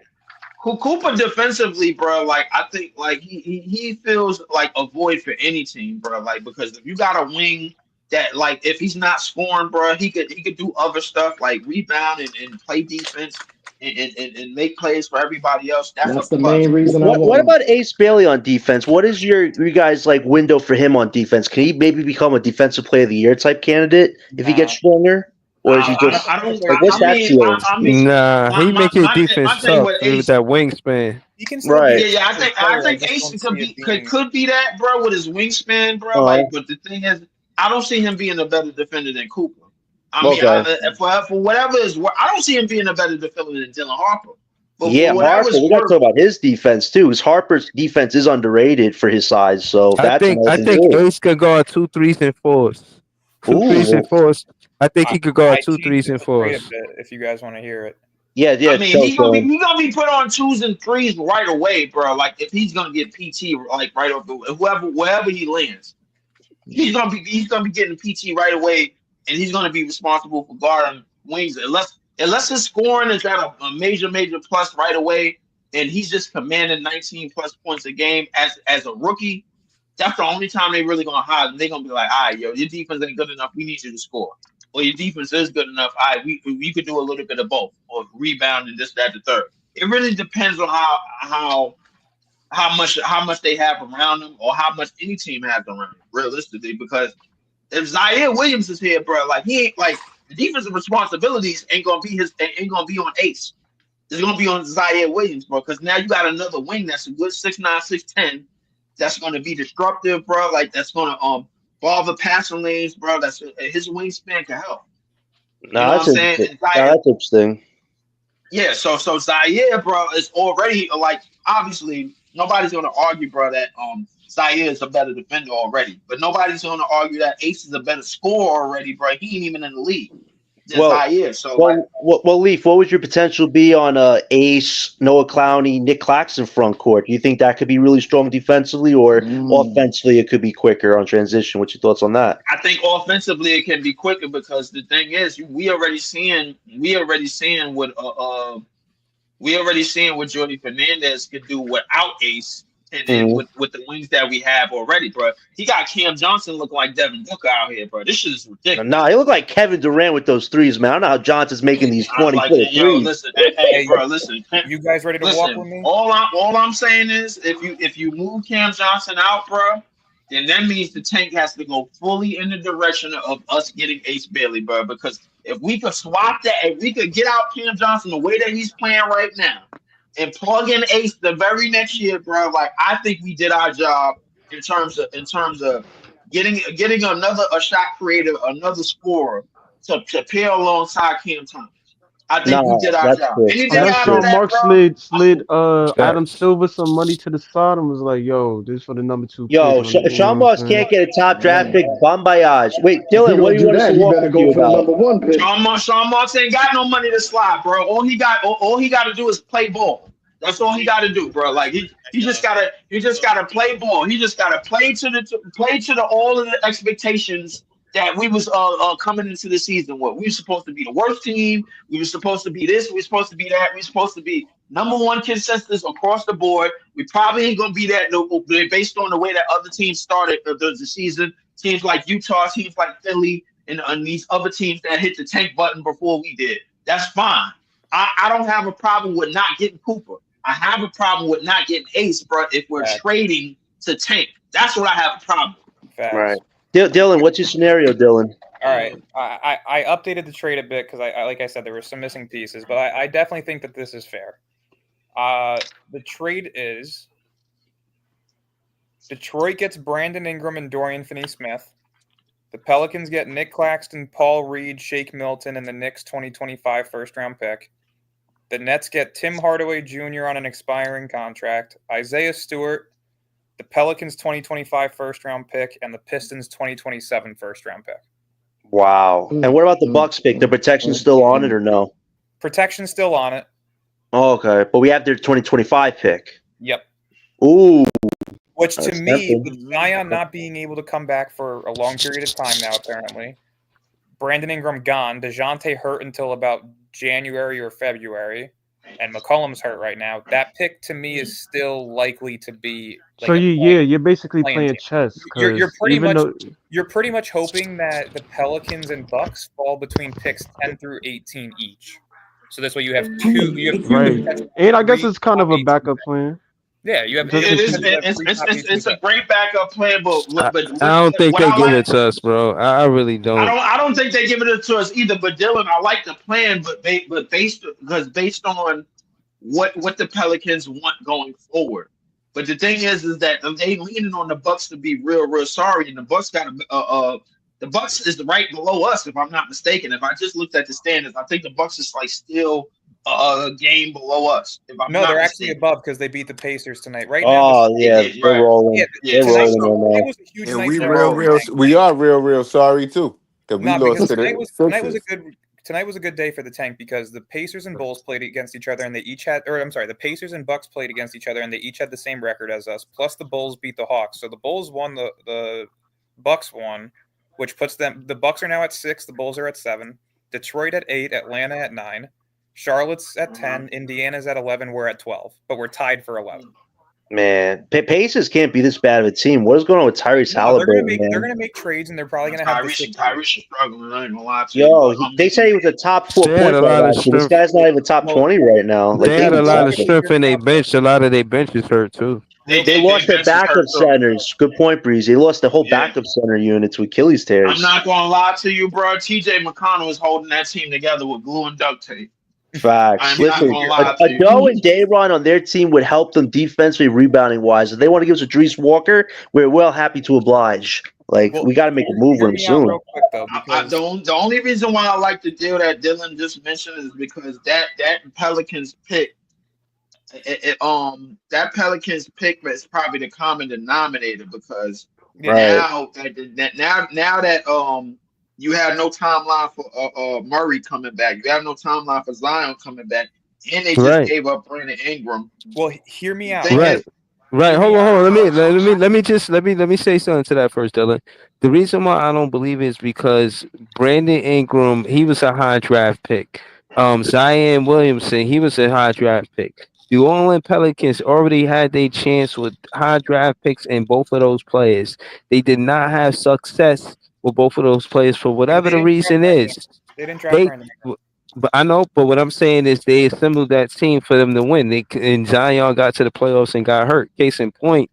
Cooper defensively, bro, like I think like he feels like a void for any team, bro. Like because if you got a wing that like if he's not scoring, bro, he could do other stuff like rebound and play defense and make plays for everybody else. That's the main reason. What about Ace Bailey on defense? What is your guys like window for him on defense? Can he maybe become a defensive player of the year type candidate if he gets stronger? Or is he just what's that ceiling? Nah, he make his defense tough with that wingspan. He can right. Yeah, I think Ace could be that, bro, with his wingspan, bro. Like, but the thing is, I don't see him being a better defender than Cooper. I mean, for whatever is, I don't see him being a better defender than Dylan Harper. But Harper. We got to talk about his defense too. Because Harper's defense is underrated for his size. So I think Ace could guard 2 3s and 4s. 2 3s and 4s. I think he could guard 2 3s and 4s. If you guys want to hear it. Yeah. I mean, he's gonna be put on 2s and 3s right away, bro. Like if he's gonna get PT, like right over wherever he lands, he's gonna be getting PT right away, and he's gonna be responsible for guarding wings unless his scoring is at a major plus right away, and he's just commanding 19 plus points a game as a rookie. That's the only time they really gonna hide him. They're gonna be like, all right, yo, your defense ain't good enough. We need you to score. Or your defense is good enough. All right, we could do a little bit of both, or rebound and this, that, the third. it really depends on how much they have around them, or how much any team has around them, realistically. Because if Zaire Williams is here, bro, like he ain't like the defensive responsibilities ain't gonna be on Ace. It's gonna be on Zaire Williams, bro. Because now you got another wing that's a good 6'9", 6'10", that's gonna be disruptive, bro. Like that's gonna bother passing lanes, bro. That's his wingspan can help. No, that's interesting. That's interesting. Yeah, so Zaire, bro, is already like obviously nobody's gonna argue, bro, that Zaire is a better defender already, but nobody's gonna argue that Ace is a better scorer already, bro. He ain't even in the league. Zaire. So Leaf, what would your potential be on Ace, Noah Clowney, Nick Claxton front court? Do you think that could be really strong defensively, or offensively it could be quicker on transition? What's your thoughts on that? I think offensively it can be quicker, because the thing is, we already seeing what Jordy Fernandez could do without Ace, and then with the wings that we have already, bro. He got Cam Johnson looking like Devin Booker out here, bro. This shit is ridiculous. Nah, he looked like Kevin Durant with those threes, man. I don't know how Johnson's making these 20-foot threes. Listen, hey, bro, listen. You guys ready to walk with me? All I'm saying is, if you move Cam Johnson out, bro, then that means the tank has to go fully in the direction of us getting Ace Bailey, bro. Because if we could swap that, if we could get out Cam Johnson the way that he's playing right now, and plug in Ace the very next year, bro, like I think we did our job in terms of getting a shot creator, another scorer to pair alongside Cam Thomas. I think we did our job. Sean Mark slid Adam Silver some money to the side and was like, "Yo, this is for the number 2." Yo, Sean Marks can't get a top draft pick. Bon voyage. Wait, Dylan, what do you want us to walk with you about? Sean Marks ain't got no money to slide, bro. All he got to do is play ball. That's all he got to do, bro. Like he just gotta play ball. He just gotta play to all of the expectations that we was coming into the season with. We were supposed to be the worst team. We were supposed to be this. We were supposed to be that. We were supposed to be number one consensus across the board. We probably ain't gonna be that based on the way that other teams started the season. Teams like Utah, teams like Philly, and these other teams that hit the tank button before we did. That's fine. I don't have a problem with not getting Cooper. I have a problem with not getting Ace, bro, if we're trading to tank. That's what I have a problem with. Right. Dylan, what's your scenario, Dylan? All right. I updated the trade a bit because, like I said, there were some missing pieces, but I definitely think that this is fair. The trade is Detroit gets Brandon Ingram and Dorian Finney-Smith. The Pelicans get Nick Claxton, Paul Reed, Shake Milton, and the Knicks 2025 first-round pick. The Nets get Tim Hardaway Jr. on an expiring contract, Isaiah Stewart, the Pelicans 2025 first-round pick, and the Pistons 2027 first-round pick. Wow. And what about the Bucks pick? The protection still on it or no? Protection's still on it. Oh, okay. But we have their 2025 pick. Yep. Ooh. Which to me, with Zion not being able to come back for a long period of time now, apparently, Brandon Ingram gone, DeJounte hurt until about January or February, and McCollum's hurt right now. That pick to me is still likely to be. Like so you're basically playing chess. You're pretty much hoping that the Pelicans and Bucks fall between picks 10 through 18 each. So this way you have two. Right. And I guess it's kind of a backup plan. Yeah, you have. It's a great backup plan, but I don't think they give it to us, bro. I really don't. I don't think they give it to us either. But Dylan, I like the plan, but based on what the Pelicans want going forward. But the thing is that they leaning on the Bucks to be real sorry, and the Bucks got the Bucks is right below us, if I'm not mistaken. If I just looked at the standings, I think the Bucks is like still a game below us. If I'm not they're mistaken. actually above because they beat the Pacers tonight. Right now. They're rolling. They're rolling on that. And we are real sorry too that we lost to the Sixers. Tonight was a good day for the tank because the Pacers and Bulls played against each other, and they each had, the Pacers and Bucks played against each other, and they each had the same record as us. Plus, the Bulls beat the Hawks, so the Bulls won, the Bucks won, which puts them. The Bucks are now at 6, the Bulls are at 7, Detroit at 8, Atlanta at 9, Charlotte's at 10, Indiana's at 11. We're at 12, but we're tied for 11. Man, Pacers can't be this bad of a team. What is going on with Tyrese Halliburton, man? They're gonna make trades, and they're probably gonna have Tyrese is struggling. I ain't gonna lie to you. Yo, they say he was a top 4 They had point a lot guard. of So this strength. guy's not even top 20 right now. Like, They had a lot of suck. strength in their bench. A lot of their bench is hurt too. They lost their backup centers. Good point, Breeze. They lost the whole backup center unit to Achilles tears. I'm not gonna lie to you, bro. TJ McConnell is holding that team together with glue and duct tape. Facts. I'm Listen, not gonna lie to you. Ado and Dayron on their team would help them defensively, rebounding wise. If they want to give us a Drees Walker, we're well happy to oblige. Like, we got to make a move with him soon. The only reason why I like the deal that Dylan just mentioned is because that Pelicans pick, that Pelicans pick is probably the common denominator because now that you have no timeline for Murray coming back, you have no timeline for Zion coming back, and they just gave up Brandon Ingram. Well, hear me out. Right. Hold on. Let me say something to that first, Dylan. The reason why I don't believe it is because Brandon Ingram, he was a high draft pick. Zion Williamson, he was a high draft pick. The New Orleans Pelicans already had their chance with high draft picks in both of those players. They did not have success with both of those players for whatever the reason is. They didn't draft Brandon. But I know, but what I'm saying is they assembled that team for them to win. And Zion got to the playoffs and got hurt. Case in point,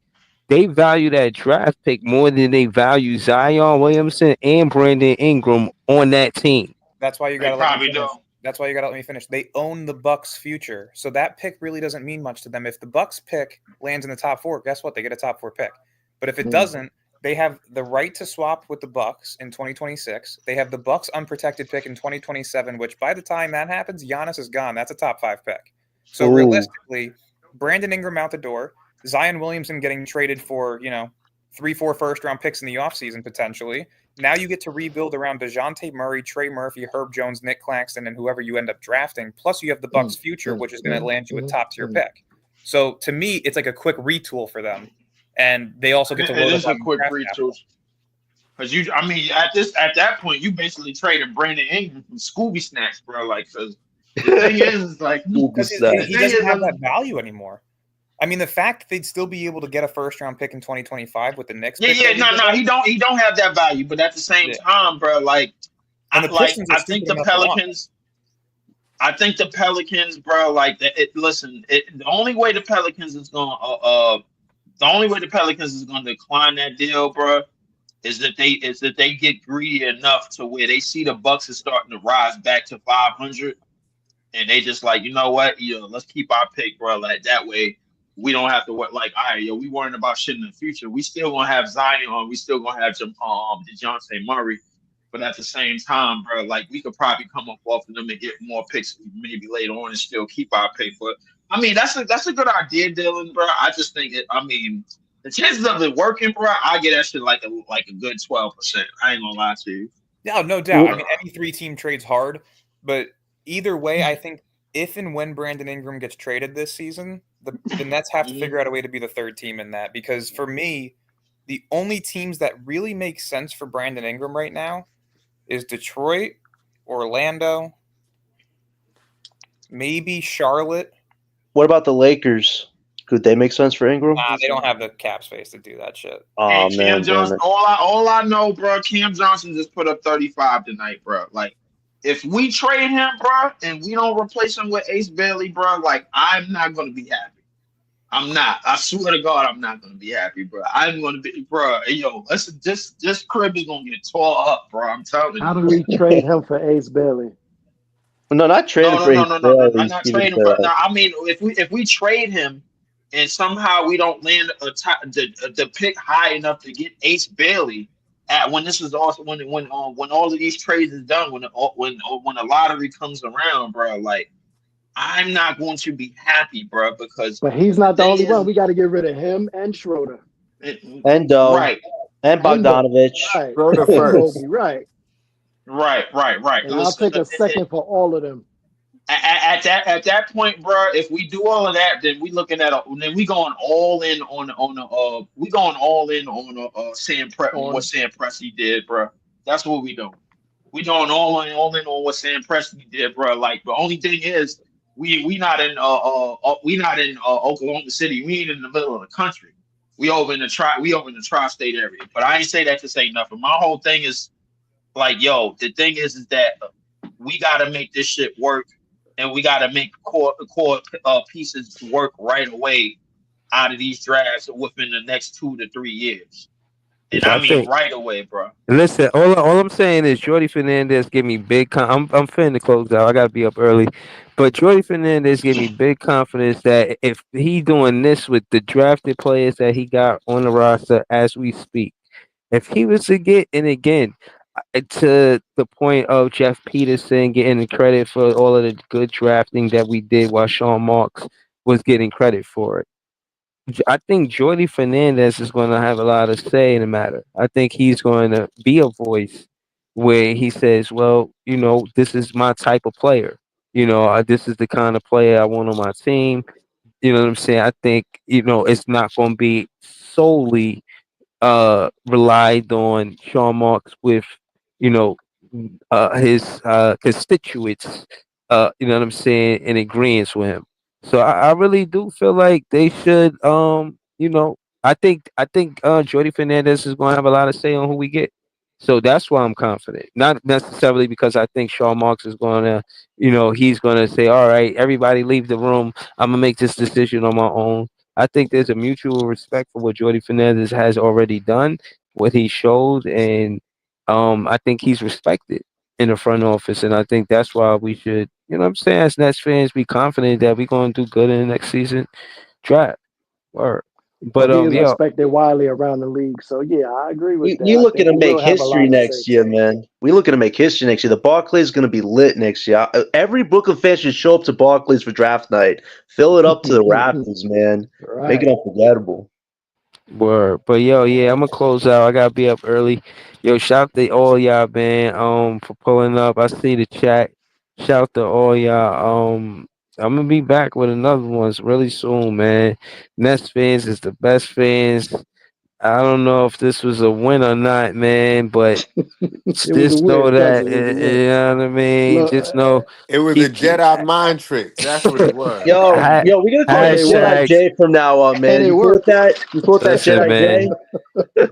they value that draft pick more than they value Zion Williamson and Brandon Ingram on that team. That's why you got to let me finish. That's why you got to let me finish. They own the Bucks' future, so that pick really doesn't mean much to them. If the Bucks pick lands in the top 4, guess what? They get a top 4 pick. But if it doesn't, they have the right to swap with the Bucks in 2026. They have the Bucks unprotected pick in 2027, which by the time that happens, Giannis is gone. That's a top 5 pick. So realistically, Brandon Ingram out the door, Zion Williamson getting traded for, 3-4 first-round picks in the offseason potentially. Now you get to rebuild around DeJounte Murray, Trey Murphy, Herb Jones, Nick Claxton, and whoever you end up drafting. Plus you have the Bucks' future, which is going to land you a top-tier pick. So to me, it's like a quick retool for them. And they also get to load up on quick retool. Because at that point, you basically traded Brandon Ingram from Scooby Snacks, bro. Like, because the thing is, like, he doesn't have that value anymore. I mean, the fact that they'd still be able to get a first-round pick in 2025 with the Knicks. No, he don't have that value. But at the same time, bro, like, I think the Pelicans, bro, like, the only way the Pelicans is going to decline that deal, bro, is that they get greedy enough to where they see the Bucks is starting to rise back to 500, and they just like, you know what, let's keep our pick, bro. Like that way, we don't have to worry. Like, all right, we worrying about shit in the future. We still gonna have Zion. We still gonna have DeJounte Murray. But at the same time, bro, like we could probably come up off of them and get more picks maybe later on and still keep our pick. But I mean, that's a good idea, Dylan, bro. I just think the chances of it working, bro, I get that shit like a good 12%. I ain't gonna lie to you. No doubt. I mean, any 3-team trade's hard, but either way, I think if and when Brandon Ingram gets traded this season, the Nets have to figure out a way to be the third team in that. Because for me, the only teams that really make sense for Brandon Ingram right now is Detroit, Orlando, maybe Charlotte. What about the Lakers? Could they make sense for Ingram? Nah, they don't have the cap space to do that shit. Oh, Cam man. Johnson, all I know, bro, Cam Johnson just put up 35 tonight, bro. Like, if we trade him, bro, and we don't replace him with Ace Bailey, bro, like, I'm not going to be happy. I'm not. I swear to God, I'm not going to be happy, bro. I'm going to be, bro, yo, this crib is going to get tore up, bro. I'm telling you. How do we trade him for Ace Bailey? No, not trading for Ace Bailey. I'm not trading for him. No, I mean, if we trade him and somehow we don't land the pick high enough to get Ace Bailey, when this is also when all of these trades is done, when the lottery comes around, bro, like I'm not going to be happy, bro, because but he's not the only one. We got to get rid of him and Schroeder and right and Bogdanovich. Right. Schroeder first. Right. And I'll take a second for all of them. At that point, bro, if we do all of that, then we looking at we going all in on Sam what Sam Presti did, bro. That's what we doing. We going all in on what Sam Presti did, bro. Like the only thing is we not in Oklahoma City. We ain't in the middle of the country. We over in the tri-state area. But I ain't say that to say nothing. My whole thing is like, yo, the thing is that we gotta make this shit work, and we gotta make core pieces work right away out of these drafts within the next 2 to 3 years. And I mean right away, bro. Listen, all I'm saying is Jordy Fernandez give me big. I'm finna close out. I gotta be up early, but Jordy Fernandez give me big confidence that if he doing this with the drafted players that he got on the roster as we speak, if he was to get, and again, to the point of Jeff Peterson getting the credit for all of the good drafting that we did while Sean Marks was getting credit for it. I think Jordy Fernandez is going to have a lot of say in the matter. I think he's going to be a voice where he says, well, this is my type of player. This is the kind of player I want on my team. You know what I'm saying? I think, it's not going to be solely relied on Sean Marks with, his constituents, you know what I'm saying, in agreement with him. So I really do feel like they should, I think Jordy Fernandez is going to have a lot of say on who we get. So that's why I'm confident. Not necessarily because I think Sean Marks is going to, he's going to say, all right, everybody leave the room. I'm going to make this decision on my own. I think there's a mutual respect for what Jordy Fernandez has already done, what he showed, and I think he's respected in the front office, and I think that's why we should, as Nets fans, be confident that we're going to do good in the next season draft. Word. But he is yeah, respected widely around the league. So yeah, I agree with that. You I looking think to he will make have a history lot to next say. year, man. We looking to make history next year. The Barclays is going to be lit next year. Every Brooklyn fan should show up to Barclays for draft night. Fill it up to the Raptors, man. Make it Right. unforgettable. word. But yo, yeah, I'm gonna close out. I gotta be up early. Yo, shout to all y'all, man, for pulling up. I see the chat. Shout to all y'all. I'm gonna be back with another one really soon, man. Nets fans is the best fans. I don't know if this was a win or not, man, but It was a just know win, that, cousin. It was a win. you know what I mean. Look, Just know, It was a Jedi mind trick. That's what it was. Yo, we're gonna call you Jedi hashtag. J from now on, man. and it You worked. thought that? You thought that Listen, Jedi man. J?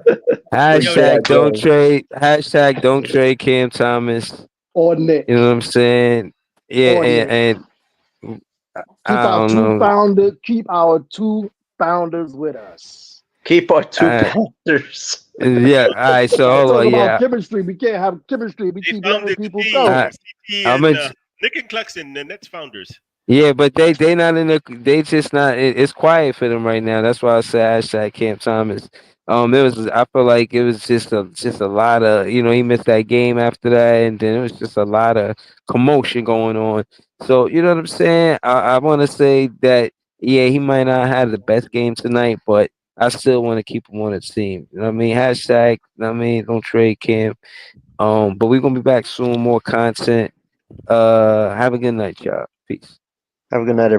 Hashtag don't J. trade. Hashtag don't trade Cam Thomas. Or Nick. You know what I'm saying? Yeah, Or Nick. and Keep I our don't two know. founders. Keep our two founders with us. Keep our two founders. Yeah. All right. So hold Talk on. about Yeah. chemistry. We can't have chemistry. We keep letting people go. I'm a, Nick and Cluxton, the Nets founders. yeah, but they not in the. They just not. It's quiet for them right now. That's why I say hashtag Cam Thomas. It was. I feel like it was just a lot of. He missed that game after that, and then it was just a lot of commotion going on. So you know what I'm saying. I want to say that yeah, he might not have the best game tonight, but I still want to keep him on the team. You know what I mean? Hashtag. Don't trade Cam. But we're gonna be back soon. More content. Have a good night, y'all. Peace. Have a good night, everyone.